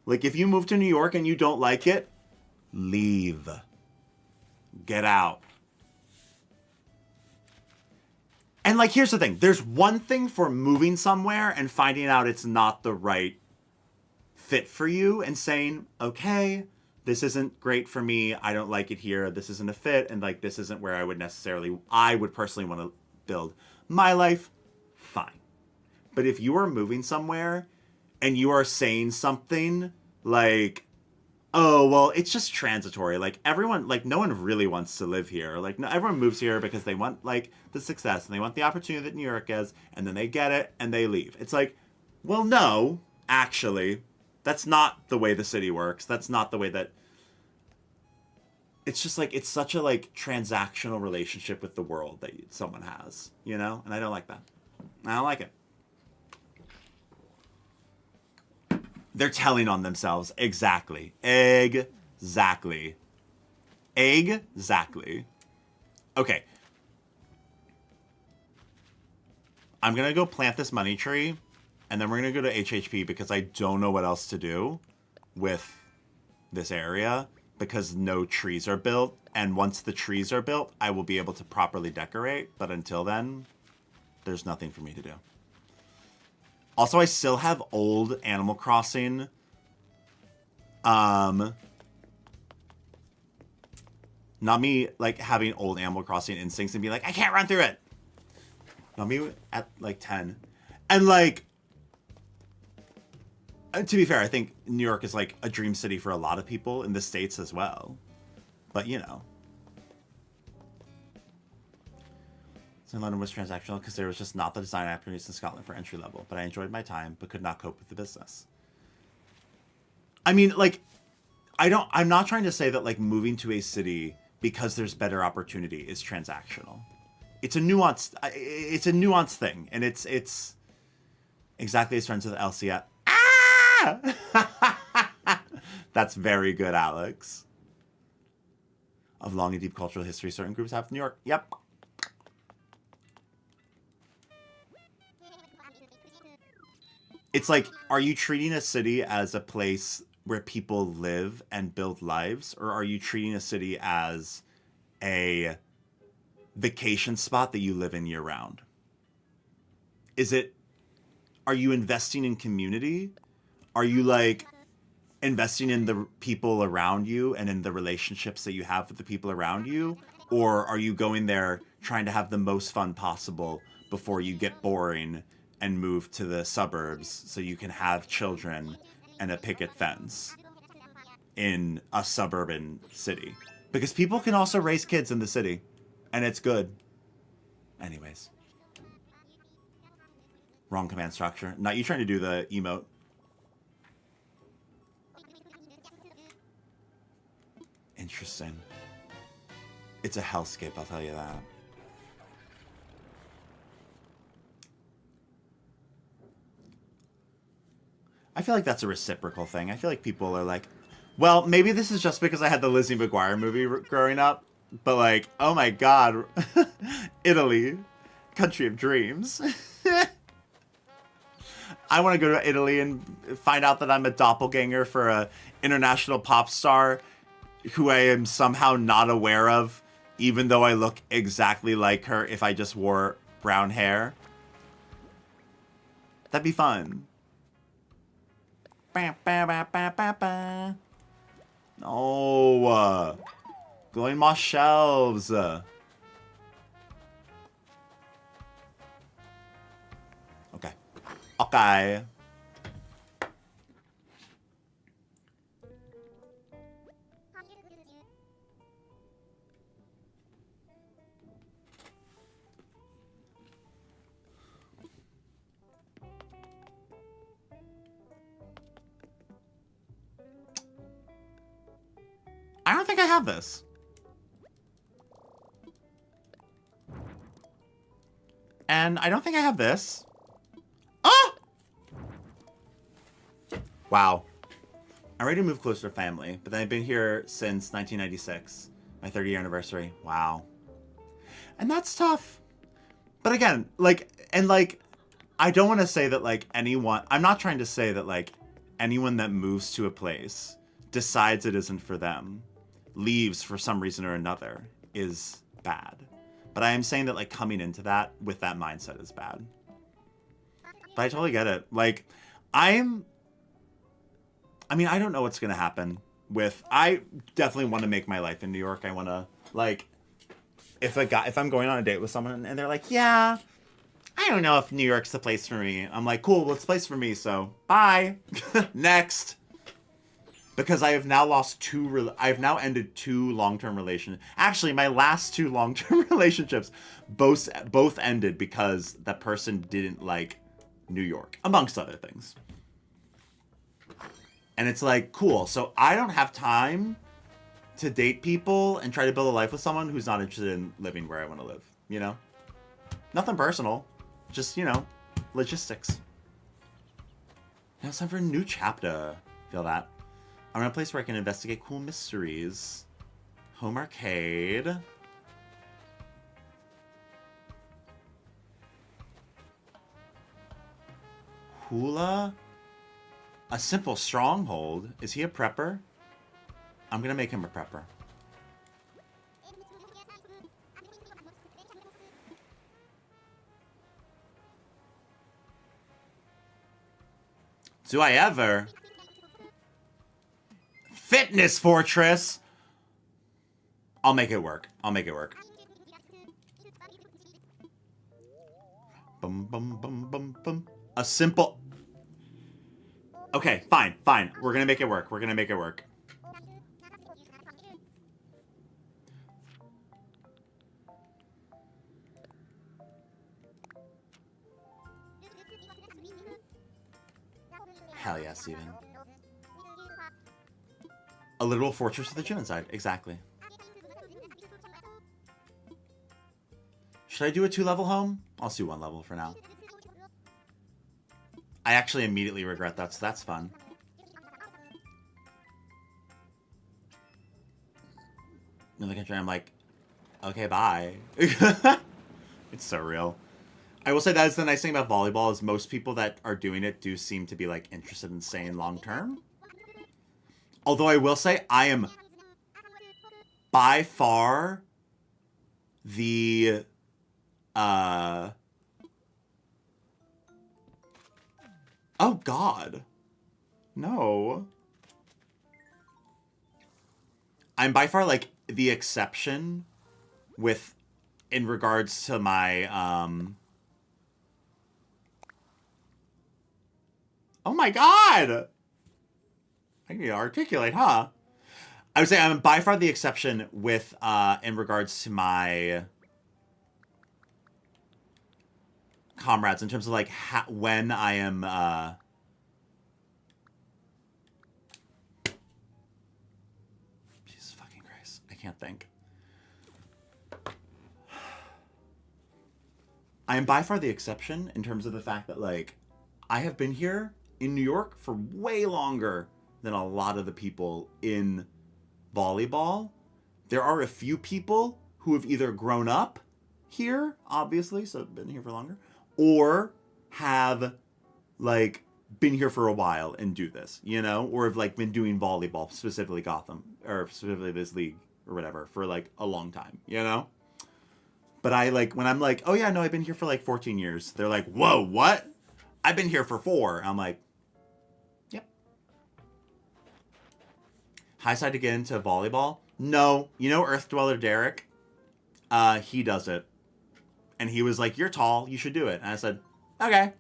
Like, if you move to New York and you don't like it, leave. Get out. And like, here's the thing. There's one thing for moving somewhere and finding out it's not the right fit for you and saying, okay, this isn't great for me. I don't like it here. This isn't a fit. And like, this isn't where I would personally want to build my life. Fine. But if you are moving somewhere and you are saying something like, oh, well, it's just transitory. Like, everyone, like, no one really wants to live here. Like, no, everyone moves here because they want, like, the success and they want the opportunity that New York is, and then they get it and they leave. It's like, well, no, actually, that's not the way the city works. That's not the way that... It's just, like, it's such a, like, transactional relationship with the world that someone has, you know? And I don't like that. I don't like it. They're telling on themselves. Exactly. Exactly. Exactly. Okay. I'm going to go plant this money tree, and then we're going to go to HHP because I don't know what else to do with this area. because no trees are built. And once the trees are built, I will be able to properly decorate. But until then, there's nothing for me to do. Also, I still have old Animal Crossing. Not me, like, having old Animal Crossing instincts and be like, I can't run through it. Not me at, like, 10. And, like, to be fair, I think New York is, like, a dream city for a lot of people in the States as well. But, you know. So London was transactional because there was just not the design opportunities in Scotland for entry level. But I enjoyed my time, but could not cope with the business. I mean, like, I'm not trying to say that, like, moving to a city because there's better opportunity is transactional. It's a nuanced thing. And it's exactly as friends with Elsie at. Ah! That's very good, Alex. Of long and deep cultural history certain groups have in New York. Yep. It's like, are you treating a city as a place where people live and build lives? Or are you treating a city as a vacation spot that you live in year round? Are you investing in community? Are you, like, investing in the people around you and in the relationships that you have with the people around you? Or are you going there trying to have the most fun possible before you get boring and move to the suburbs so you can have children and a picket fence in a suburban city? Because people can also raise kids in the city, and it's good. Anyways. Wrong command structure. Not you trying to do the emote. Interesting. It's a hellscape, I'll tell you that. I feel like that's a reciprocal thing. I feel like people are like, well, maybe this is just because I had the Lizzie McGuire movie growing up, but like, oh my god, Italy, country of dreams. I want to go to Italy and find out that I'm a doppelganger for a international pop star who I am somehow not aware of, even though I look exactly like her if I just wore brown hair. That'd be fun. Oh, glowing moss shelves. Okay. Okay. I don't think I have this. And I don't think I have this. Ah! Wow. I'm ready to move closer to family, but I've been here since 1996. My 30-year anniversary. Wow. And that's tough. But again, like, and like, I don't want to say that like anyone, I'm not trying to say that like anyone that moves to a place, decides it isn't for them, leaves for some reason or another, is bad. But I am saying that like coming into that with that mindset is bad. But I totally get it. Like, I mean, I don't know what's going to happen with, I definitely want to make my life in New York. I want to, like, if I'm going on a date with someone and they're like, yeah, I don't know if New York's the place for me. I'm like, cool, well, it's the place for me, so bye. Next. Because I have now I've now ended 2 long-term relationships. Actually, my last 2 long-term relationships both ended because that person didn't like New York, amongst other things. And it's like, cool, so I don't have time to date people and try to build a life with someone who's not interested in living where I want to live, you know? Nothing personal. Just, you know, logistics. Now it's time for a new chapter. Feel that? I'm in a place where I can investigate cool mysteries. Home arcade. Hula? A simple stronghold. Is he a prepper? I'm gonna make him a prepper. Do I ever? Fitness Fortress! I'll make it work. I'll make it work. Bum, bum, bum, bum, bum. A simple... Okay, fine, fine. We're gonna make it work. We're gonna make it work. Hell yeah, Steven. A literal fortress with a gym inside. Exactly. Should I do a 2-level home? I'll do 1 level for now. I actually immediately regret that, so that's fun. In the country, I'm like, okay, bye. It's so real. I will say that is the nice thing about volleyball is most people that are doing it do seem to be like interested in staying long term. Although I will say I am by far the oh God. No. I'm by far like the exception with in regards to my oh my God! I need to articulate, huh? I would say I'm by far the exception with, in regards to my comrades, in terms of, like, when I am, Jesus fucking Christ. I can't think. I am by far the exception in terms of the fact that, like, I have been here in New York for way longer than a lot of the people in volleyball. There are a few people who have either grown up here, obviously, so been here for longer, or have, like, been here for a while and do this, you know? Or have, like, been doing volleyball, specifically Gotham, or specifically this league, or whatever, for, like, a long time, you know? But I, like, when I'm like, oh yeah, no, I've been here for, like, 14 years, they're like, whoa, what? I've been here for 4. I'm like, yep. High side to get into volleyball? No. You know Earth Dweller Derek? He does it. And he was like, you're tall, you should do it. And I said, okay.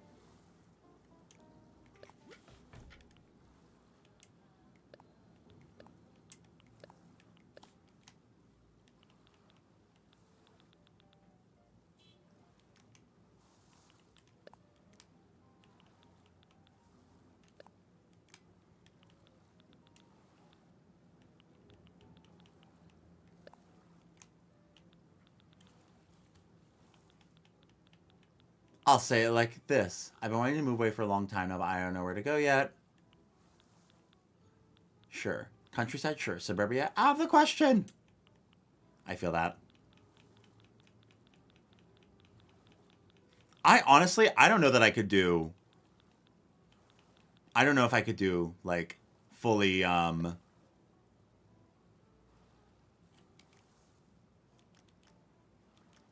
I'll say it like this. I've been wanting to move away for a long time now, but I don't know where to go yet. Sure. Countryside? Sure. Suburbia? Out of the question! I feel that. I honestly, I don't know that I could do... I don't know if I could do, like, fully,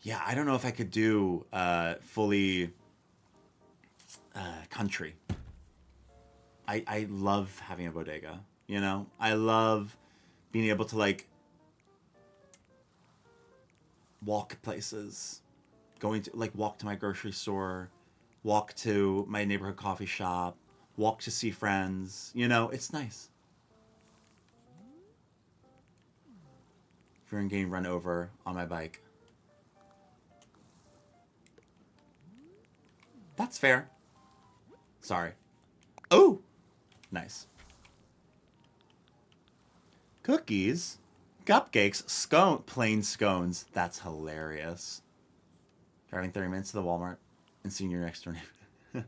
yeah, I don't know if I could do fully country. I love having a bodega, you know? I love being able to, like, walk places. Going to, like, walk to my grocery store, walk to my neighborhood coffee shop, walk to see friends. You know, it's nice. Fearing getting run over on my bike. That's fair. Sorry. Oh! Nice. Cookies? Cupcakes? Plain scones. That's hilarious. Driving 30 minutes to the Walmart and seeing your next door neighbor.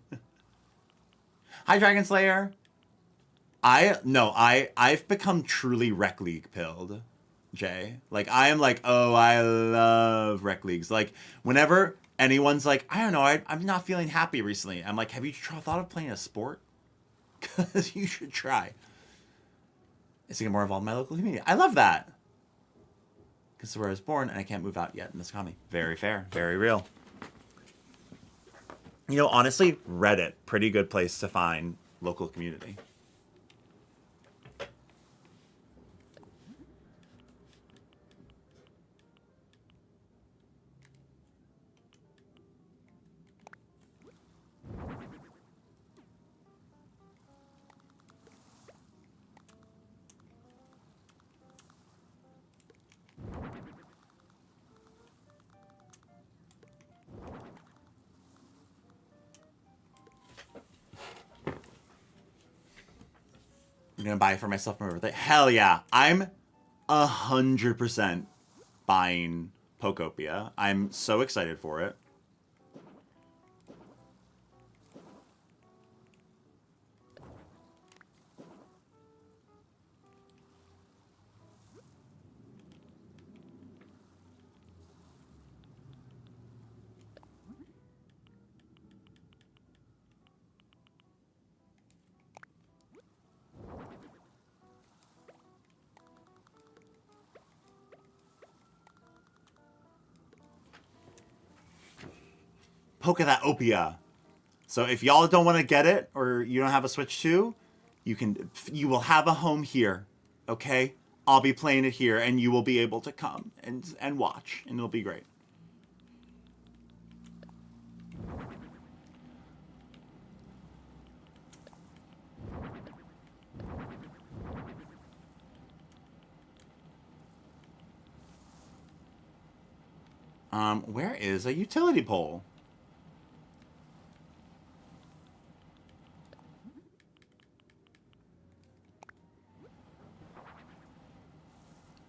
Hi, Dragon Slayer. I've become truly Rec League pilled, Jay. Like, I am like, oh, I love Rec Leagues. Like, whenever anyone's like, I don't know, I'm not feeling happy recently, I'm like, have you thought of playing a sport? Because you should try. is to get more involved in my local community. I love that. Because it's where I was born and I can't move out yet in this economy. Very fair. Very real. You know, honestly, Reddit, pretty good place to find local community. I'm gonna buy it for myself for my birthday. Hell yeah. I'm 100% buying Pokopia. I'm so excited for it. Poke that Opia. So if y'all don't want to get it or you don't have a Switch 2, you will have a home here. Okay? I'll be playing it here and you will be able to come and watch and it'll be great. Where is a utility pole?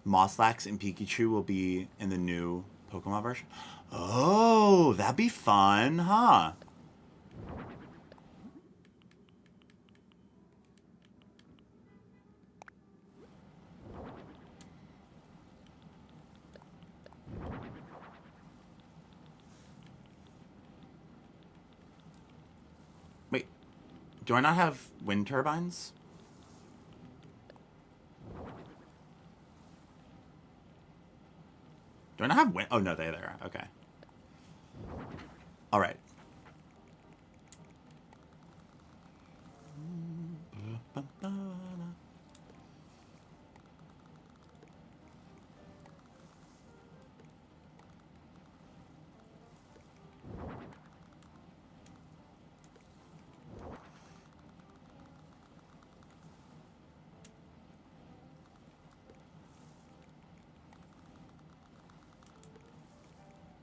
Moslax and Pikachu will be in the new Pokemon version. Oh, that'd be fun, huh? Wait, do I not have wind turbines? Do I not have wind? Oh, no, they're there. Okay. All right.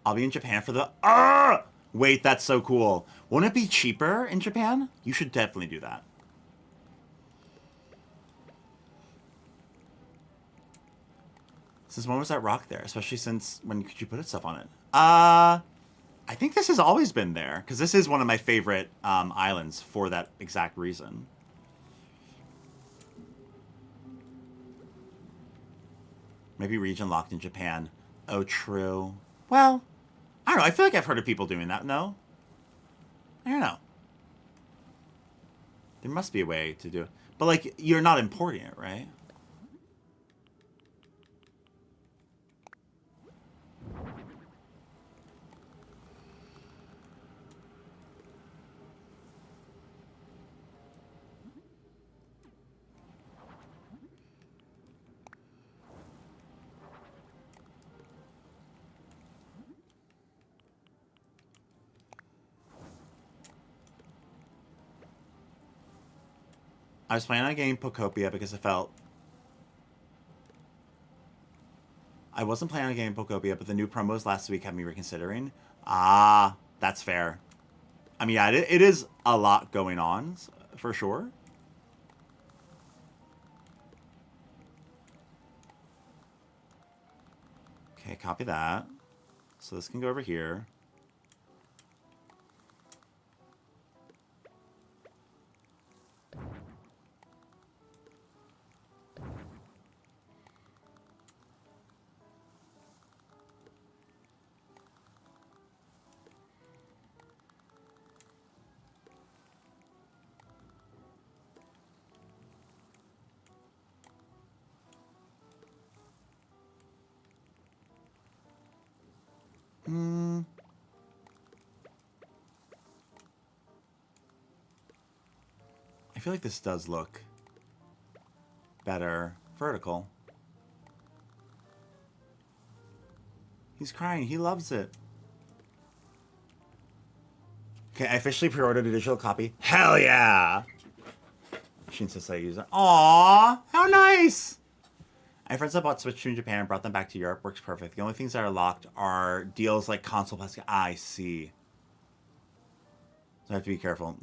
I'll be in Japan for the... Ah! Wait, that's so cool. Won't it be cheaper in Japan? You should definitely do that. Since when was that rock there? Especially since when could you put stuff on it? I think this has always been there. Because this is one of my favorite islands for that exact reason. Maybe region locked in Japan. Oh, true. Well, I don't know. I feel like I've heard of people doing that. No? I don't know. There must be a way to do it. But, like, you're not importing it, right? I was planning on getting Pokopia because I wasn't planning on getting Pokopia, but the new promos last week had me reconsidering. Ah, that's fair. I mean, yeah, it is a lot going on, for sure. Okay, copy that. So this can go over here. I feel like this does look better vertical. He's crying. He loves it. Okay, I officially pre-ordered a digital copy. Hell yeah! She insists I use it. Aww! How nice! I have friends that bought Switch 2 in Japan and brought them back to Europe. Works perfect. The only things that are locked are deals like console plus... I see. So I have to be careful.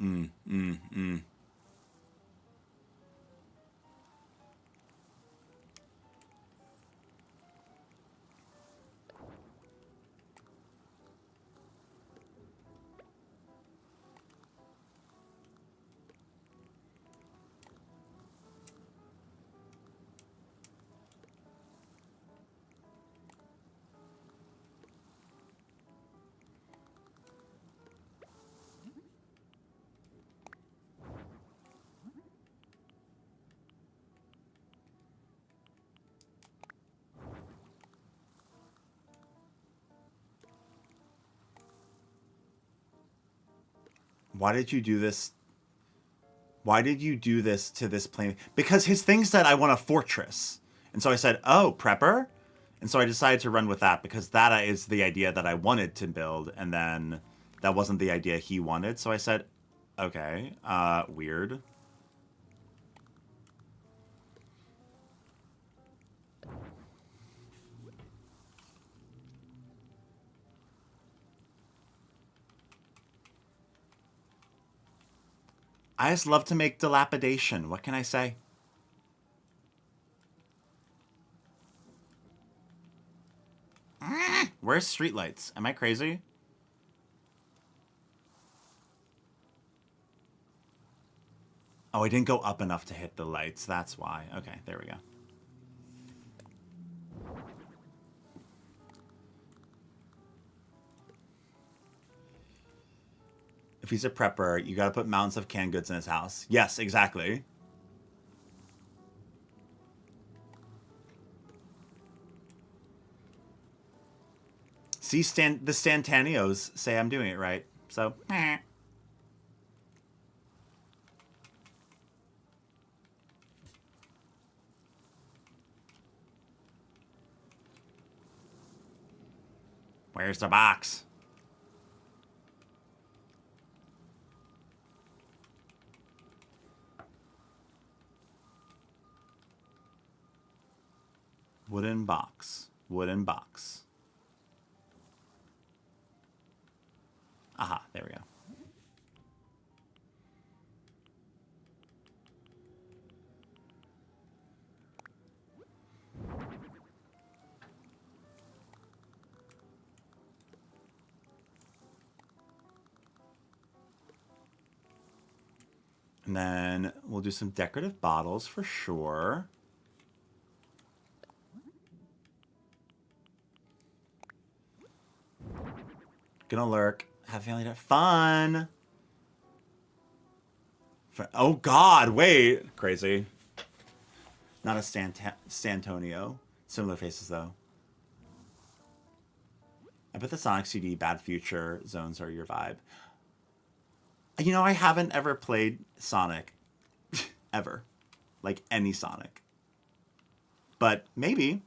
Why did you do this? Why did you do this to this plane? Because his thing said, I want a fortress. And so I said, oh, prepper? And so I decided to run with that because that is the idea that I wanted to build. And then that wasn't the idea he wanted. So I said, okay, weird. I just love to make dilapidation. What can I say? Where's streetlights? Am I crazy? Oh, I didn't go up enough to hit the lights. That's why. Okay, there we go. If he's a prepper, you gotta put mountains of canned goods in his house. Yes, exactly. See, the Stantanios say I'm doing it right. So, where's the box? Wooden box. Wooden box. Aha, there we go. And then we'll do some decorative bottles for sure. Gonna lurk. Have family to fun. Oh God! Wait, crazy. Not a Stantonio. Similar faces though. I bet the Sonic CD Bad Future zones are your vibe. You know, I haven't ever played Sonic. Ever. Like any Sonic. But maybe.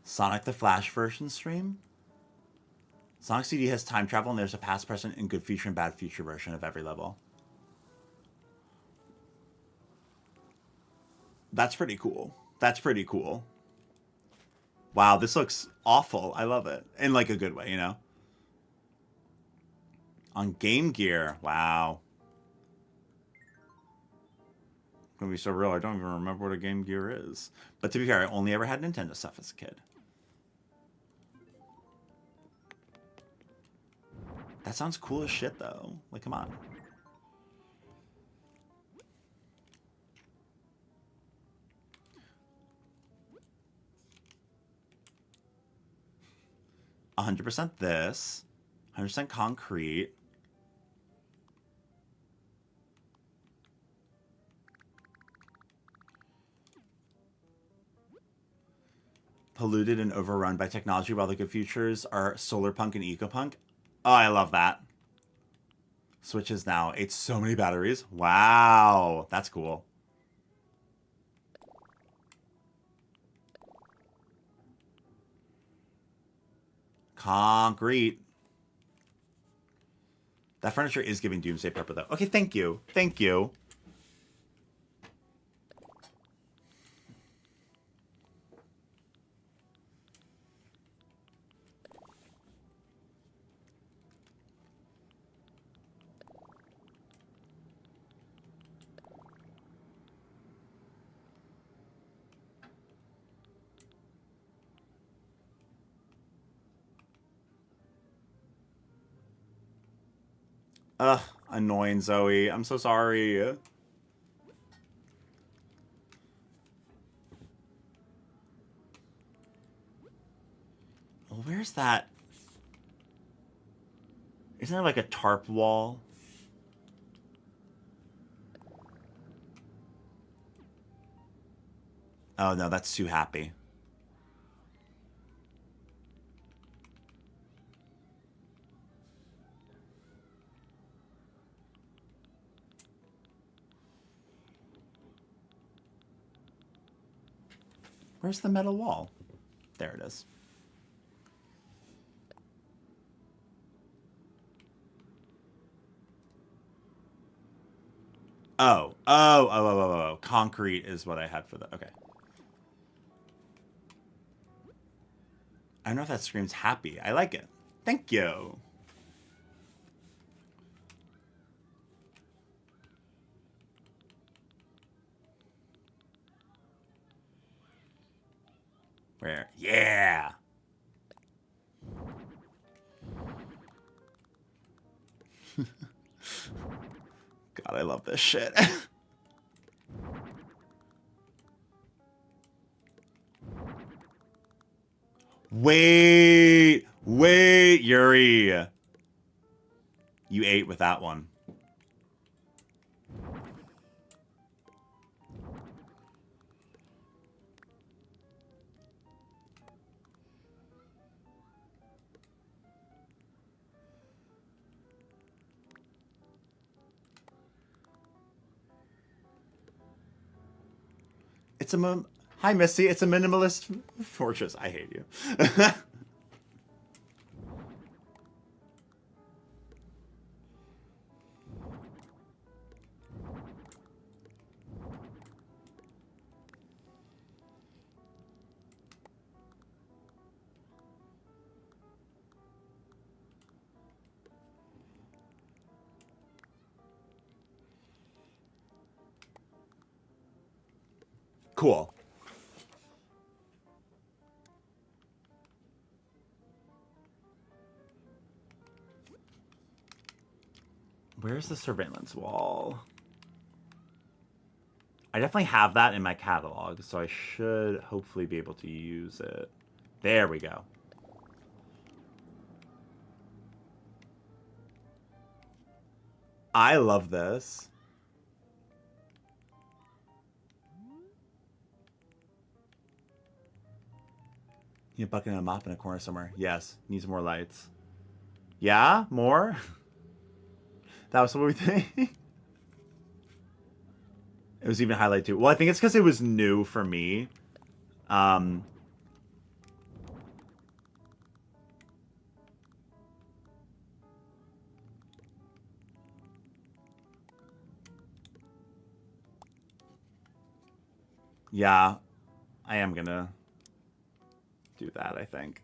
Sonic the Flash version stream? Sonic CD has time travel and there's a past, present, and good future and bad future version of every level. That's pretty cool. That's pretty cool. Wow, this looks awful. I love it. In like a good way, you know? On Game Gear. Wow. Gonna be so real, I don't even remember what a Game Gear is. But to be fair, I only ever had Nintendo stuff as a kid. That sounds cool as shit, though. Like, come on. %, this. 100% concrete. Polluted and overrun by technology, while the good futures are solar punk and eco punk. Oh, I love that. Switches now. It's so many batteries. Wow. That's cool. Concrete. That furniture is giving Doomsday Prepper, though. Okay, thank you. Thank you. Ugh, annoying Zoe. I'm so sorry. Well, where's that? Isn't there like a tarp wall? Oh no, that's too happy. Where's the metal wall? There it is. Oh. Concrete is what I had for the... Okay. I don't know if that screams happy. I like it. Thank you. Where? Yeah! God, I love this shit. Wait, Yuri. You ate with that one. It's a Hi, Missy. It's a minimalist fortress. I hate you. Cool. Where's the surveillance wall? I definitely have that in my catalog, so I should hopefully be able to use it. There we go. I love this. You a bucket and a mop in a corner somewhere. Yes. Needs more lights. Yeah? More? That was what we think. It was even highlighted too. Well, I think it's because it was new for me. Yeah, I am gonna do that, I think.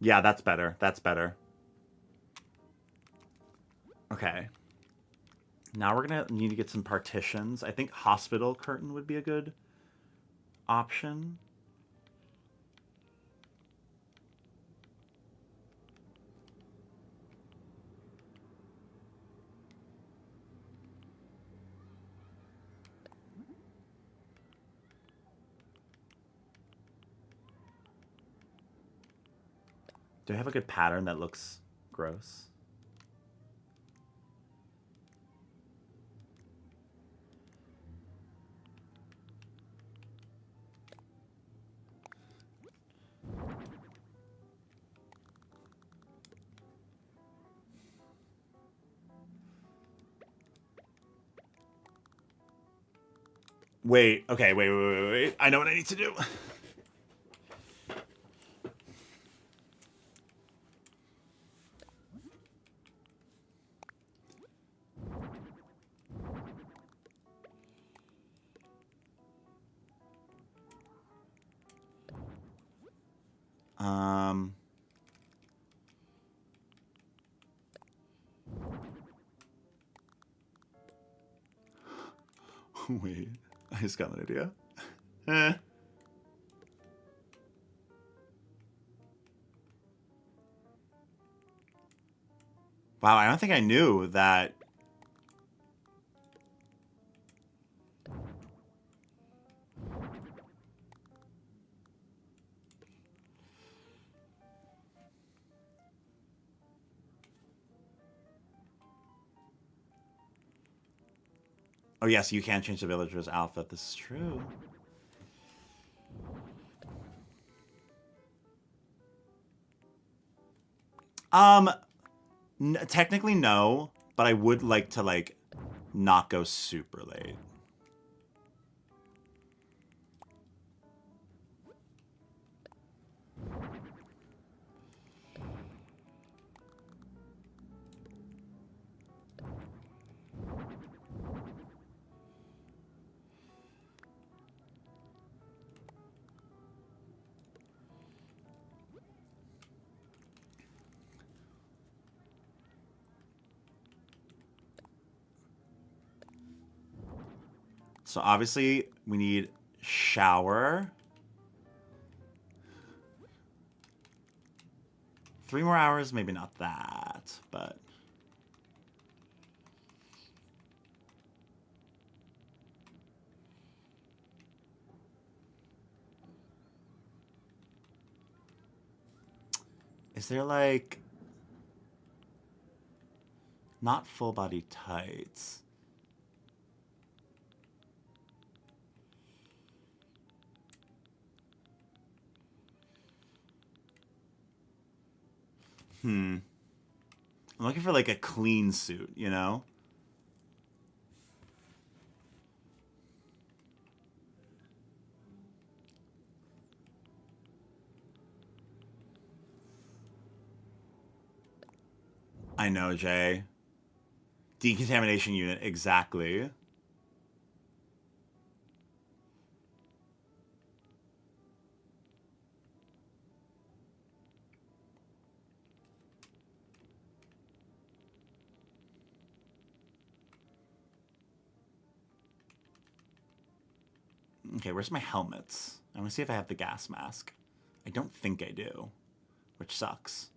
Yeah, that's better. That's better. Okay. Now we're gonna need to get some partitions. I think hospital curtain would be a good option. Do I have a good pattern that looks gross? Wait, okay, wait. I know what I need to do. Wait, I just got an idea. Wow, I don't think I knew that. Oh yes, you can change the villager's outfit. This is true. Technically no, but I would like to like not go super late. So obviously we need shower. 3 more hours, maybe not that, but is there like not full body tights? I'm looking for like a clean suit, you know? I know, Jay. Decontamination unit, exactly. Okay, where's my helmets? I want to see if I have the gas mask. I don't think I do, which sucks.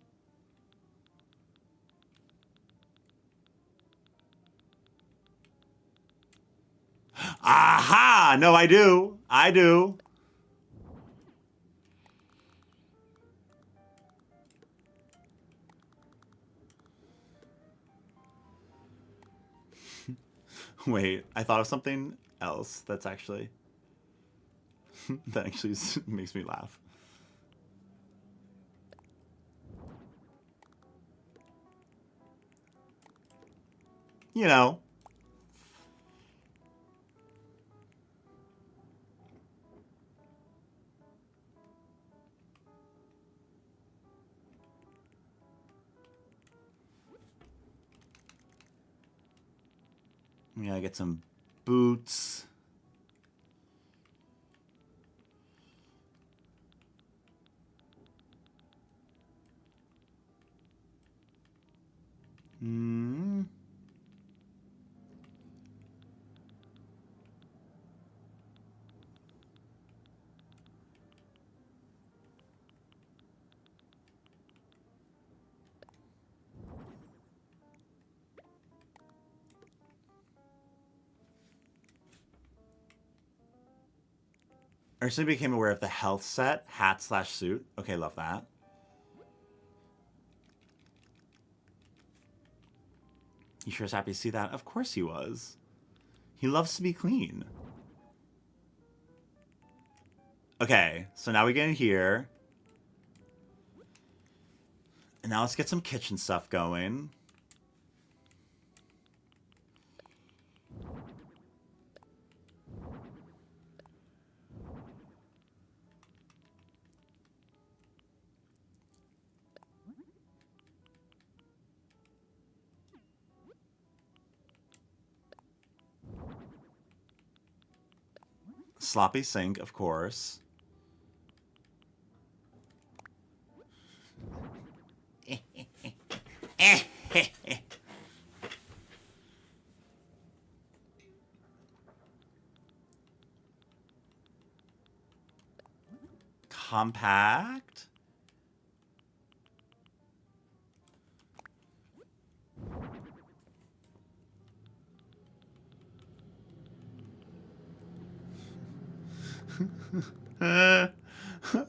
Aha! No, I do. I do. Wait, I thought of something else that's actually... that actually makes me laugh. You know. We gotta get some boots. Hmm. I recently became aware of the health set, hat/suit. Okay, love that. He sure is happy to see that. Of course he was. He loves to be clean. Okay, so now we get in here. And now let's get some kitchen stuff going. Sloppy sink, of course. Compact.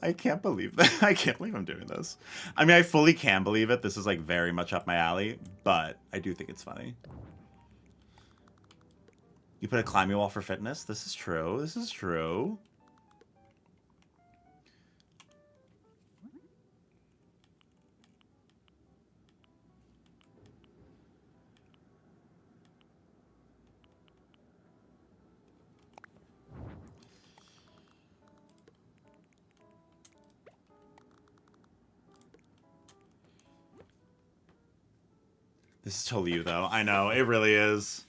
I can't believe that. I can't believe I'm doing this. I mean, I fully can believe it. This is like very much up my alley, but I do think it's funny. You put a climbing wall for fitness? This is true. This is true. This is totally you, though. I know. It really is.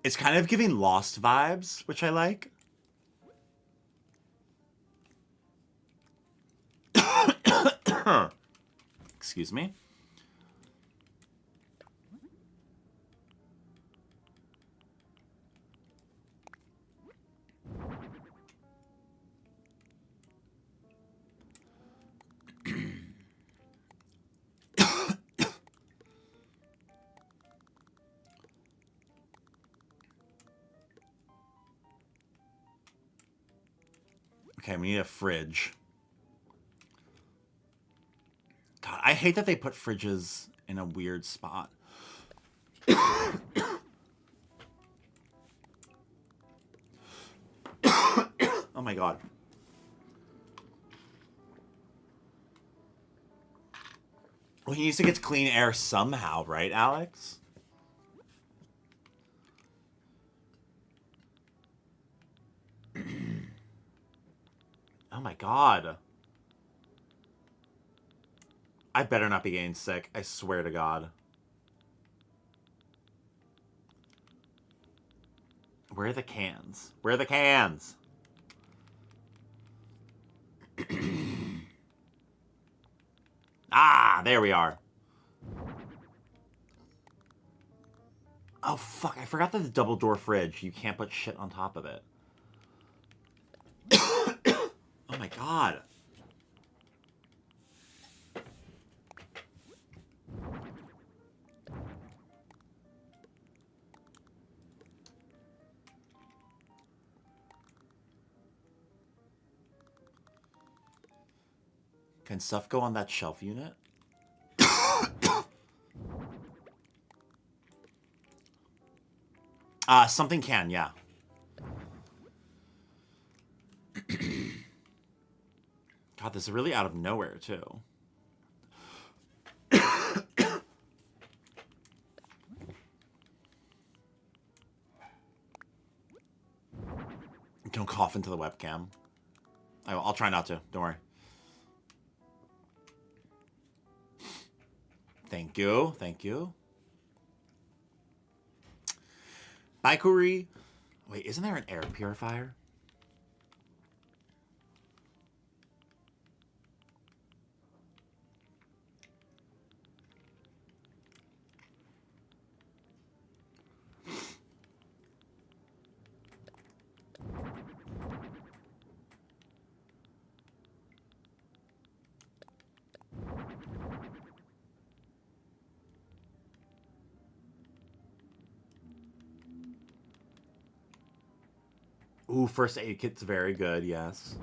It's kind of giving Lost vibes, which I like. Excuse me. Okay, we need a fridge. God, I hate that they put fridges in a weird spot. Oh my god. Well, he needs to get clean air somehow, right, Alex? Oh my god. I better not be getting sick. I swear to God. Where are the cans? Where are the cans? Ah, there we are. Oh, fuck. I forgot that the double door fridge, you can't put shit on top of it. Oh my god. Can stuff go on that shelf unit? Something can, yeah. God, this is really out of nowhere, too. Don't cough into the webcam. I'll try not to. Don't worry. Thank you. Thank you. Bye, Kuri. Wait, isn't there an air purifier? Ooh, first aid kit's very good, yes.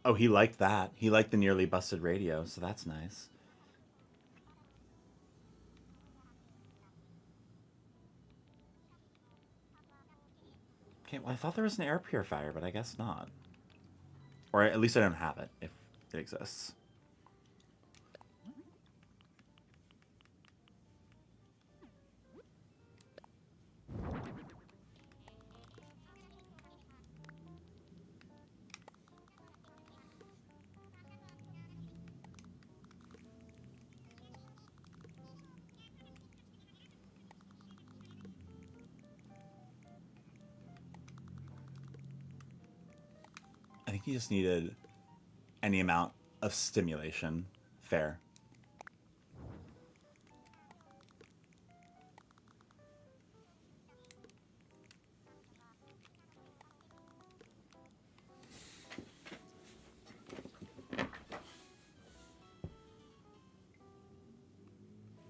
Oh, he liked that. He liked the nearly busted radio, so that's nice. Okay, well, I thought there was an air purifier, but I guess not. Or at least I don't have it, if it exists. I think he just needed any amount of stimulation. Fair.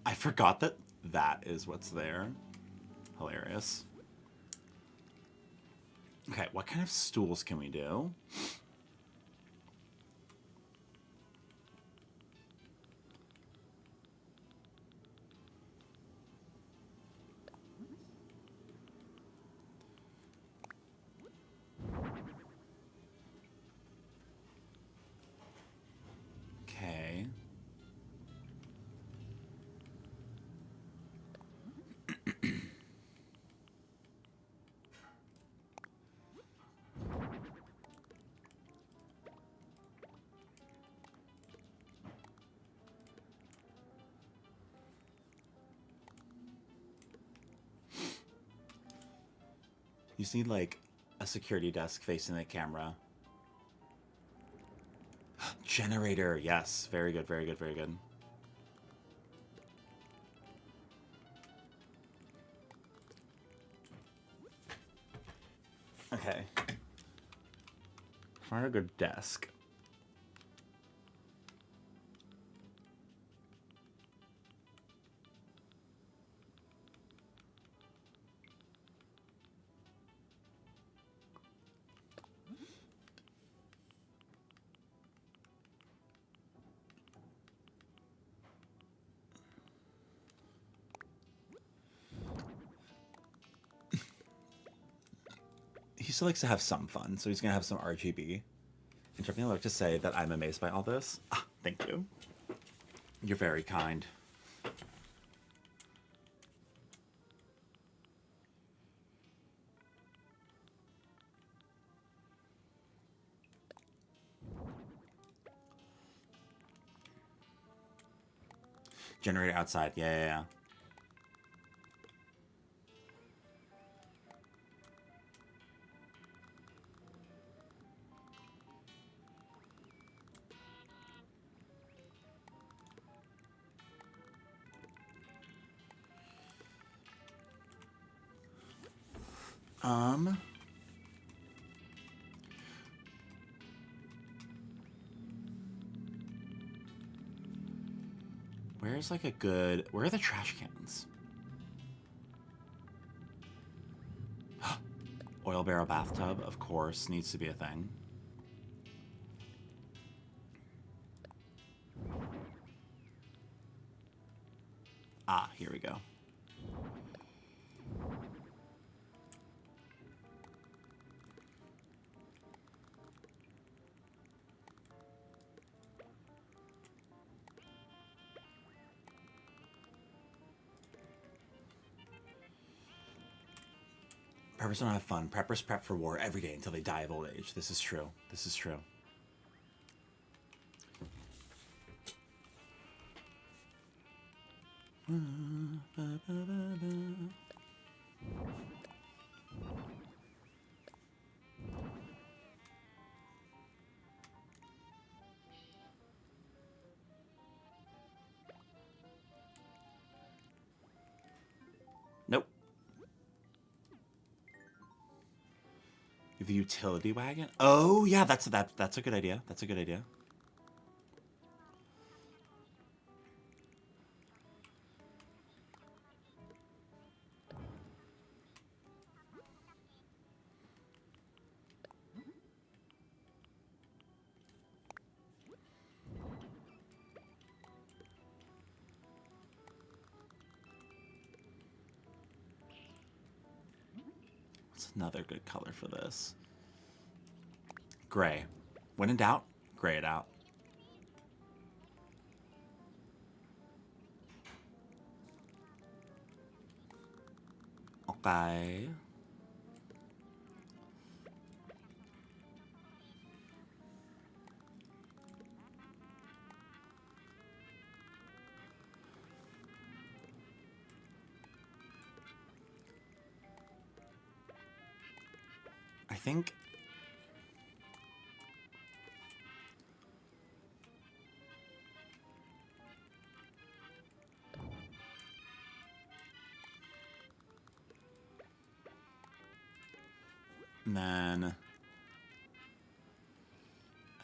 I forgot that that is what's there. Hilarious. Okay, what kind of stools can we do? Okay. You just need, like, a security desk facing the camera. Generator, yes. Very good, very good, very good. Okay. Find a good desk. He still likes to have some fun, so he's gonna have some RGB. And I'd like to say that I'm amazed by all this. Ah, thank you. You're very kind. Generator outside. Yeah. Where's like a good... Where are the trash cans? Oil barrel bathtub, of course, needs to be a thing. Ah, here we go. Preppers don't have fun. Preppers prep for war every day until they die of old age. This is true. This is true. Nope. The utility wagon? Oh, yeah, that's a good idea. That's a good idea. What's another good color for this? Gray. When in doubt, gray it out. Okay. I think and then I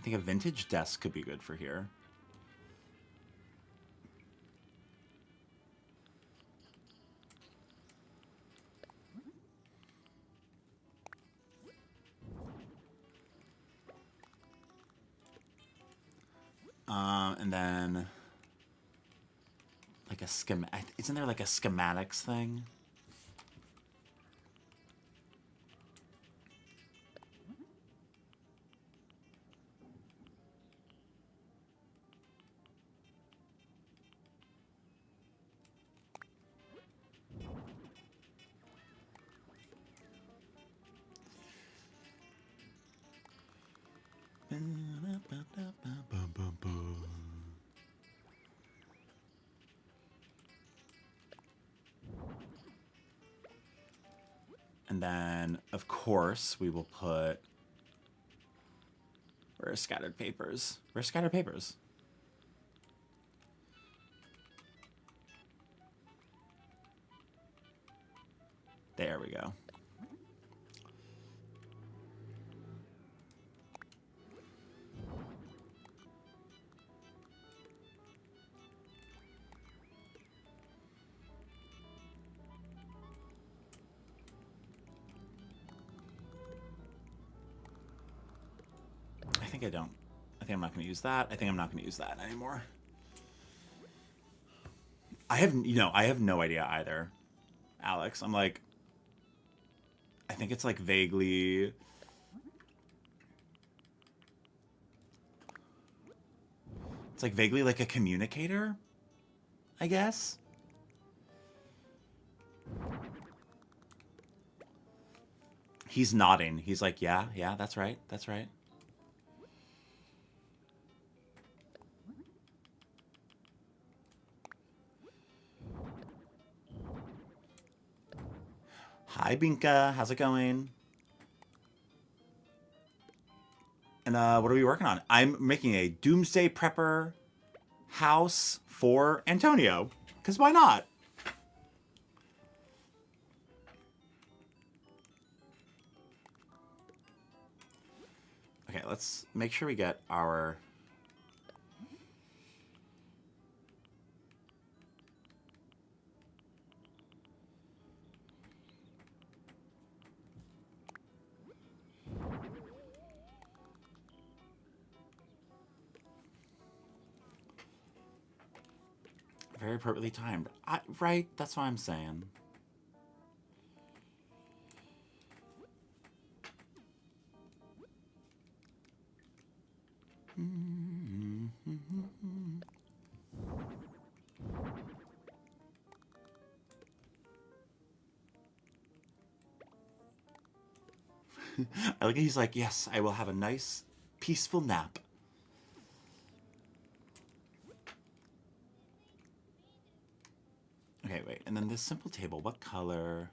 think a vintage desk could be good for here. And then like a isn't there like a schematics thing? And then, of course, we will put... Where are scattered papers? Where's scattered papers? There we go. I don't. I think I'm not going to use that. I think I'm not going to use that anymore. I have no idea either, Alex. I'm like, I think it's like vaguely... It's like vaguely like a communicator, I guess. He's nodding. He's like, yeah, that's right. That's right. Hi, Binka. How's it going? And what are we working on? I'm making a Doomsday Prepper house for Antonio. Because why not? Okay, let's make sure we get our... Very appropriately timed. Right, that's what I'm saying. I like he's like, yes, I will have a nice, peaceful nap. Okay, wait. And then this simple table, what color?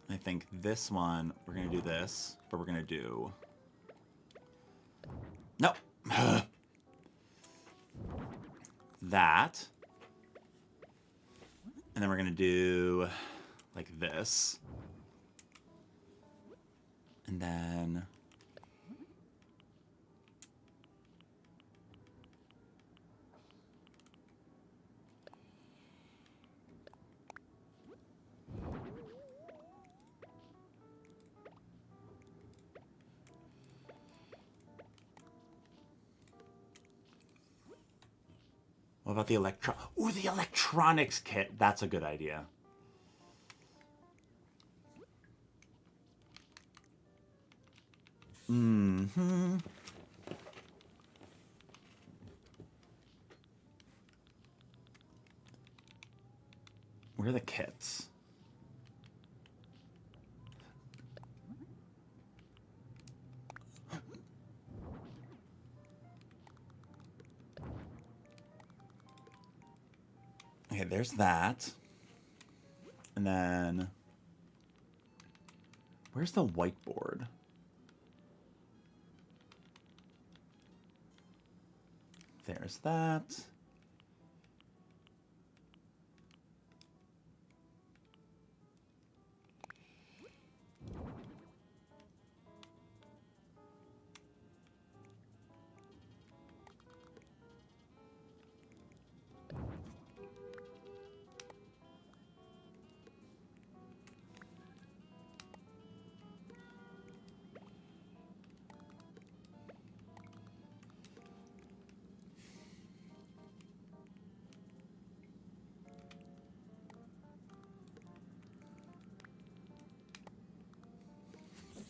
I think this one, we're going to do this, but we're going to do... No. That. And then we're going to do like this. And then... What about the Ooh, the electronics kit. That's a good idea. Mm-hmm. Where are the kits? Okay, there's that. And then... Where's the whiteboard? There's that.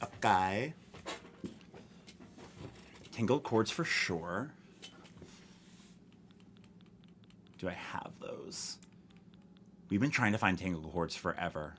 Okay. Tangled cords for sure. Do I have those? We've been trying to find tangled cords forever.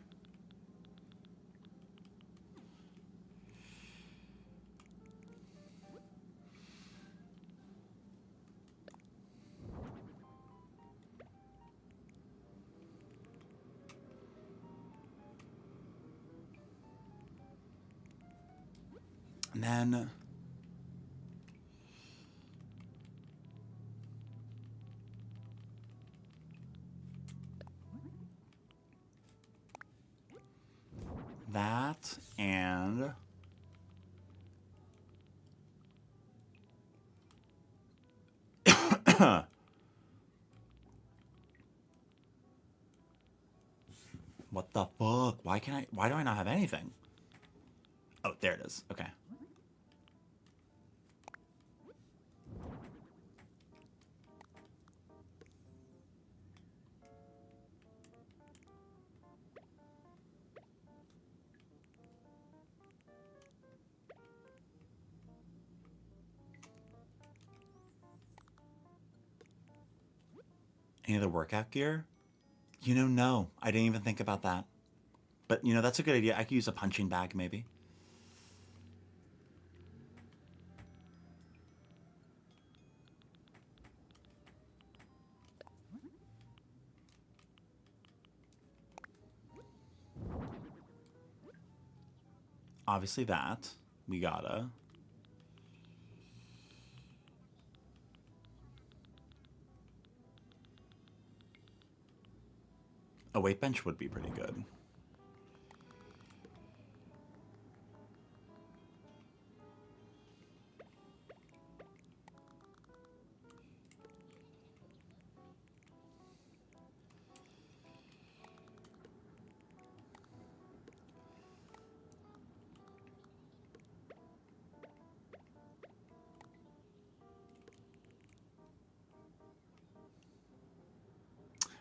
And then... that, and... What the fuck? Why do I not have anything? Oh, there it is. Okay. Any of the workout gear? You know, no. I didn't even think about that. But, you know, that's a good idea. I could use a punching bag, maybe. Obviously that. We gotta. A weight bench would be pretty good.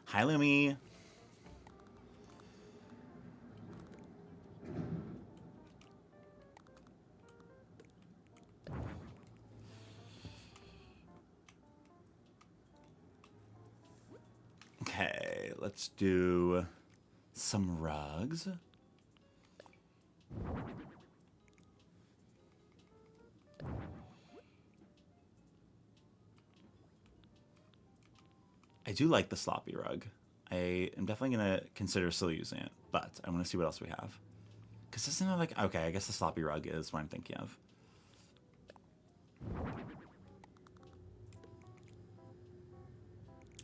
Hi, Lumi. let's do some rugs. I do like the sloppy rug. I am definitely going to consider still using it, but I want to see what else we have. Because isn't it like... Okay, I guess the sloppy rug is what I'm thinking of.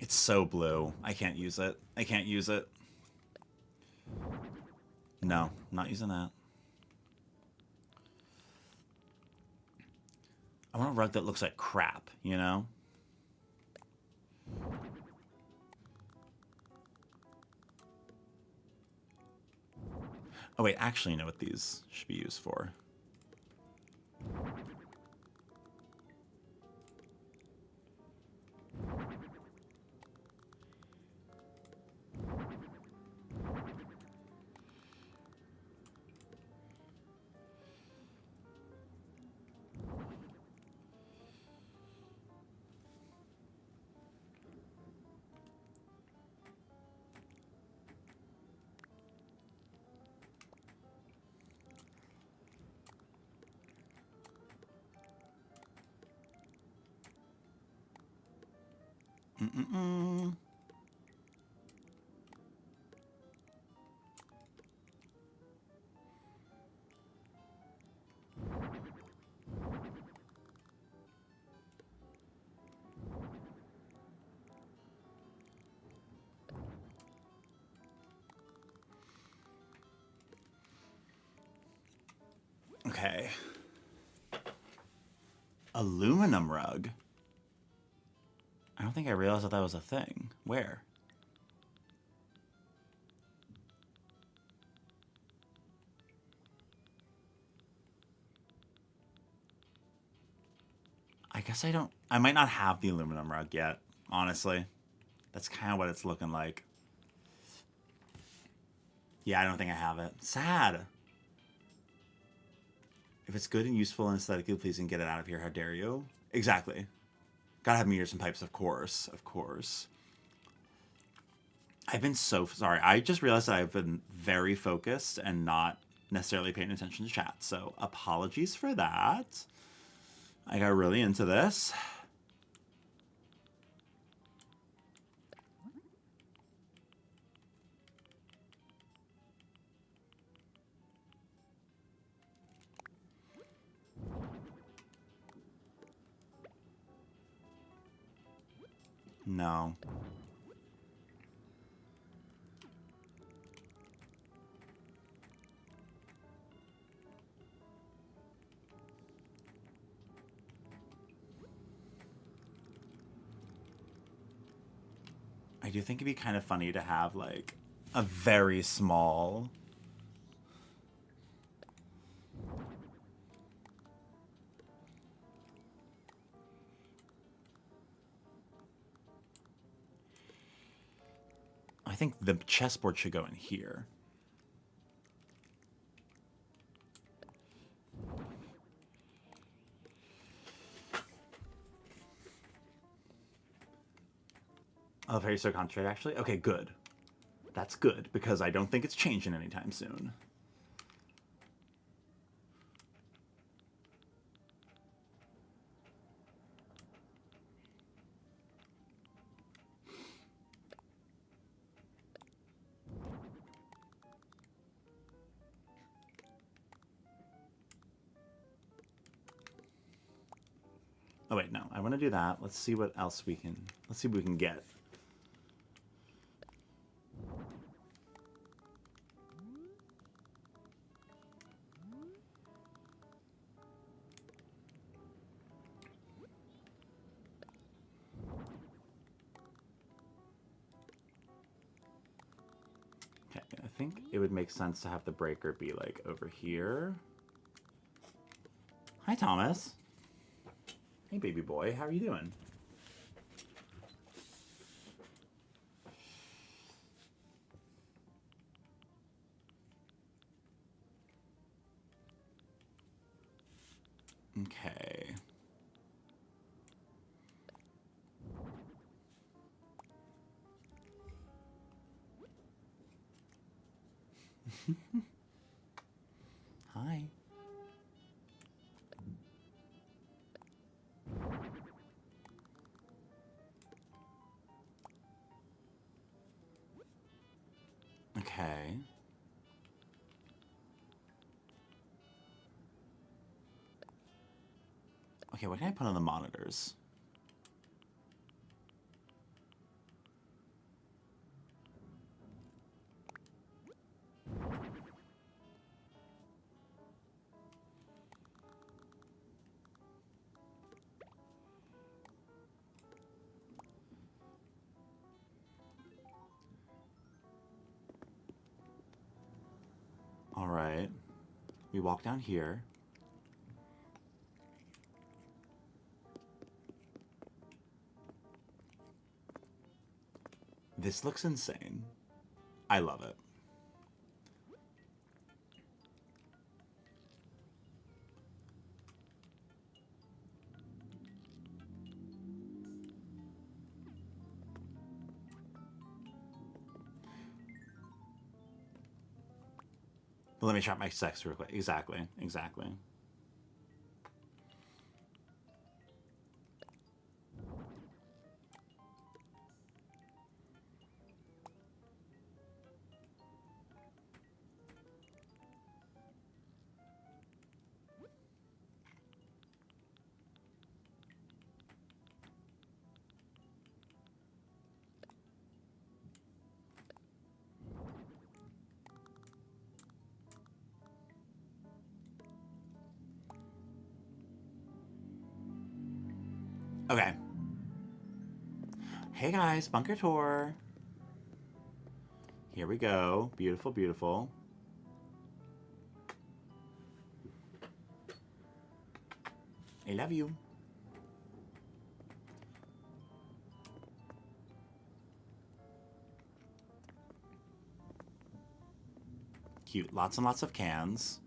It's so blue. I can't use it. I can't use it. No, not using that. I want a rug that looks like crap, you know? Oh wait, actually, I know what these should be used for. Mm-mm-mm. Okay. Aluminum rug? I don't think I realized that was a thing. Where? I guess I don't... I might not have the aluminum rug yet, honestly. That's kind of what it's looking like. Yeah, I don't think I have it. Sad. If it's good and useful and aesthetically pleasing, get it out of here. How dare you? Exactly. Gotta have meters and pipes, of course. Of course. I've been so... Sorry, I just realized that I've been very focused and not necessarily paying attention to chat. So, apologies for that. I got really into this. No. I do think it'd be kind of funny to have, like, a very small... I think the chessboard should go in here. Oh, very so concentrated, actually? Okay, good. That's good, because I don't think it's changing anytime soon. Oh, wait, no. I want to do that. Let's see what else we can... Let's see what we can get. Okay, I think it would make sense to have the breaker be, like, over here. Hi, Thomas. Hey, baby boy. How are you doing? Okay. Hi. Okay. Okay, what can I put on the monitors? All right. We walk down here. This looks insane. I love it. But let me try my sex real quick. Exactly. Exactly. Okay. Hey guys, bunker tour. Here we go. Beautiful, beautiful. I love you. Cute. Lots and lots of cans.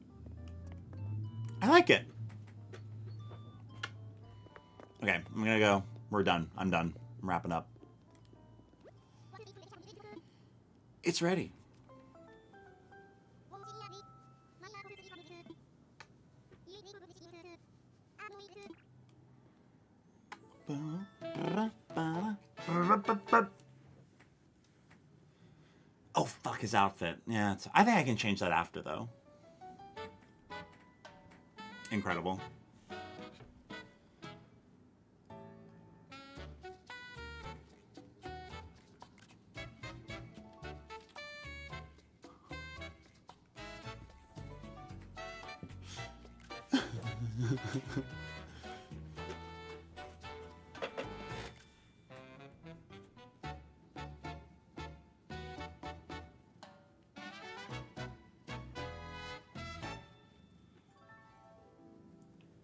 I like it. Okay, I'm gonna go. We're done. I'm done. I'm wrapping up. It's ready. Oh, fuck his outfit. Yeah, I think I can change that after, though. Incredible.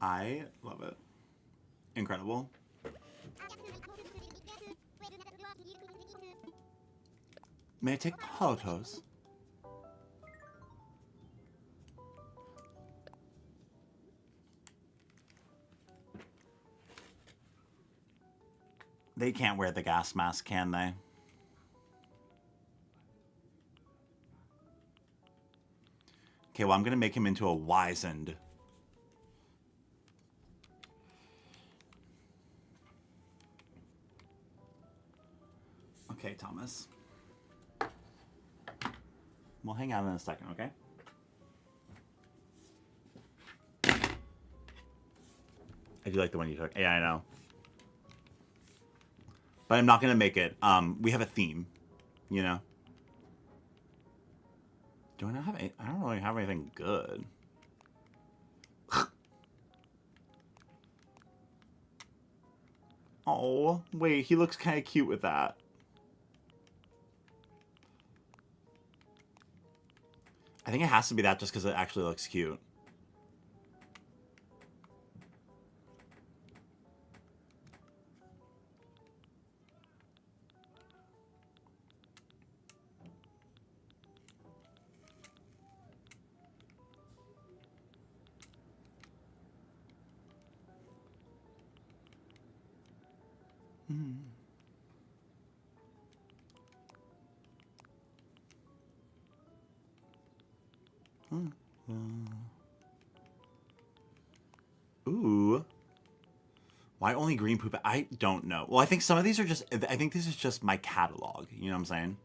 I love it. Incredible. May I take photos? They can't wear the gas mask, can they? Okay, well, I'm gonna make him into a wizened. Okay, Thomas. We'll hang out in a second, okay? I do like the one you took. Yeah, I know. But I'm not gonna make it. We have a theme, you know? Do I not have I don't really have anything good. Oh, wait, he looks kind of cute with that. I think it has to be that just because it actually looks cute. Ooh. Why only green poop? I don't know. Well, I think some of these are just... I think this is just my catalog. You know what I'm saying?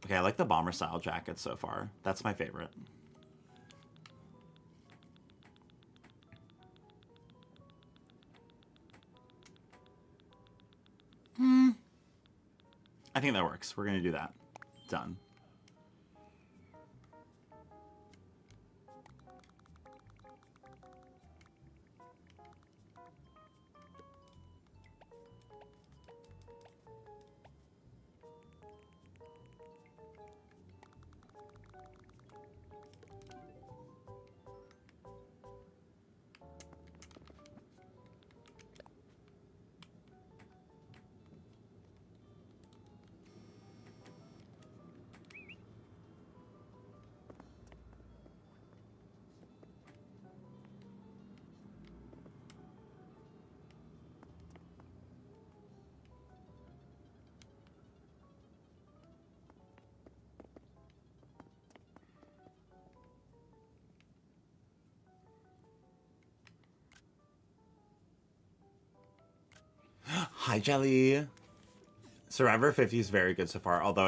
Okay, I like the bomber style jacket so far. That's my favorite. I think that works. We're going to do that. Done. Hi, Jelly. Survivor 50 is very good so far, although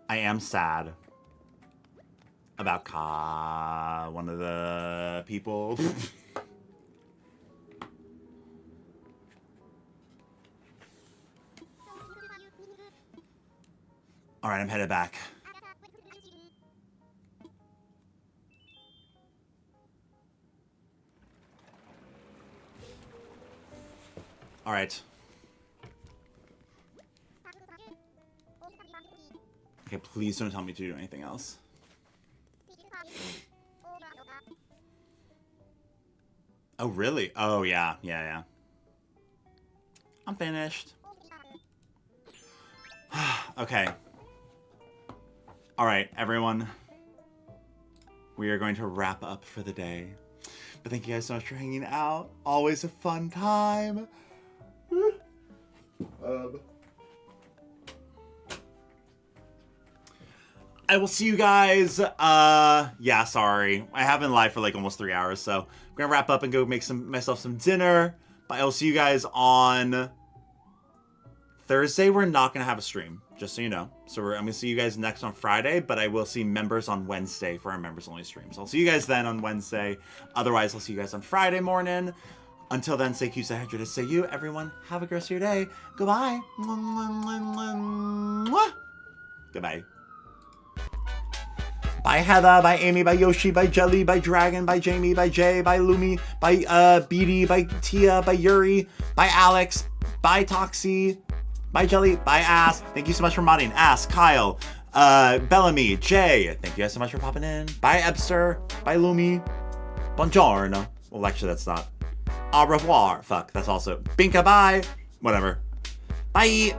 I am sad about one of the people. All right, I'm headed back. All right. Okay, please don't tell me to do anything else. Oh, really? Oh, yeah. Yeah. I'm finished. Okay. All right, everyone. We are going to wrap up for the day. But thank you guys so much for hanging out. Always a fun time. I will see you guys. Yeah, sorry. I have been live for like almost 3 hours, so I'm gonna wrap up and go make myself some dinner. But I will see you guys on Thursday. We're not gonna have a stream, just so you know. So I'm gonna see you guys next on Friday, but I will see members on Wednesday for our members only streams. I'll see you guys then on Wednesday. Otherwise, I'll see you guys on Friday morning. Until then, say Q, say Hydra, say you. Everyone, have a great rest of your day. Goodbye. Goodbye. By Heather, by Amy, by Yoshi, by Jelly, by Dragon, by Jamie, by Jay, by Lumi, by BD, by Tia, by Yuri, by Alex, by Toxie, by Jelly, by Ass. Thank you so much for modding. Ass, Kyle, Bellamy, Jay. Thank you guys so much for popping in. By Ebster, by Lumi. Buongiorno. Well, actually, that's not. Au revoir. Fuck, that's also. Binka, bye. Whatever. Bye.